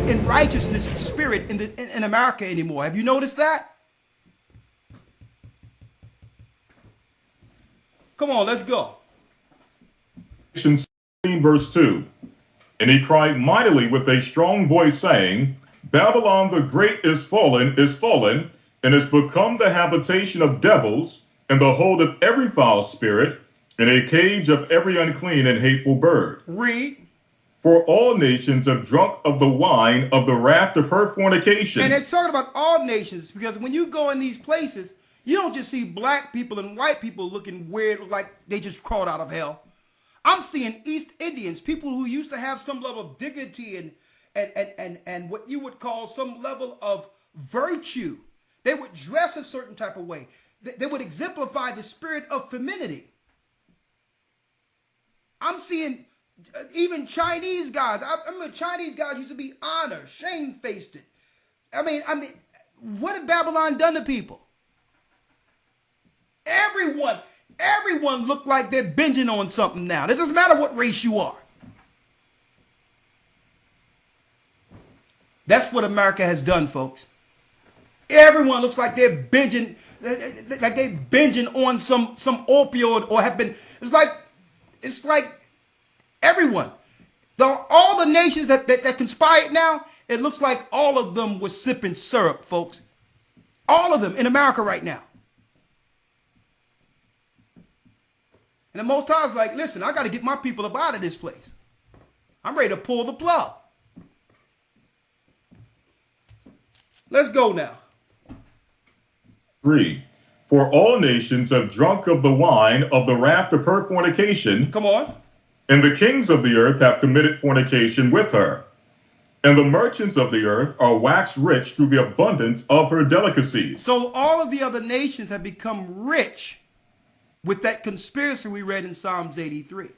and righteousness spirit in America anymore. Have you noticed that? Come on, let's go. 16, verse 2. And he cried mightily with a strong voice, saying, Babylon the great is fallen, and is become the habitation of devils, and the hold of every foul spirit, and a cage of every unclean and hateful bird. Read. For all nations have drunk of the wine of the wrath of her fornication. And it's talking about all nations, because when you go in these places, you don't just see black people and white people looking weird like they just crawled out of hell. I'm seeing East Indians, people who used to have some level of dignity and what you would call some level of virtue. They would dress a certain type of way. They would exemplify the spirit of femininity. I'm seeing even Chinese guys. I remember Chinese guys used to be honored, shamefaced it. I mean, what have Babylon done to people? Everyone look like they're binging on something now. It doesn't matter what race you are. That's what America has done, folks. Everyone looks like they're binging, on some opioid or have been. It's like everyone. All the nations that conspired now, it looks like all of them were sipping syrup, folks. All of them in America right now. And the Most High is like, listen, I got to get my people up out of this place. I'm ready to pull the plug. Let's go now. 3. For all nations have drunk of the wine of the wrath of her fornication. Come on. And the kings of the earth have committed fornication with her. And the merchants of the earth are waxed rich through the abundance of her delicacies. So all of the other nations have become rich with that conspiracy we read in Psalms 83.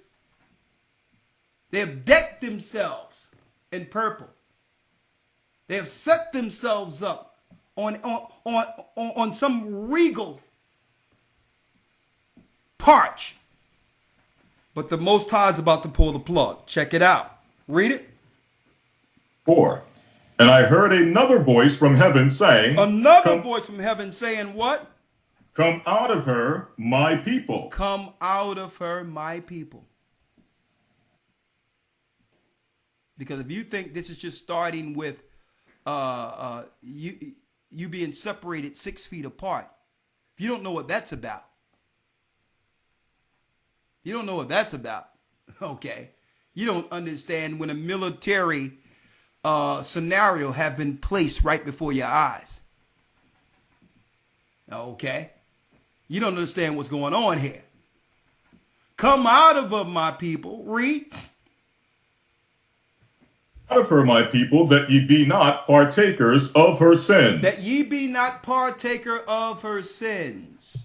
They have decked themselves in purple. They have set themselves up on some regal parch. But the Most High is about to pull the plug. Check it out. Read it. 4. And I heard another voice from heaven saying. Another voice from heaven saying what? Come out of her, my people. Come out of her, my people. Because if you think this is just starting with you being separated 6 feet apart, if you don't know what that's about, you don't know what that's about, okay? You don't understand when a military scenario have been placed right before your eyes, okay? You don't understand what's going on here. Come out of her, my people. Read. Out of her, my people, that ye be not partakers of her sins. That ye be not partaker of her sins.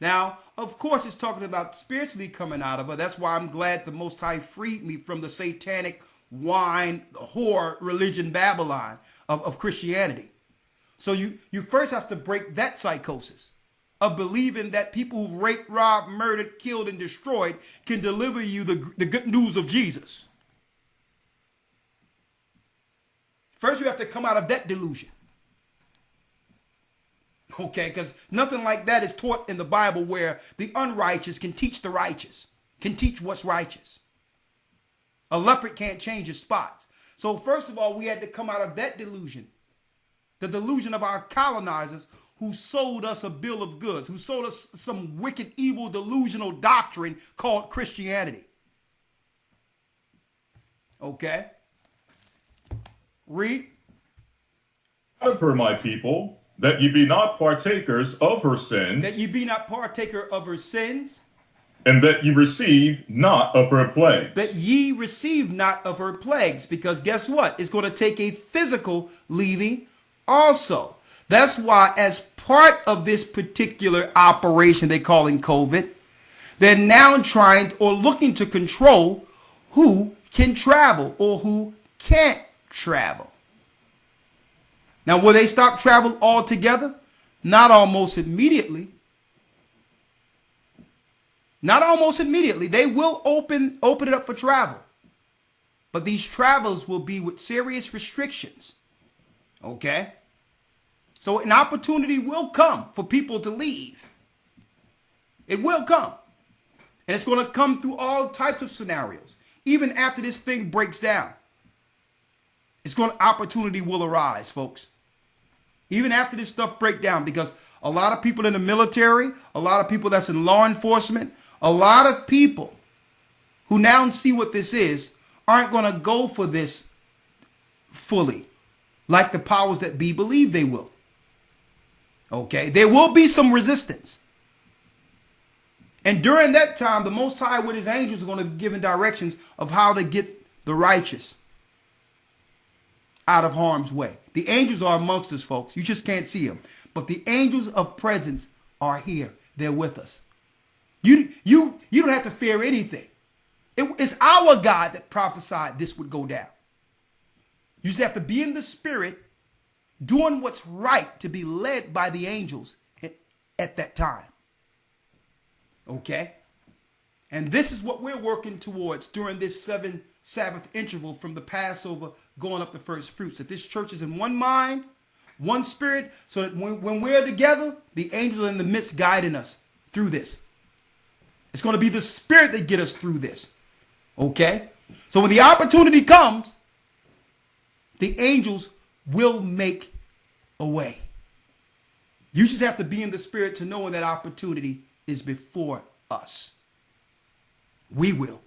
Now, of course, it's talking about spiritually coming out of her. That's why I'm glad the Most High freed me from the satanic wine, whore, religion, Babylon of Christianity. So you first have to break that psychosis of believing that people who raped, robbed, murdered, killed, and destroyed can deliver you the good news of Jesus. First, you have to come out of that delusion. Okay, because nothing like that is taught in the Bible where the unrighteous can teach the righteous, can teach what's righteous. A leopard can't change his spots. So first of all, we had to come out of that delusion. The delusion of our colonizers who sold us a bill of goods, who sold us some wicked, evil, delusional doctrine called Christianity. Okay? Read. Out of her, my people, that ye be not partakers of her sins. That ye be not partaker of her sins. And that ye receive not of her plagues. That ye receive not of her plagues. Because guess what? It's going to take a physical leaving also. That's why as part of this particular operation they're calling COVID, they're now trying or looking to control who can travel or who can't travel. Now, will they stop travel altogether? Not almost immediately. Not almost immediately. They will open it up for travel. But these travels will be with serious restrictions. Okay? So an opportunity will come for people to leave. It will come. And it's going to come through all types of scenarios. Even after this thing breaks down. Opportunity will arise, folks. Even after this stuff breaks down, because a lot of people in the military, a lot of people that's in law enforcement, a lot of people who now see what this is aren't going to go for this fully like the powers that be believe they will. Okay, there will be some resistance. And during that time, the Most High with his angels are going to be given directions of how to get the righteous out of harm's way. The angels are amongst us, folks. You just can't see them. But the angels of presence are here. They're with us. You don't have to fear anything. It's our God that prophesied this would go down. You just have to be in the spirit, doing what's right to be led by the angels at that time. Okay? And this is what we're working towards during this 7 Sabbath interval from the Passover going up to first fruits. That this church is in one mind, one spirit, so that when we're together, the angels are in the midst guiding us through this. It's going to be the spirit that get us through this. Okay? So when the opportunity comes, the angels will make a way. You just have to be in the spirit to know when that opportunity is before us. We will.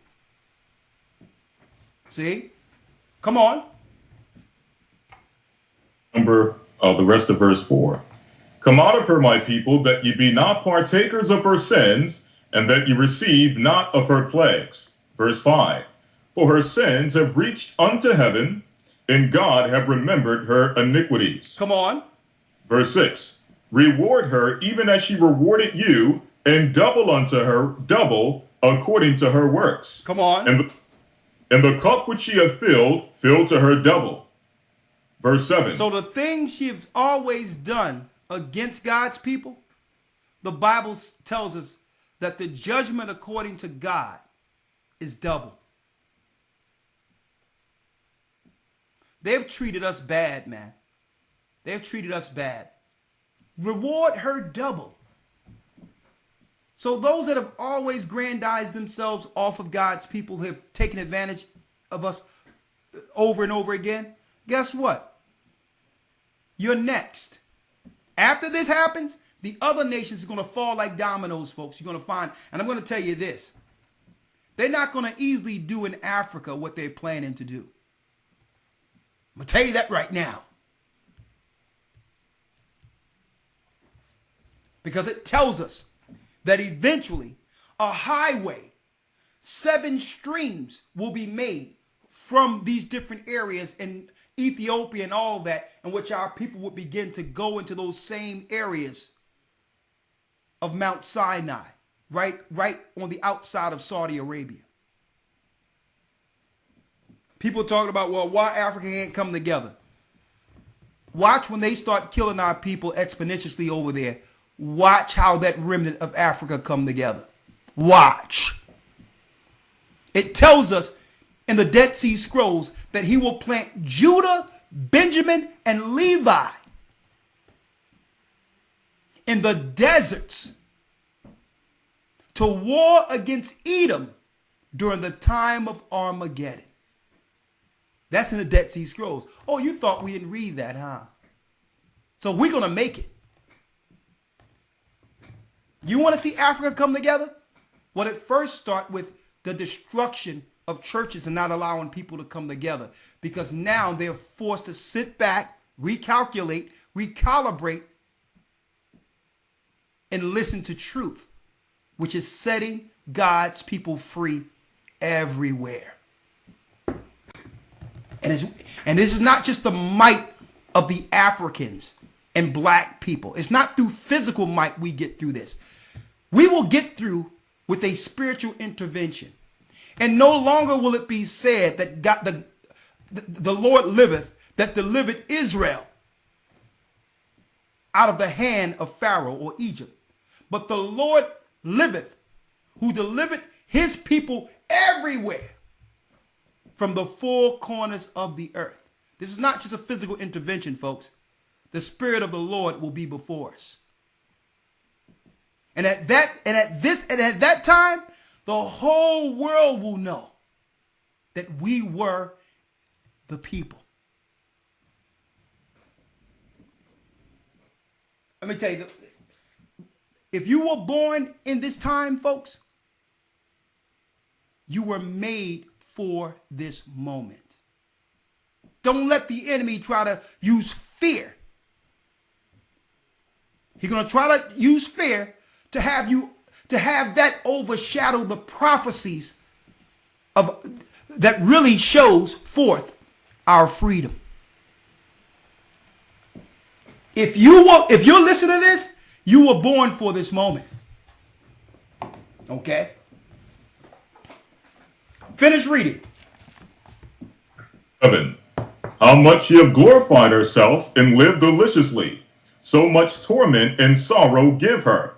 See? Come on. Number the rest of verse 4. Come out of her, my people, that ye be not partakers of her sins, and that ye receive not of her plagues. Verse 5. For her sins have reached unto heaven, and God have remembered her iniquities. Come on. Verse 6. Reward her even as she rewarded you, and double unto her, double according to her works. Come on. And the cup which she hath filled, fill to her double. Verse 7. So the things she's always done against God's people, the Bible tells us that the judgment according to God is double. They've treated us bad, man. They've treated us bad. Reward her double. So those that have always grandized themselves off of God's people, who have taken advantage of us over and over again, guess what? You're next. After this happens, the other nations are going to fall like dominoes, folks. You're going to find, and I'm going to tell you this. They're not going to easily do in Africa what they're planning to do. I'm going to tell you that right now. Because it tells us that eventually a highway, 7 streams will be made from these different areas in Ethiopia and all that, in which our people would begin to go into those same areas of Mount Sinai, right on the outside of Saudi Arabia. People talking about, well, why Africa can't come together. Watch when they start killing our people exponentially over there. Watch how that remnant of Africa come together. Watch. It tells us in the Dead Sea Scrolls that he will plant Judah, Benjamin, and Levi in the deserts to war against Edom during the time of Armageddon. That's in the Dead Sea Scrolls. Oh, you thought we didn't read that, huh? So we're going to make it. You want to see Africa come together? Well, it first starts with the destruction of churches and not allowing people to come together, because now they're forced to sit back, recalculate, recalibrate, and listen to truth, which is setting God's people free everywhere. And this is not just the might of the Africans and black people. It's not through physical might we get through this. We will get through with a spiritual intervention. And no longer will it be said that God, the Lord liveth, that delivered Israel out of the hand of Pharaoh or Egypt. But the Lord liveth, who delivered his people everywhere from the four corners of the earth. This is not just a physical intervention, folks. The Spirit of the Lord will be before us. And at that time, the whole world will know that we were the people. Let me tell you, if you were born in this time, folks, you were made for this moment. Don't let the enemy try to use fear. He's going to try to use fear to have that overshadow the prophecies of that really shows forth our freedom. If you're listening to this, you were born for this moment. Okay? Finish reading. 7. How much she have glorified herself and lived deliciously, so much torment and sorrow give her.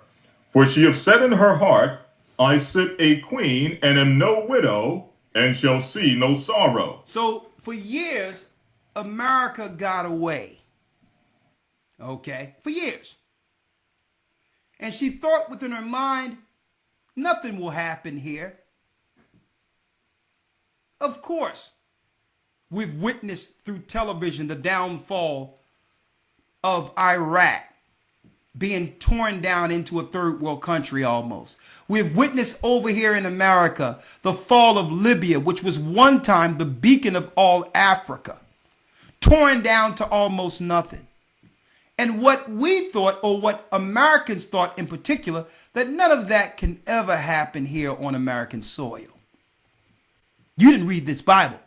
For she have said in her heart, I sit a queen and am no widow, and shall see no sorrow. So for years, America got away Okay, for years. And she thought within her mind, nothing will happen here. Of course, we've witnessed through television the downfall of Iraq being torn down into a third world country almost. We've witnessed over here in America the fall of Libya, which was one time the beacon of all Africa, torn down to almost nothing. And what we thought, or what Americans thought in particular, that none of that can ever happen here on American soil. You didn't read this Bible.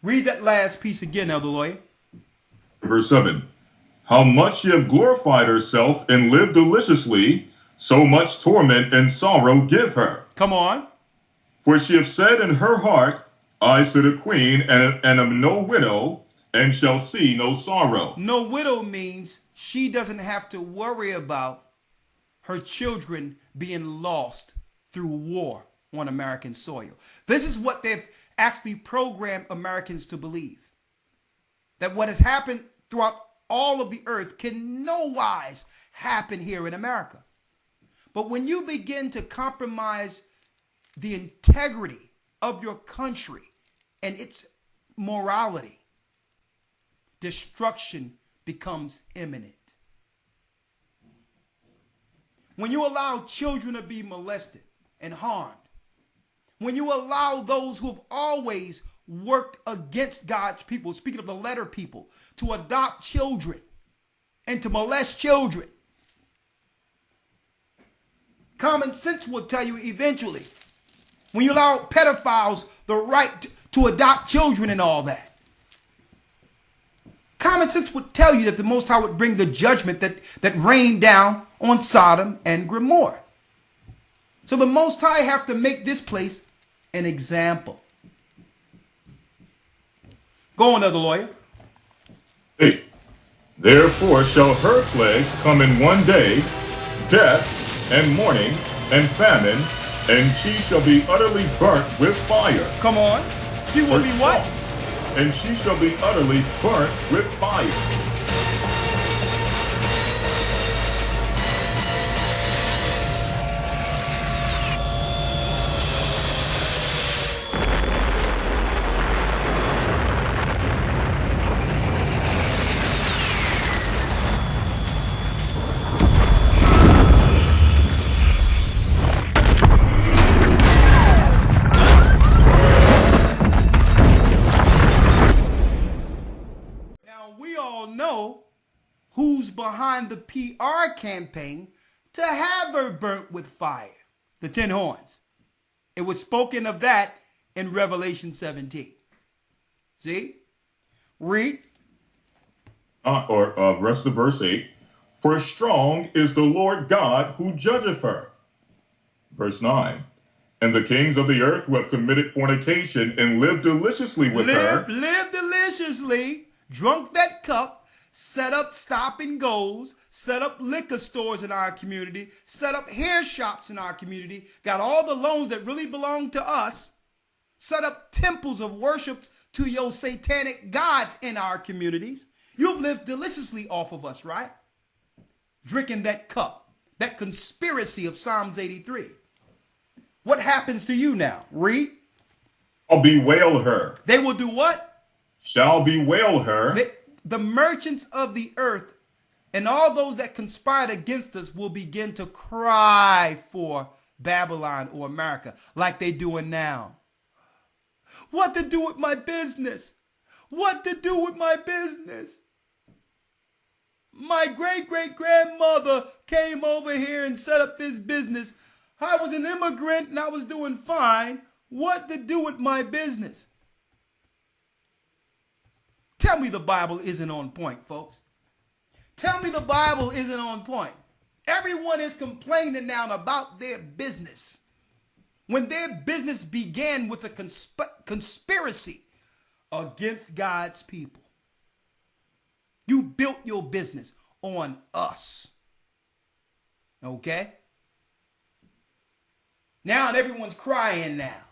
Read that last piece again, Elder Lawyer. Verse 7. How much she have glorified herself and lived deliciously, so much torment and sorrow give her. Come on. For she hath said in her heart, I sit a queen and am no widow, and shall see no sorrow. No widow means she doesn't have to worry about her children being lost through war on American soil. This is what they've actually programmed Americans to believe. That what has happened throughout all of the earth can no wise happen here in America. But when you begin to compromise the integrity of your country and its morality, destruction becomes imminent. When you allow children to be molested and harmed, when you allow those who have always worked against God's people, speaking of the letter people, to adopt children and to molest children, common sense will tell you eventually, when you allow pedophiles the right to adopt children and all that, common sense would tell you that the Most High would bring the judgment that rained down on Sodom and Gomorrah. So the Most High have to make this place an example. Go on, Elder Lawyer. 8. Therefore shall her plagues come in one day, death and mourning and famine, and she shall be utterly burnt with fire. Come on. She will be what? And she shall be utterly burnt with fire. Who's behind the PR campaign to have her burnt with fire? The 10 horns. It was spoken of that in Revelation 17. See? Read. Rest of verse 8. For strong is the Lord God who judgeth her. Verse 9. And the kings of the earth who have committed fornication and lived deliciously with her. Lived deliciously, drunk that cup, set up stop and goes, set up liquor stores in our community, set up hair shops in our community, got all the loans that really belong to us, set up temples of worship to your satanic gods in our communities. You've lived deliciously off of us, right? Drinking that cup, that conspiracy of Psalms 83. What happens to you now? Read. I'll bewail her. They will do what? Shall bewail her. The merchants of the earth and all those that conspired against us will begin to cry for Babylon or America like they're doing now. What to do with my business? What to do with my business? My great-great-grandmother came over here and set up this business. I was an immigrant and I was doing fine. What to do with my business? Tell me the Bible isn't on point, folks. Tell me the Bible isn't on point. Everyone is complaining now about their business. When their business began with a conspiracy against God's people. You built your business on us. Okay? Now everyone's crying now.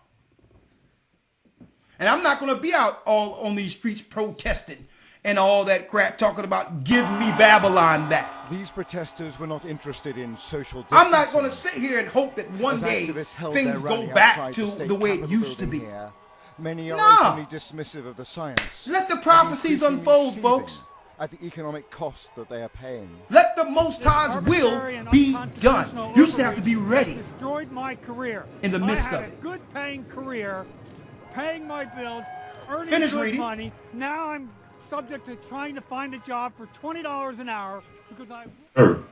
And I'm not going to be out all on these streets protesting and all that crap, talking about give me Babylon back. These protesters were not interested in social distancing. I'm not going to sit here and hope that one day things go back to the way it used to be. Here, many are No. openly dismissive of the science. Let the prophecies unfold, folks. At the economic cost that they are paying. Let the Most High's will be done. You just have to be ready. Destroyed my career. In the midst I had of it. a good paying career, paying my bills, earning Finish good reading. money. Now I'm subject to trying to find a job for $20 an hour because I... earth.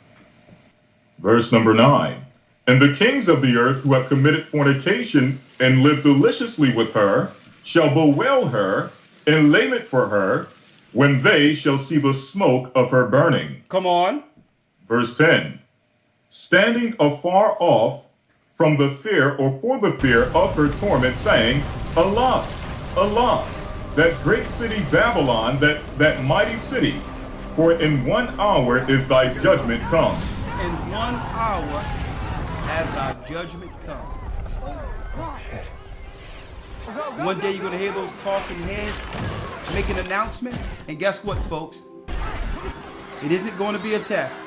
Verse number 9. And the kings of the earth who have committed fornication and lived deliciously with her shall bewail her and lament for her when they shall see the smoke of her burning. Come on. Verse 10. Standing afar off from the fear or for the fear of her torment, saying, Alas, alas, that great city Babylon, that mighty city, for in 1 hour is thy judgment come. In 1 hour has thy judgment come. One day you're going to hear those talking heads make an announcement, and guess what, folks? It isn't going to be a test.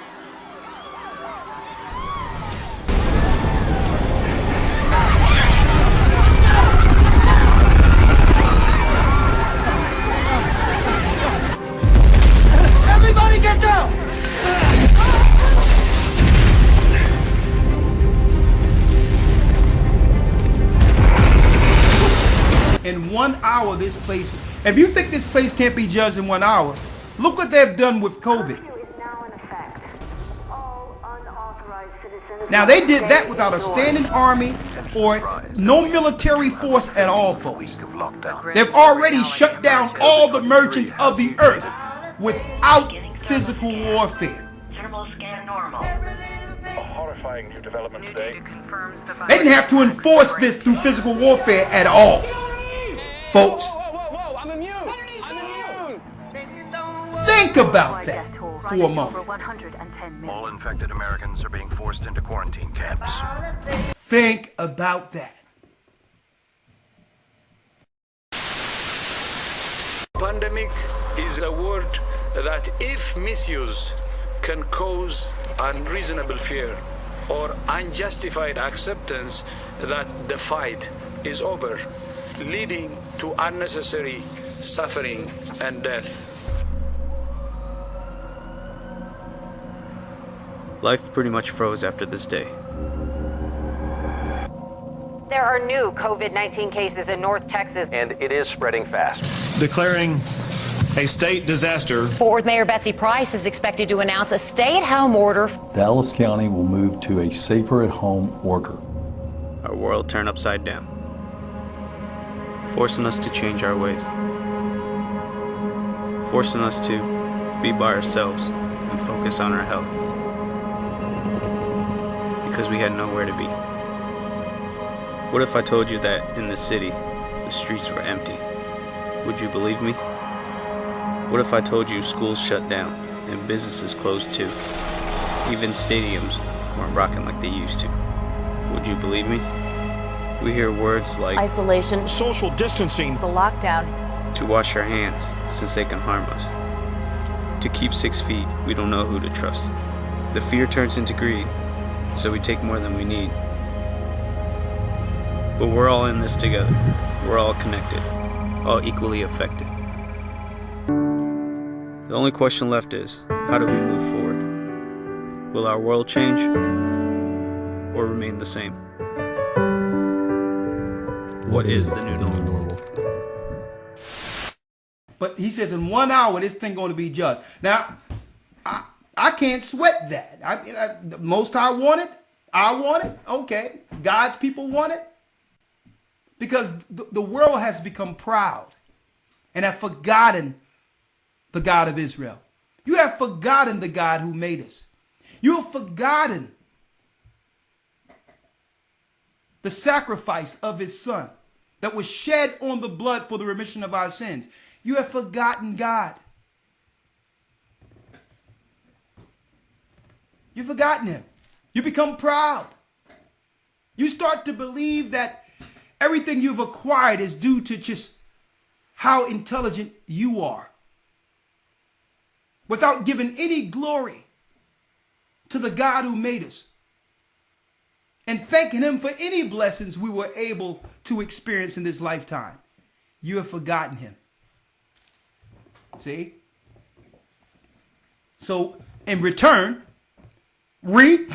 Everybody get down! In 1 hour, this place, if you think this place can't be judged in 1 hour, look what they've done with COVID. Now, they did that without a standing army or no military force at all, folks. They've already shut down all the merchants of the earth without physical warfare. A horrifying new development today. They didn't have to enforce this through physical warfare at all, folks. Think about that for a moment. All infected Americans are being forced into quarantine camps. Think about that. Pandemic is a word that, if misused, can cause unreasonable fear or unjustified acceptance that the fight is over, leading to unnecessary suffering and death. Life pretty much froze after this day. There are new COVID-19 cases in North Texas. And it is spreading fast. Declaring a state disaster. Fort Worth Mayor Betsy Price is expected to announce a stay-at-home order. Dallas County will move to a safer-at-home order. Our world turned upside down, forcing us to change our ways, forcing us to be by ourselves and focus on our health, because we had nowhere to be. What if I told you that in the city, the streets were empty? Would you believe me? What if I told you schools shut down and businesses closed too? Even stadiums weren't rocking like they used to. Would you believe me? We hear words like isolation, social distancing, the lockdown, to wash our hands since they can harm us, to keep 6 feet. We don't know who to trust. The fear turns into greed, so we take more than we need. But we're all in this together. We're all connected, all equally affected. The only question left is, how do we move forward? Will our world change or remain the same? What is the new normal? But he says in 1 hour, this thing going to be judged. Now, I can't sweat that. The Most High want it. I want it. Okay. God's people want it. Because the world has become proud and have forgotten the God of Israel. You have forgotten the God who made us. You have forgotten the sacrifice of his son that was shed on the blood for the remission of our sins. You have forgotten God. You've forgotten him. You become proud. You start to believe that everything you've acquired is due to just how intelligent you are. without giving any glory to the God who made us and thanking him for any blessings we were able to experience in this lifetime. You have forgotten him. See? So, in return, read.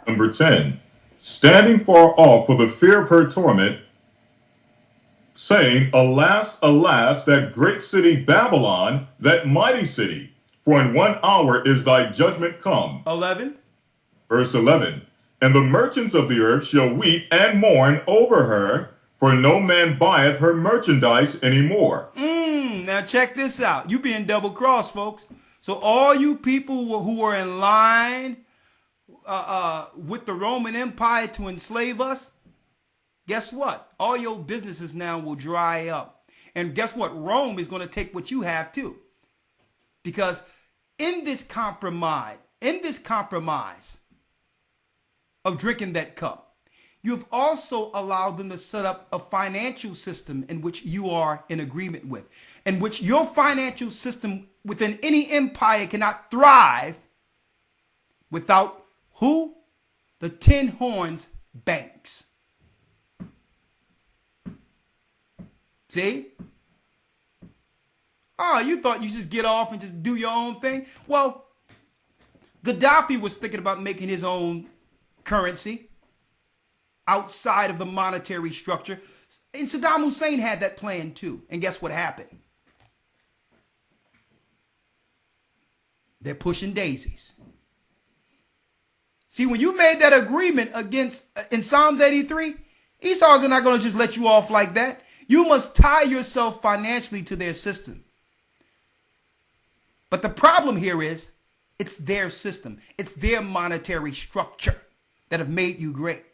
Number 10, standing far off for the fear of her torment, saying, Alas, alas, that great city Babylon, that mighty city, for in 1 hour is thy judgment come. 11. Verse 11, and the merchants of the earth shall weep and mourn over her, for no man buyeth her merchandise anymore. Now check this out. You being double crossed, folks. So all you people who were in line with the Roman Empire to enslave us, guess what? All your businesses now will dry up. And guess what? Rome is going to take what you have too. Because in this compromise of drinking that cup, you've also allowed them to set up a financial system in which you are in agreement with, in which your financial system within any empire cannot thrive without who? The Tin Horns banks. See? Oh, you thought you just get off and just do your own thing? Well, Gaddafi was thinking about making his own currency outside of the monetary structure. And Saddam Hussein had that plan too. And guess what happened? They're pushing daisies. See, when you made that agreement in Psalms 83, Esau's not going to just let you off like that. You must tie yourself financially to their system. But the problem here is it's their system. It's their monetary structure that have made you great.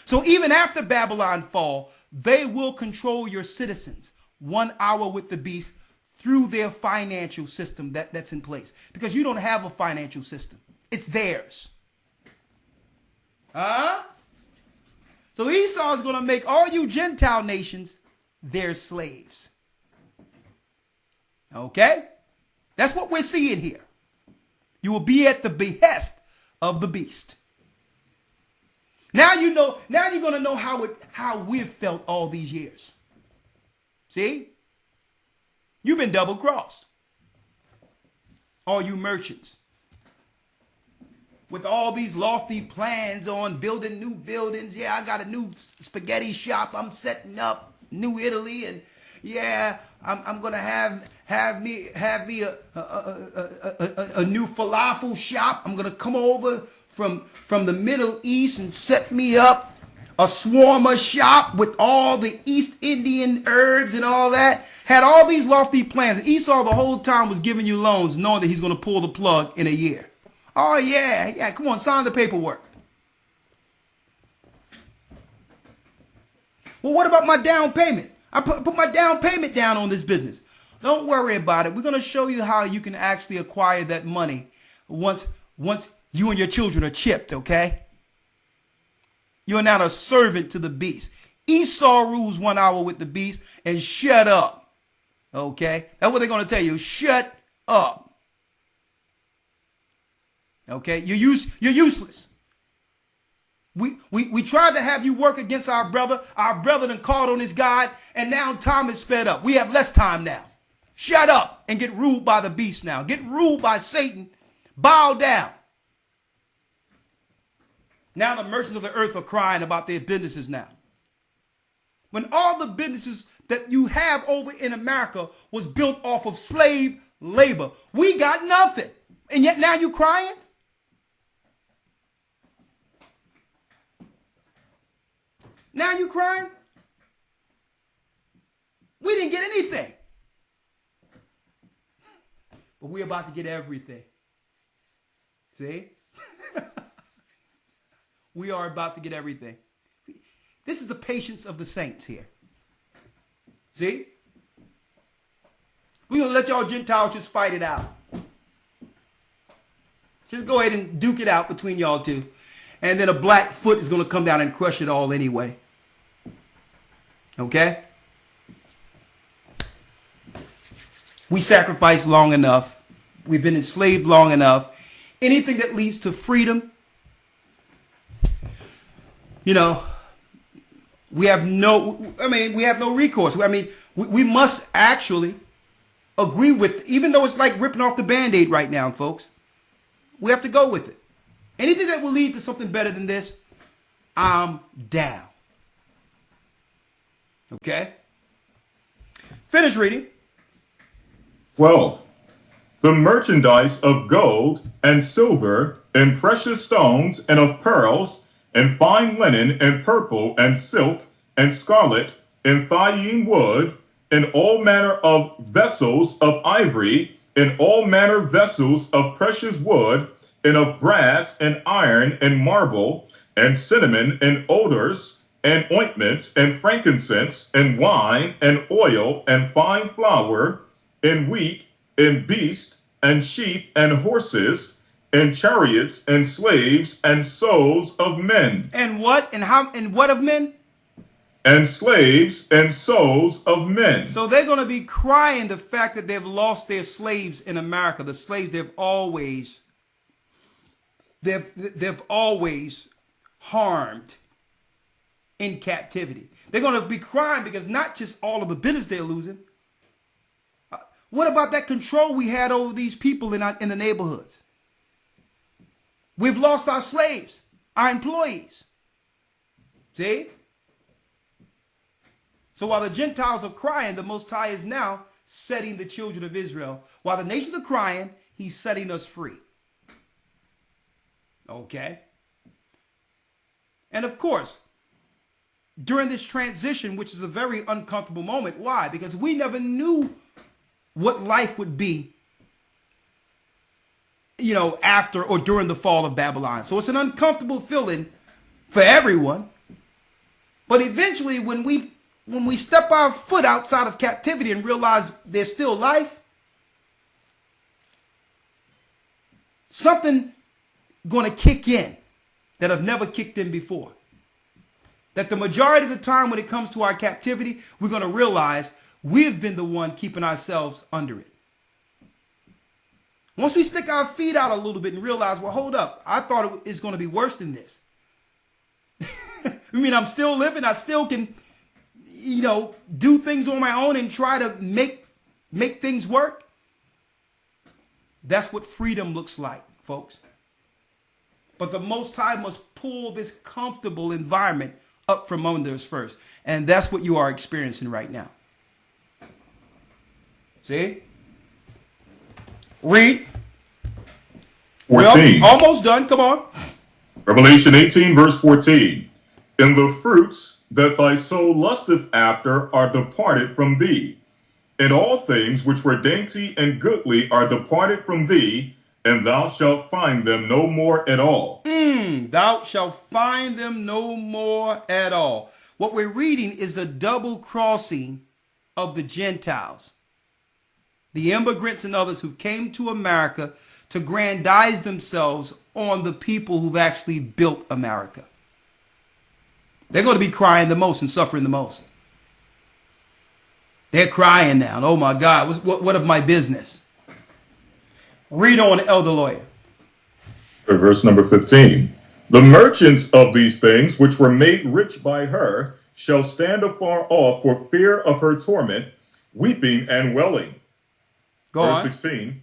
So even after Babylon fall, they will control your citizens 1 hour with the beast through their financial system that's in place. Because you don't have a financial system. It's theirs. So Esau is going to make all you Gentile nations their slaves. Okay? That's what we're seeing here. You will be at the behest of the beast. Now you know. Now you're going to know how we've felt all these years. See? You've been double crossed. All you merchants. With all these lofty plans on building new buildings. Yeah, I got a new spaghetti shop I'm setting up. New Italy. And yeah, I'm going to have me a new falafel shop. I'm going to come over from the Middle East and set me up a shawarma shop with all the East Indian herbs and all that. Had all these lofty plans. And Esau the whole time was giving you loans knowing that he's going to pull the plug in a year. Oh, yeah, come on, sign the paperwork. Well, what about my down payment? I put my down payment down on this business. Don't worry about it. We're going to show you how you can actually acquire that money once you and your children are chipped, okay? You're not a servant to the beast. Esau rules 1 hour with the beast and shut up, okay? That's what they're going to tell you. Shut up. Okay, you're useless. We tried to have you work against our brother. Our brother done called on his God, and now time is sped up. We have less time now. Shut up and get ruled by the beast now. Get ruled by Satan. Bow down. Now the merchants of the earth are crying about their businesses now. When all the businesses that you have over in America was built off of slave labor, we got nothing. And yet now you crying? Now you crying? We didn't get anything. But we're about to get everything. See? We are about to get everything. This is the patience of the saints here. See? We're going to let y'all Gentiles just fight it out. Just go ahead and duke it out between y'all two. And then a black foot is going to come down and crush it all anyway. Okay? We sacrificed long enough. We've been enslaved long enough. Anything that leads to freedom, you know, we have no recourse. I mean, we must actually agree with, even though it's like ripping off the Band-Aid right now, folks, we have to go with it. Anything that will lead to something better than this, I'm down. Okay? Finish reading. 12. The merchandise of gold and silver and precious stones and of pearls and fine linen and purple and silk and scarlet and thyine wood and all manner of vessels of ivory and all manner vessels of precious wood and of brass and iron and marble and cinnamon and odors and ointments and frankincense and wine and oil and fine flour and wheat and beast and sheep and horses and chariots and slaves and souls of men. And what? And how? And what of men? And slaves and souls of men. So they're going to be crying the fact that they've lost their slaves in America. The slaves they've always harmed in captivity. They're going to be crying because not just all of the business they're losing. What about that control we had over these people in the neighborhoods? We've lost our slaves, our employees. See? So while the Gentiles are crying, the Most High is now setting the children of Israel. While the nations are crying, he's setting us free. Okay? And of course, during this transition, which is a very uncomfortable moment, why? Because we never knew what life would be, you know, after or during the fall of Babylon. So it's an uncomfortable feeling for everyone. But eventually, when we step our foot outside of captivity and realize there's still life, something going to kick in that have never kicked in before. That the majority of the time when it comes to our captivity, we're going to realize we've been the one keeping ourselves under it. Once we stick our feet out a little bit and realize, well, hold up, I thought it was going to be worse than this. I mean, I'm still living. I still can, you know, do things on my own and try to make things work. That's what freedom looks like, folks. But the Most High must pull this comfortable environment up from under us first. And that's what you are experiencing right now. See? Read. 14. Well, almost done. Come on. Revelation 18, verse 14. And the fruits that thy soul lusteth after are departed from thee, and all things which were dainty and goodly are departed from thee, and thou shalt find them no more at all. Thou shalt find them no more at all. What we're reading is the double crossing of the Gentiles, the immigrants and others who came to America to grandize themselves on the people who've actually built America. They're going to be crying the most and suffering the most. They're crying now. Oh my God, what of my business? Read on, Elder Lawyer. Verse number 15. The merchants of these things which were made rich by her shall stand afar off for fear of her torment, weeping and wailing. Verse 16.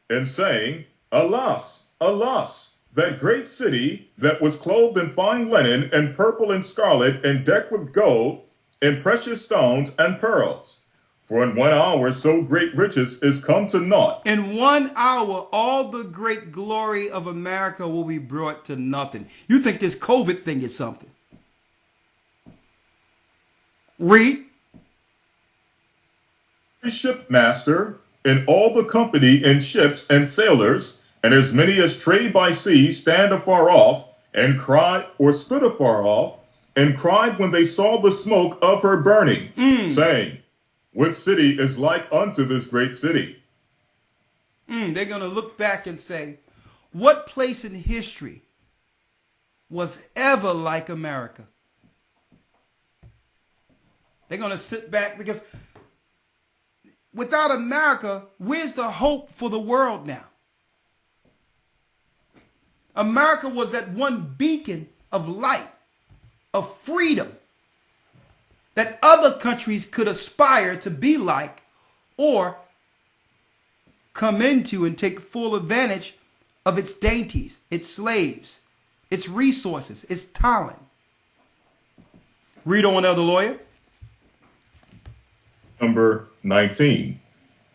And saying, Alas, alas, that great city that was clothed in fine linen and purple and scarlet and decked with gold and precious stones and pearls. For in 1 hour so great riches is come to naught. In 1 hour, all the great glory of America will be brought to nothing. You think this COVID thing is something? Read. Shipmaster and all the company in ships and sailors, and as many as trade by sea, stand afar off, and cried, or stood afar off, and cried when they saw the smoke of her burning, saying, What city is like unto this great city? They're going to look back and say, what place in history was ever like America? They're going to sit back because without America, where's the hope for the world now? America was that one beacon of light, of freedom, that other countries could aspire to be like or come into and take full advantage of its dainties, its slaves, its resources, its talent. Read on, Elder Lawyer. Number 19.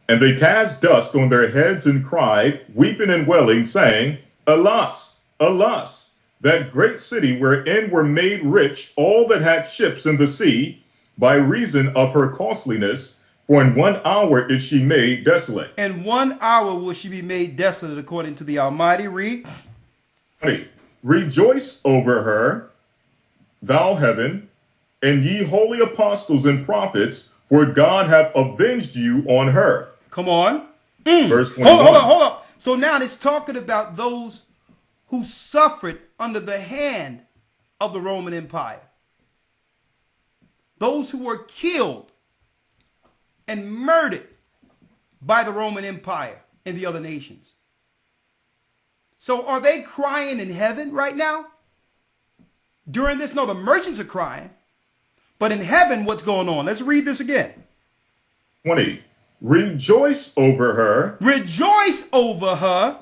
And they cast dust on their heads and cried, weeping and wailing, saying, Alas, alas, that great city wherein were made rich all that had ships in the sea, by reason of her costliness, for in 1 hour is she made desolate. In 1 hour will she be made desolate, according to the Almighty. Read. 20. Rejoice over her, thou heaven, and ye holy apostles and prophets, for God hath avenged you on her. Come on. Verse 21. Hold on. So now it's talking about those who suffered under the hand of the Roman Empire. Those who were killed and murdered by the Roman Empire and the other nations. So are they crying in heaven right now? During this? No, the merchants are crying. But in heaven, what's going on? Let's read this again. 20. Rejoice over her. Rejoice over her.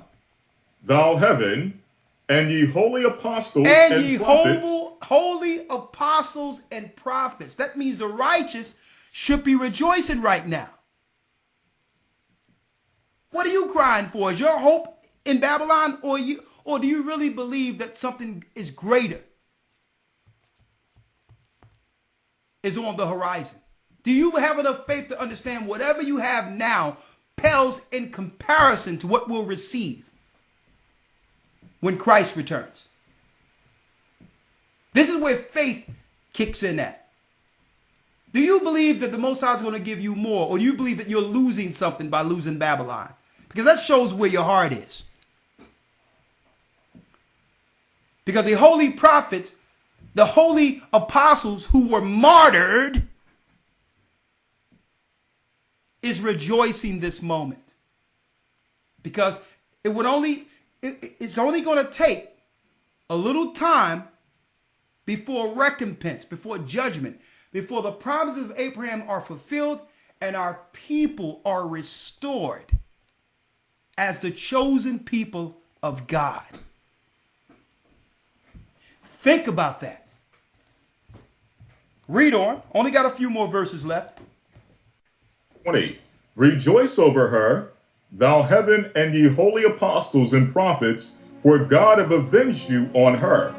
Thou heaven, and ye holy apostles and ye prophets. holy apostles and prophets. That means the righteous should be rejoicing right now. What are you crying for? Is your hope in Babylon, or do you really believe that something is greater is on the horizon? Do you have enough faith to understand whatever you have now pales in comparison to what we'll receive when Christ returns? This is where faith kicks in at. Do you believe that the Most High is going to give you more, or do you believe that you're losing something by losing Babylon? Because that shows where your heart is. Because the holy prophets, the holy apostles who were martyred, is rejoicing this moment. Because it's only going to take a little time before recompense, before judgment, before the promises of Abraham are fulfilled and our people are restored as the chosen people of God. Think about that. Read on. Only got a few more verses left. 20. Rejoice over her, thou heaven, and ye holy apostles and prophets, for God hath avenged you on her.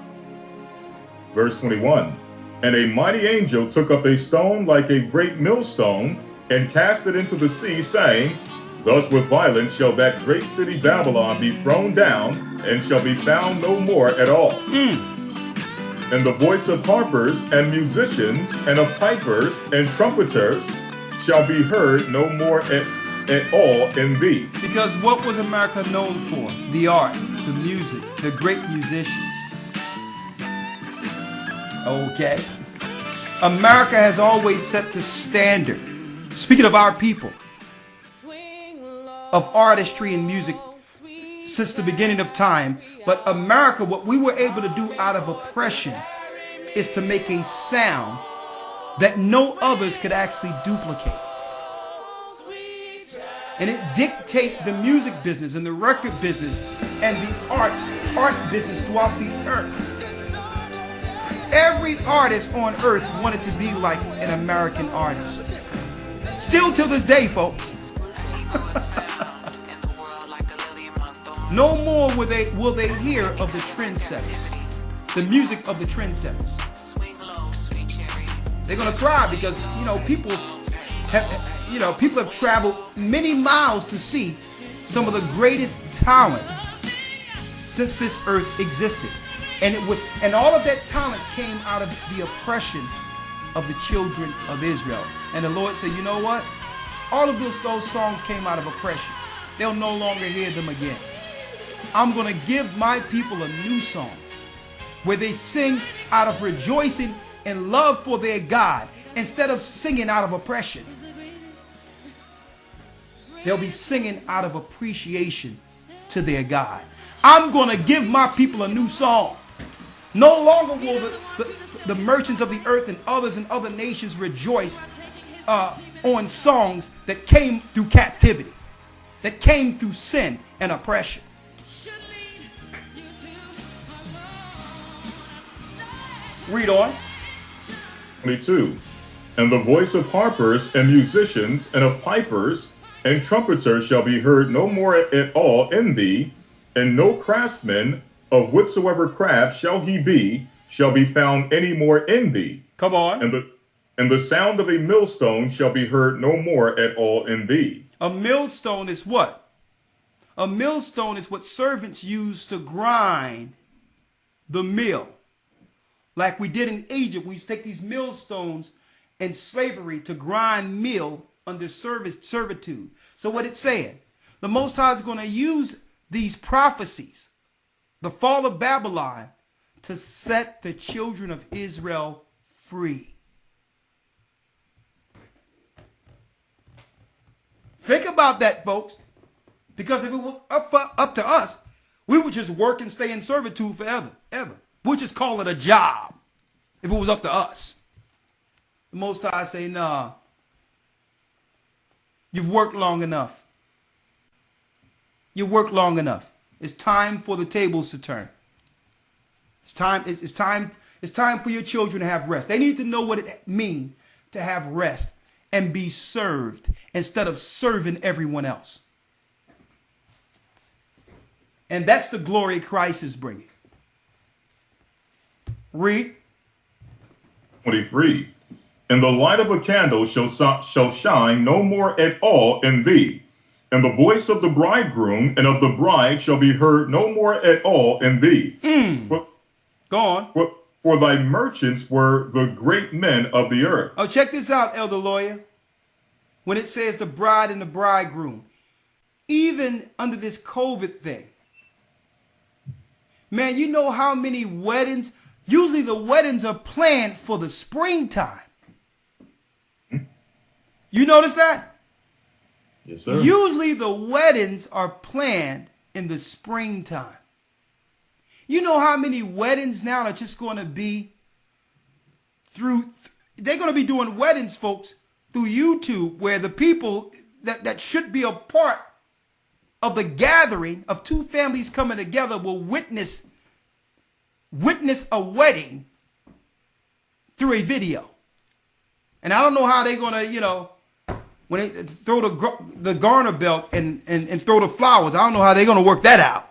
Verse 21. And a mighty angel took up a stone like a great millstone, and cast it into the sea, saying, Thus with violence shall that great city Babylon be thrown down, and shall be found no more at all. And the voice of harpers and musicians, and of pipers and trumpeters, shall be heard no more at all in thee. Because what was America known for? The arts, the music, the great musicians. Okay. America has always set the standard. Speaking of our people, of artistry and music since the beginning of time. But America, what we were able to do out of oppression is to make a sound that no others could actually duplicate. And it dictates the music business and the record business and the art business throughout the earth. Every artist on earth wanted to be like an American artist. Still to this day, folks. No more will they hear of the trendsetters, the music of the trendsetters. They're gonna cry because people have traveled many miles to see some of the greatest talent since this earth existed. And all of that talent came out of the oppression of the children of Israel. And the Lord said, you know what? All of those songs came out of oppression. They'll no longer hear them again. I'm going to give my people a new song where they sing out of rejoicing and love for their God instead of singing out of oppression. They'll be singing out of appreciation to their God. I'm going to give my people a new song. No longer will the merchants of the earth and others in other nations rejoice on songs that came through captivity, that came through sin and oppression. Read on. 22. And the voice of harpers and musicians and of pipers and trumpeters shall be heard no more at all in thee, and no craftsman of whatsoever craft shall be found any more in thee. Come on. And the sound of a millstone shall be heard no more at all in thee. A millstone is what? A millstone is what servants use to grind the mill. Like we did in Egypt, we used to take these millstones in slavery to grind meal under servitude. So what it's saying, the Most High is going to use these prophecies, the fall of Babylon, to set the children of Israel free. Think about that, folks. Because if it was up to us, we would just work and stay in servitude forever, ever. We'd just call it a job if it was up to us. The Most High say, nah, you've worked long enough. You worked long enough. It's time for the tables to turn. It's time for your children to have rest. They need to know what it means to have rest and be served instead of serving everyone else. And that's the glory Christ is bringing. Read. 23. And the light of a candle shall shine no more at all in thee, and the voice of the bridegroom and of the bride shall be heard no more at all in thee. Go on. For thy merchants were the great men of the earth. Oh, check this out, Elder Lawyer. When it says the bride and the bridegroom, even under this COVID thing, man, you know how many weddings, usually the weddings are planned for the springtime. You notice that? Yes, sir. Usually the weddings are planned in the springtime. You know how many weddings now are just going to be they're going to be doing weddings, folks, through YouTube, where the people that should be a part of the gathering of two families coming together will witness a wedding through a video. And I don't know how they're going to, when they throw the garter belt and throw the flowers, I don't know how they're going to work that out.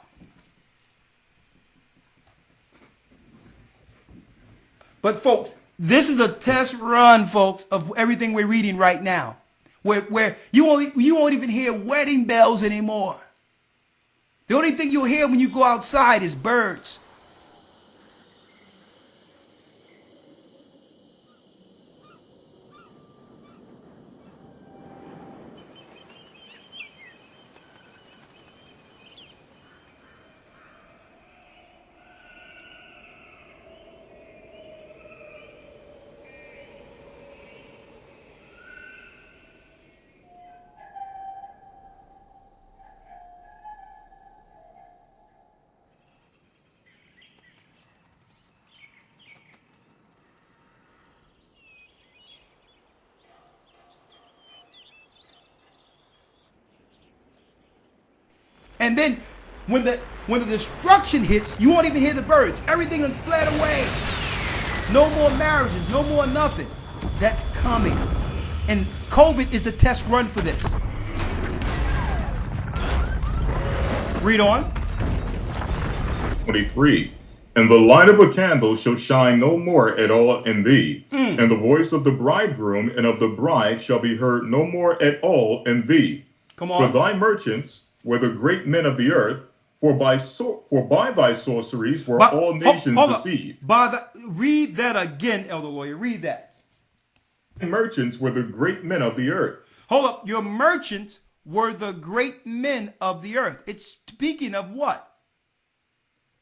But folks, this is a test run, folks, of everything we're reading right now, where you won't even hear wedding bells anymore. The only thing you'll hear when you go outside is birds. And then when the destruction hits, you won't even hear the birds. Everything done fled away. No more marriages, no more nothing. That's coming. And COVID is the test run for this. Read on. 23. And the light of a candle shall shine no more at all in thee, and the voice of the bridegroom and of the bride shall be heard no more at all in thee. Come on. For thy merchants were the great men of the earth, for by thy sorceries were all nations deceived. Read that again, Elder Lawyer. Read that. Merchants were the great men of the earth. Hold up. Your merchants were the great men of the earth. It's speaking of what?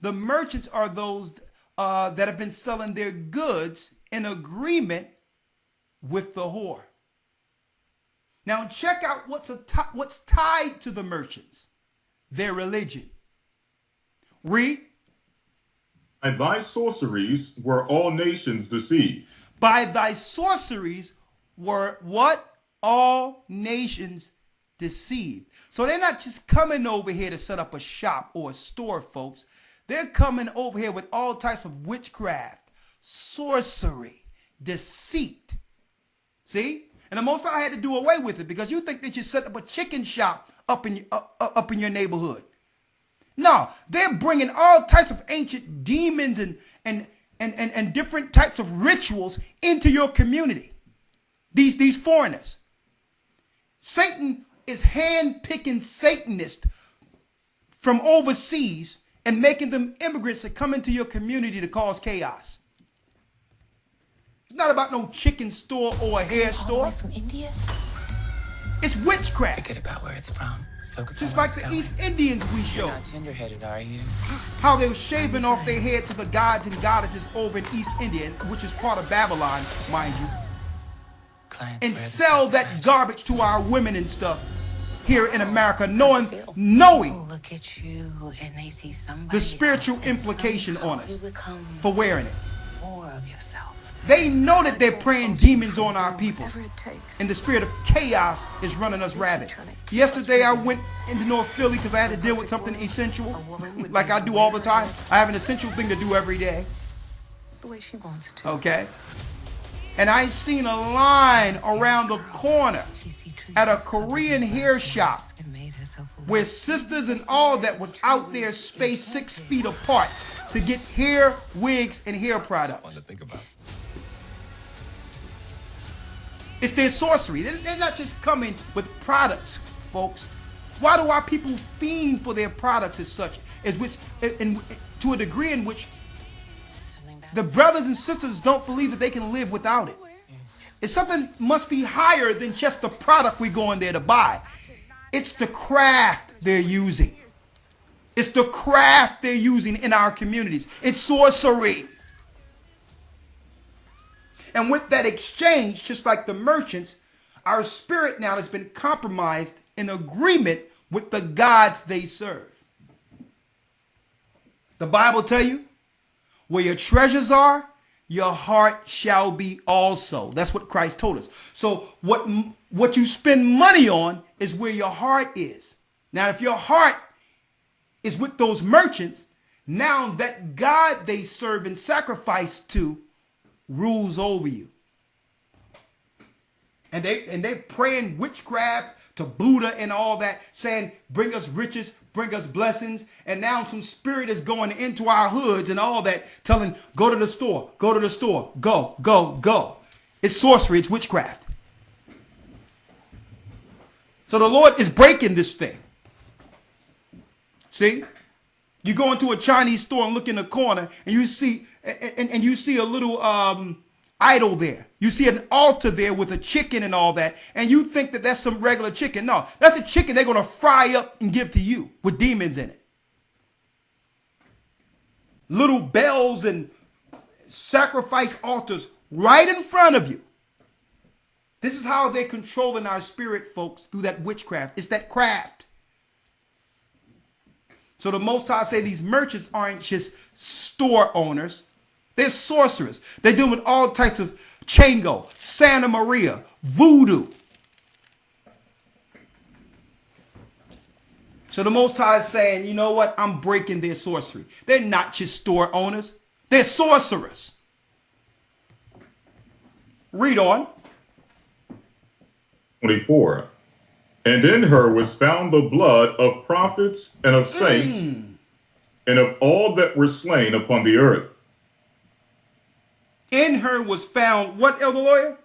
The merchants are those that have been selling their goods in agreement with the whore. Now check out what's tied to the merchants. Their religion. Read. By thy sorceries were all nations deceived. By thy sorceries were what? All nations deceived. So they're not just coming over here to set up a shop or a store, folks. They're coming over here with all types of witchcraft, sorcery, deceit. See? And the Most High had to do away with it, because you think they should set up a chicken shop up in your neighborhood. No, they're bringing all types of ancient demons and different types of rituals into your community. These foreigners. Satan is hand-picking Satanists from overseas and making them immigrants that come into your community to cause chaos. It's not about no chicken store or a hair store. From India? It's witchcraft. Forget about where it's from. Let's focus Just on where like it's the going. East Indians we show. You're not tender-headed, are you? How they were shaving off their head to the gods and goddesses over in East India, which is part of Babylon, mind you. And sell that garbage to our women and stuff here in America, knowing Look at you, and they see somebody the spiritual else, and implication somehow on us you become for wearing it. more of yourself. They know that they're praying demons on our people, Whatever it takes. and the spirit of chaos is running us rabid. Yesterday I went into North Philly because I had to deal with something essential, like I do all the time. I have an essential thing to do every day. The way she wants to. Okay? And I seen a line around the corner at a Korean hair shop where sisters and all that was out there spaced 6 feet apart to get hair, wigs, and hair products. Fun to think about. It's their sorcery. They're not just coming with products, folks. Why do our people fiend for their products as such? To a degree in which the brothers and sisters don't believe that they can live without it. It's something must be higher than just the product we go in there to buy. It's the craft they're using. It's the craft they're using in our communities. It's sorcery. And with that exchange, just like the merchants, our spirit now has been compromised in agreement with the gods they serve. The Bible tell you, where your treasures are, your heart shall be also. That's what Christ told us. So what you spend money on is where your heart is. Now, if your heart is with those merchants, now that God they serve and sacrifice to rules over you. And they praying witchcraft to Buddha and all that, saying, bring us riches, bring us blessings. And now some spirit is going into our hoods and all that, telling, go to the store, go to the store, go, go, go. It's sorcery, it's witchcraft. So the Lord is breaking this thing. See? You go into a Chinese store and look in the corner and you see and you see a little idol there. You see an altar there with a chicken and all that, and you think that that's some regular chicken. No, that's a chicken they're going to fry up and give to you with demons in it. Little bells and sacrifice altars right in front of you. This is how they're controlling our spirit, folks, through that witchcraft. It's that craft. So the Most High say these merchants aren't just store owners. They're sorcerers. They're dealing with all types of Chango, Santa Maria, voodoo. So the Most High is saying, you know what? I'm breaking their sorcery. They're not just store owners. They're sorcerers. Read on. 24. And in her was found the blood of prophets and of saints and of all that were slain upon the earth. In her was found what, Elder Lawyer?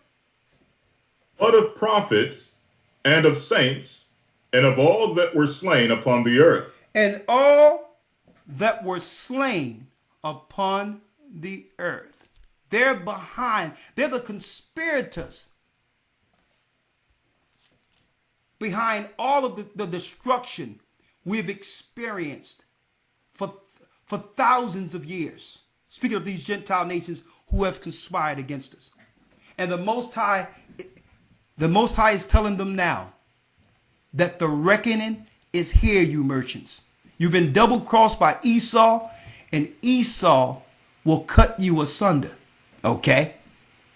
Blood of prophets and of saints and of all that were slain upon the earth. And all that were slain upon the earth. They're behind. They're the conspirators behind all of the destruction we've experienced for thousands of years. Speaking of these Gentile nations who have conspired against us. And the Most High The Most High is telling them now that the reckoning is here, you merchants. You've been double crossed by Esau, and Esau will cut you asunder. Okay?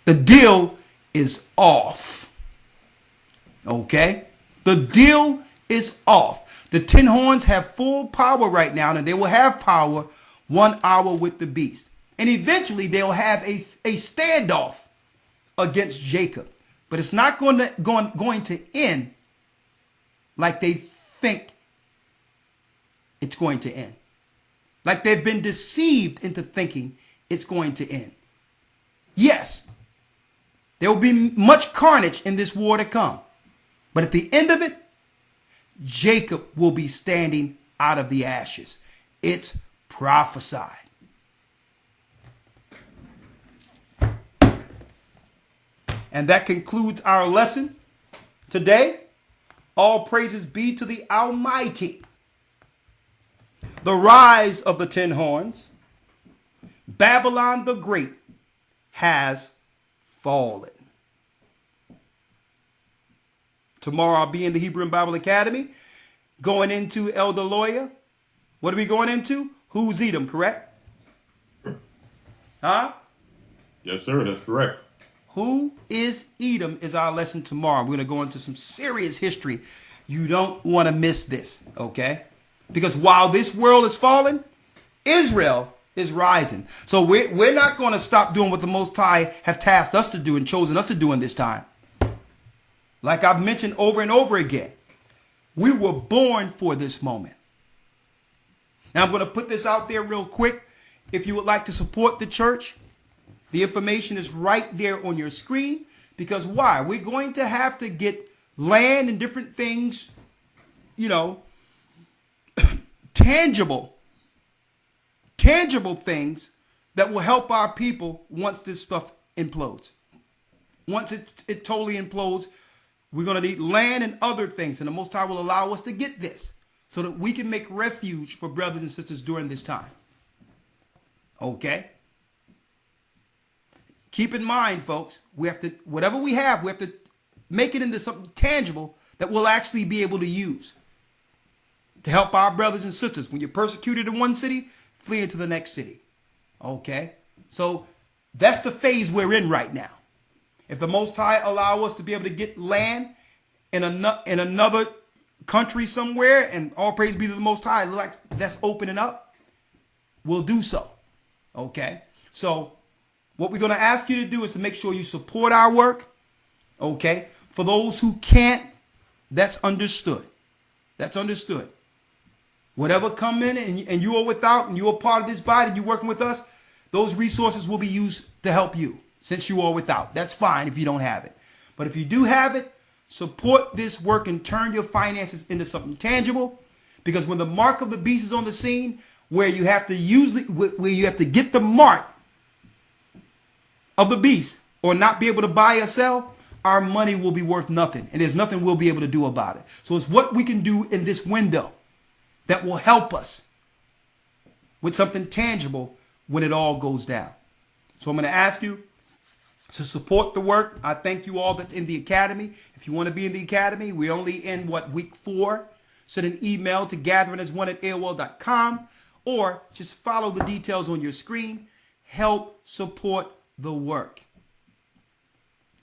The deal is off. Okay? The deal is off. The 10 horns have full power right now, and they will have power 1 hour with the beast. And eventually they'll have a standoff against Jacob. But it's not going to end like they think it's going to end. Like they've been deceived into thinking it's going to end. Yes, there will be much carnage in this war to come. But at the end of it, Jacob will be standing out of the ashes. It's prophesied. And that concludes our lesson today. All praises be to the Almighty. The rise of the 10 horns. Babylon the Great has fallen. Tomorrow I'll be in the Hebrew and Bible Academy going into Elder Lawyer. What are we going into? Who's Edom, correct? Huh? Yes, sir. That's correct. Who is Edom is our lesson tomorrow. We're going to go into some serious history. You don't want to miss this, okay? Because while this world is falling, Israel is rising. So we're not going to stop doing what the Most High have tasked us to do and chosen us to do in this time. Like I've mentioned over and over again, we were born for this moment. Now I'm going to put this out there real quick. If you would like to support the church, the information is right there on your screen. Because why? We're going to have to get land and different things, tangible things that will help our people once this stuff implodes. Once it totally implodes, we're going to need land and other things. And the Most High will allow us to get this so that we can make refuge for brothers and sisters during this time. Okay? Keep in mind, folks, whatever we have to make it into something tangible that we'll actually be able to use to help our brothers and sisters. When you're persecuted in one city, flee into the next city. Okay? So that's the phase we're in right now. If the Most High allow us to be able to get land in another country somewhere, and all praise be to the Most High, like that's opening up, we'll do so. Okay? So what we're going to ask you to do is to make sure you support our work. Okay? For those who can't, that's understood. That's understood. Whatever come in and you are without, and you are part of this body, you're working with us, those resources will be used to help you. Since you are without, that's fine if you don't have it. But if you do have it, support this work and turn your finances into something tangible. Because when the mark of the beast is on the scene, where you have to get the mark of the beast or not be able to buy or sell, our money will be worth nothing. And there's nothing we'll be able to do about it. So it's what we can do in this window that will help us with something tangible when it all goes down. So I'm going to ask you to support the work. I thank you all that's in the academy. If you want to be in the academy, we're only in week 4. Send an email to gatheringas1@aol.com or just follow the details on your screen. Help support the work.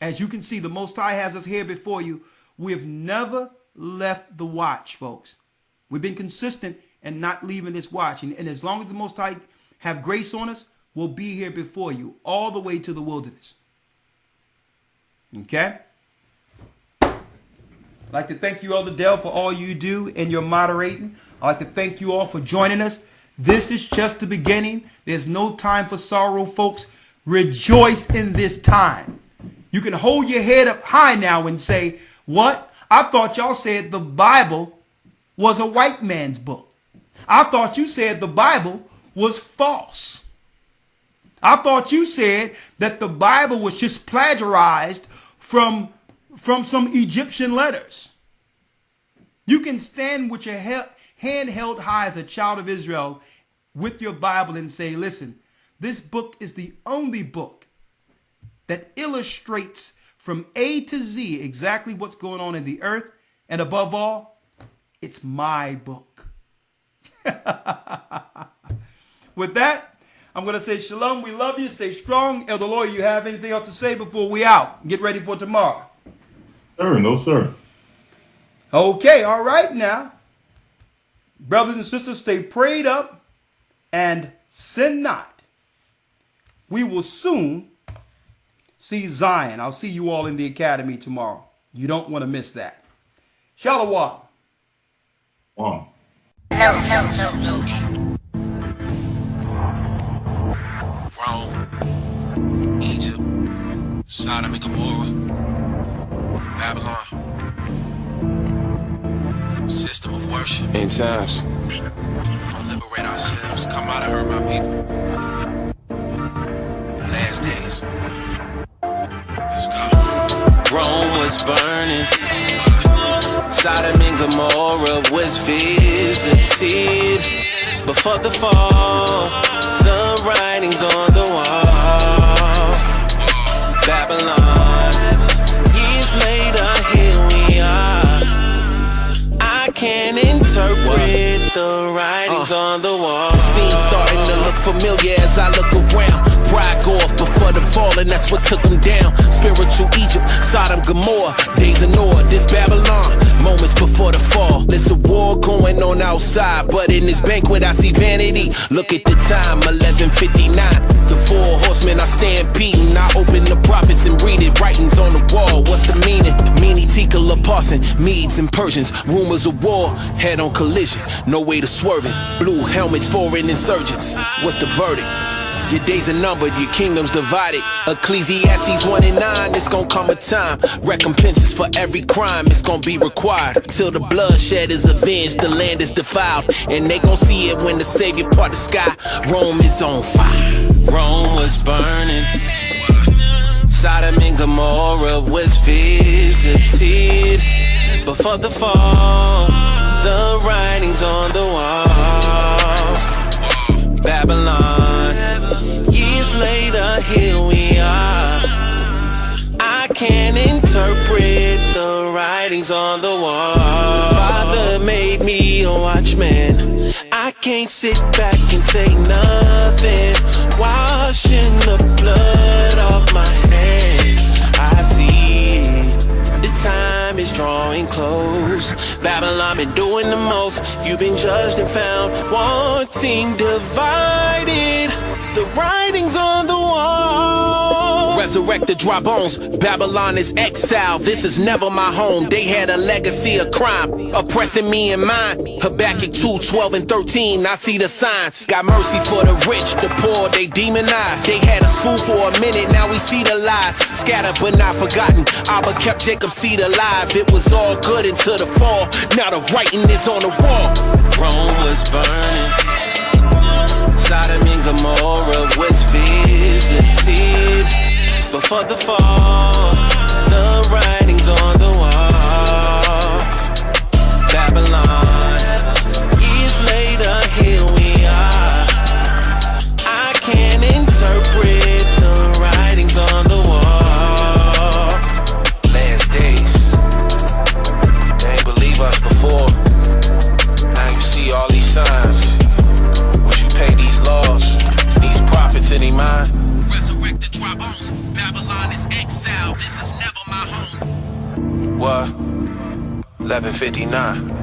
As you can see, the Most High has us here before you. We have never left the watch, folks. We've been consistent and not leaving this watch. And as long as the Most High have grace on us, we'll be here before you all the way to the wilderness. Okay? I'd like to thank you, Elder Dell, for all you do and your moderating. I'd like to thank you all for joining us. This is just the beginning. There's no time for sorrow, folks. Rejoice in this time. You can hold your head up high now and say, what? I thought y'all said the Bible was a white man's book. I thought you said the Bible was false. I thought you said that the Bible was just plagiarized from some Egyptian letters. You can stand with your hand held high as a child of Israel with your Bible and say, listen, this book is the only book that illustrates from A to Z exactly what's going on in the earth. And above all, it's my book. With that, I'm going to say shalom. We love you. Stay strong. Elder Lawyer, you have anything else to say before we out? Get ready for tomorrow. Sir, no, sir. Okay, all right now. Brothers and sisters, stay prayed up and sin not. We will soon see Zion. I'll see you all in the academy tomorrow. You don't want to miss that. Shalom. Wow. Rome, Egypt, Sodom and Gomorrah, Babylon, system of worship. End times. We're gonna liberate ourselves, come out of her, my people. Last days. Let's go. Rome was burning. Sodom and Gomorrah was visited. Before the fall, the writings on the wall. Babylon, years later, here we are. I can interpret the writings on the wall. Scene starting to look familiar as I look around. Pride go off before the fall, and that's what took them down. Spiritual Egypt, Sodom, Gomorrah, days of Noah, this Babylon, moments before the fall. There's a war going on outside, but in this banquet I see vanity. Look at the time, 11:59. The 4 horsemen are stampeding. I open the prophets and read it, writings on the wall. What's the meaning? Meanie, Tikal, Parson, Medes and Persians. Rumors of war, head on collision, no way to swerve it. Blue helmets, foreign insurgents. What's the verdict? Your days are numbered, your kingdom's divided. Ecclesiastes 1:9, it's gonna come a time. Recompenses for every crime, it's gonna be required. Till the bloodshed is avenged, the land is defiled. And they gon' see it when the Savior part the sky. Rome is on fire. Rome was burning. Sodom and Gomorrah was visited. Before the fall, the writings on the walls. Babylon, years later, here we are. I can interpret the writings on the wall. The Father made me a watchman. I can't sit back and say nothing. Washing the blood off my hands. I see the time is drawing close. Babylon been doing the most. You've been judged and found wanting, divided. The writings on the wall. Resurrect the dry bones. Babylon is exile. This is never my home. They had a legacy of crime, oppressing me and mine. Habakkuk 2:12 and 13. I see the signs. Got mercy for the rich, the poor, they demonized. They had us fooled for a minute, now we see the lies. Scattered but not forgotten. Abba kept Jacob's seed alive. It was all good until the fall. Now the writing is on the wall. Rome was burning. Sodom and Gomorrah was visited. Before the fall, the writings on the wall. Babylon, years later, here we are. I can interpret the writings on the wall. Last days, they ain't believe us before. Now you see all these signs. Pay these laws, these prophets in their mind. Resurrect the dry bones. Babylon is exile. This is never my home. What? 11:59.